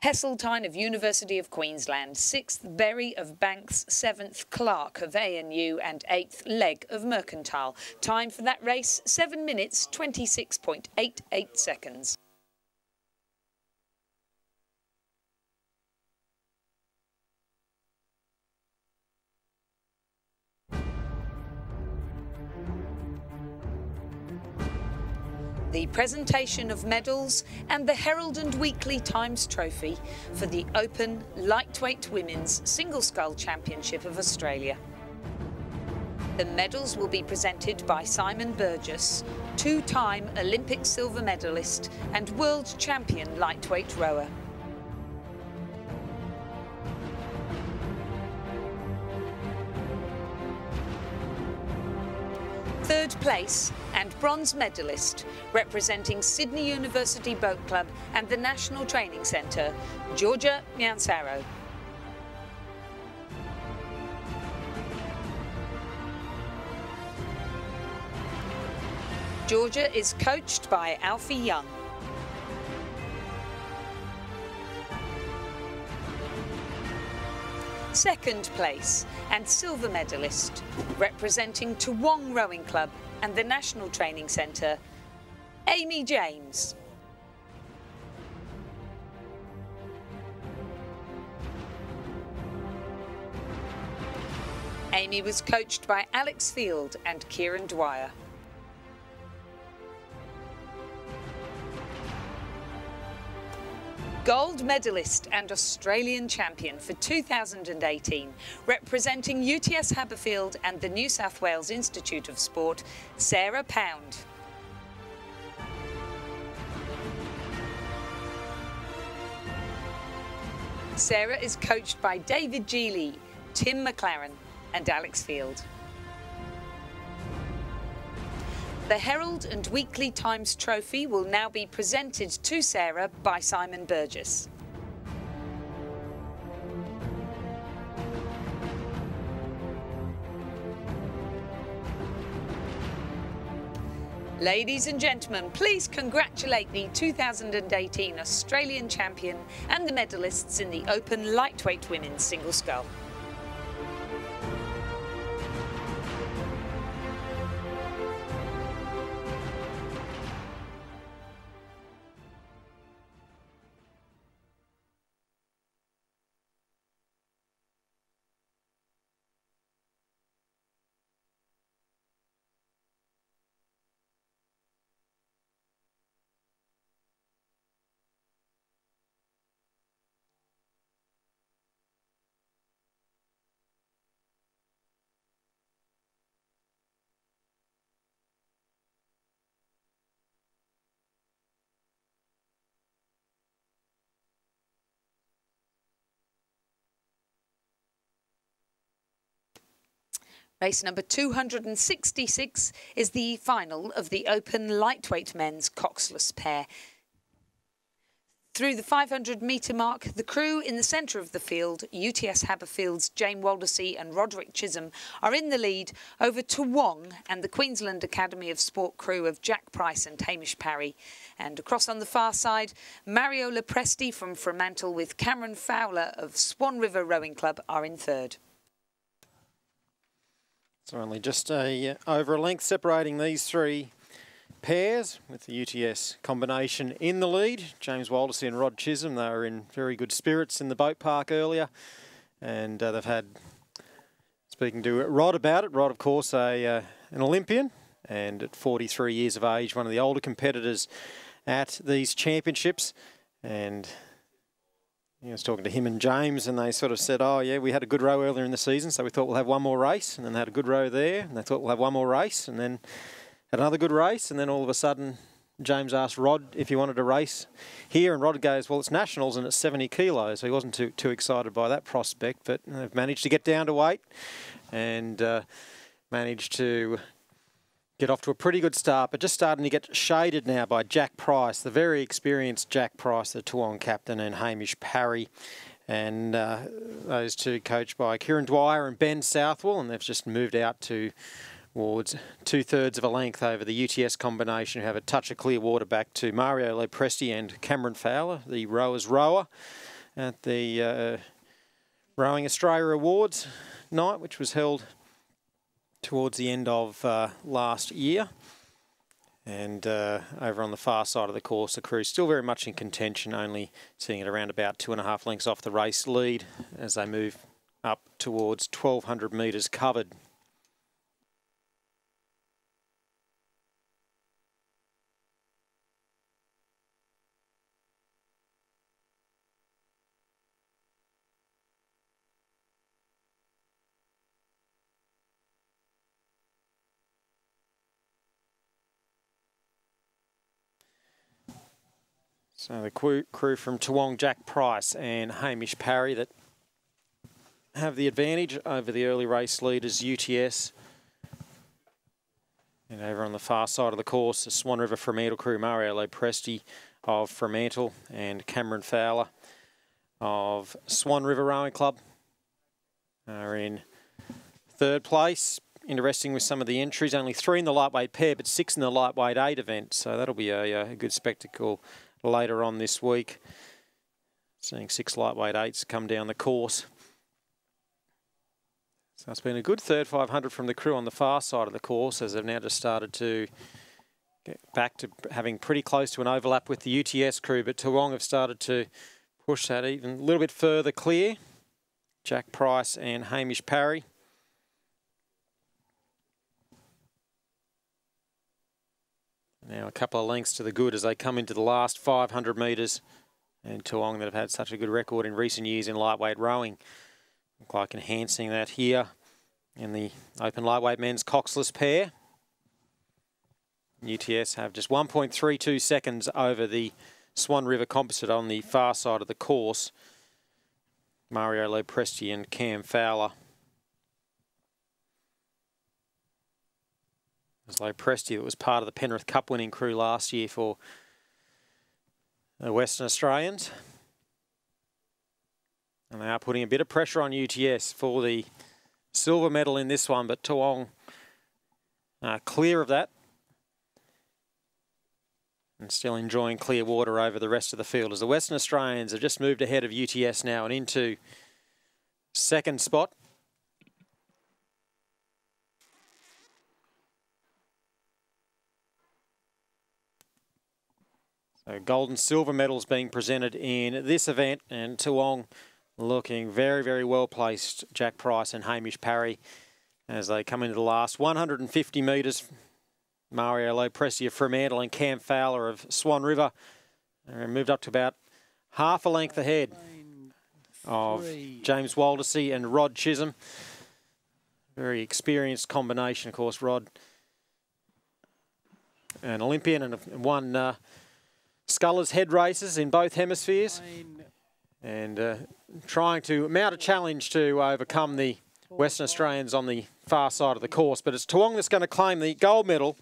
Hesseltine of University of Queensland. 6th, Berry of Banks. 7th, Clark of ANU. And 8th, Legg of Mercantile. Time for that race, 7 minutes, 26.88 seconds. The presentation of medals and the Herald and Weekly Times Trophy for the Open Lightweight Women's Single Scull Championship of Australia. The medals will be presented by Simon Burgess, 2-time Olympic silver medalist and world champion lightweight rower. Third place and bronze medalist, representing Sydney University Boat Club and the National Training Centre, Georgia Miansaro. Georgia is coached by Alfie Young. Second place and silver medalist, representing Toowong Rowing Club and the National Training Centre, Amy James. Amy was coached by Alex Field and Kieran Dwyer. Gold medalist and Australian champion for 2018, representing UTS Haberfield and the New South Wales Institute of Sport, Sarah Pound. Sarah is coached by David Geely, Tim McLaren and Alex Field. The Herald and Weekly Times Trophy will now be presented to Sarah by Simon Burgess. Ladies and gentlemen, please congratulate the 2018 Australian champion and the medalists in the Open Lightweight Women's Single Scull. Race number 266 is the final of the open lightweight men's coxless pair. Through the 500-metre mark, the crew in the centre of the field, UTS Haberfield's Jane Waldersea and Roderick Chisholm, are in the lead over Toowong and the Queensland Academy of Sport crew of Jack Price and Hamish Parry. And across on the far side, Mario Lepresti from Fremantle with Cameron Fowler of Swan River Rowing Club are in third. So only just over a length separating these three pairs, with the UTS combination in the lead. James Waldersea and Rod Chisholm, they were in very good spirits in the boat park earlier, and they've had, speaking to Rod about it, Rod of course an Olympian, and at 43 years of age, one of the older competitors at these championships. And I was talking to him and James, and they sort of said, oh yeah, we had a good row earlier in the season, so we thought we'll have one more race, and then they had a good row there, and they thought we'll have one more race, and then had another good race, and then all of a sudden James asked Rod if he wanted to race here, and Rod goes, well, it's nationals and it's 70 kilos, so he wasn't too excited by that prospect, but they've managed to get down to weight and managed to get off to a pretty good start, but just starting to get shaded now by Jack Price, the very experienced Jack Price, the Toowong captain, and Hamish Parry. And those two coached by Kieran Dwyer and Ben Southwell, and they've just moved out towards 2/3 of a length over the UTS combination, who have a touch of clear water back to Mario Lepresti and Cameron Fowler, the rowers rower, at the Rowing Australia Awards night, which was held towards the end of last year. And over on the far side of the course, the crew's still very much in contention, only sitting at around about 2.5 lengths off the race lead as they move up towards 1,200 metres covered. So the crew from Toowong, Jack Price and Hamish Parry, that have the advantage over the early race leaders, UTS. And over on the far side of the course, the Swan River Fremantle crew, Mario Lepresti of Fremantle and Cameron Fowler of Swan River Rowing Club are in third place. Interesting with some of the entries, only 3 in the lightweight pair, but 6 in the lightweight 8 event. So that'll be a good spectacle later on this week, seeing 6 lightweight 8s come down the course. So it's been a good third 500 from the crew on the far side of the course, as they've now just started to get back to having pretty close to an overlap with the UTS crew, but Toowong have started to push that even a little bit further clear. Jack Price and Hamish Parry. Now a couple of lengths to the good as they come into the last 500 metres, and Toowong, that have had such a good record in recent years in lightweight rowing, look like enhancing that here in the open lightweight men's coxless pair. UTS have just 1.32 seconds over the Swan River composite on the far side of the course. Mario Lepresti and Cam Fowler. Lepresti, that was part of the Penrith Cup winning crew last year for the Western Australians. And they are putting a bit of pressure on UTS for the silver medal in this one, but Toowong are clear of that and still enjoying clear water over the rest of the field, as the Western Australians have just moved ahead of UTS now and into second spot. So gold and silver medals being presented in this event, and Toowong looking very, very well placed. Jack Price and Hamish Parry as they come into the last 150 metres. Mario Lepresti of Fremantle and Cam Fowler of Swan River moved up to about half a length ahead of James Waldersea and Rod Chisholm. Very experienced combination, of course. Rod, an Olympian and won scullers head races in both hemispheres, and trying to mount a challenge to overcome the Western Australians on the far side of the course. But it's Toowong that's going to claim the gold medal.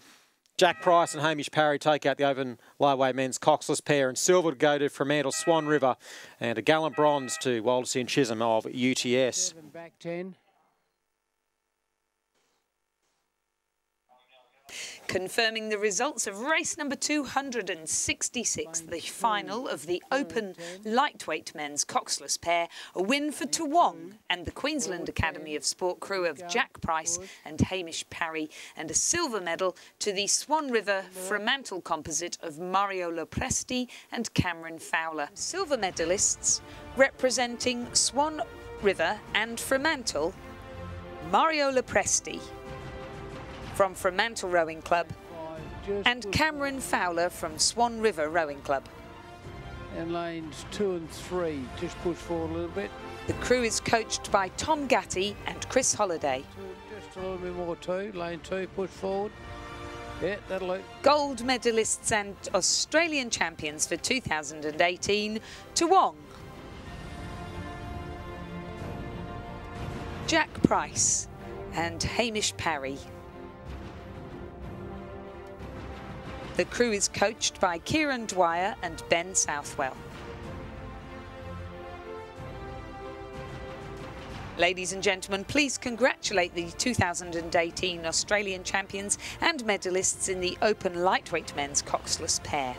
Jack Price and Hamish Parry take out the open lightweight men's coxless pair, and silver to go to Fremantle Swan River, and a gallant bronze to Waldersey and Chisholm of UTS. Back 10. Confirming the results of race number 266, the final of the open lightweight men's coxless pair. A win for Toowong and the Queensland Academy of Sport crew of Jack Price and Hamish Parry, and a silver medal to the Swan River Fremantle composite of Mario Lopresti and Cameron Fowler. Silver medalists representing Swan River and Fremantle, Mario Lopresti from Fremantle Rowing Club and Cameron Fowler from Swan River Rowing Club. And lanes 2 and 3, just push forward a little bit. The crew is coached by Tom Gatty and Chris Holliday. Just a little bit more too, lane 2, push forward. Yeah, that'll look. Gold medalists and Australian champions for 2018, Toowong, Jack Price and Hamish Parry. The crew is coached by Kieran Dwyer and Ben Southwell. Ladies and gentlemen, please congratulate the 2018 Australian champions and medalists in the open lightweight men's coxless pair.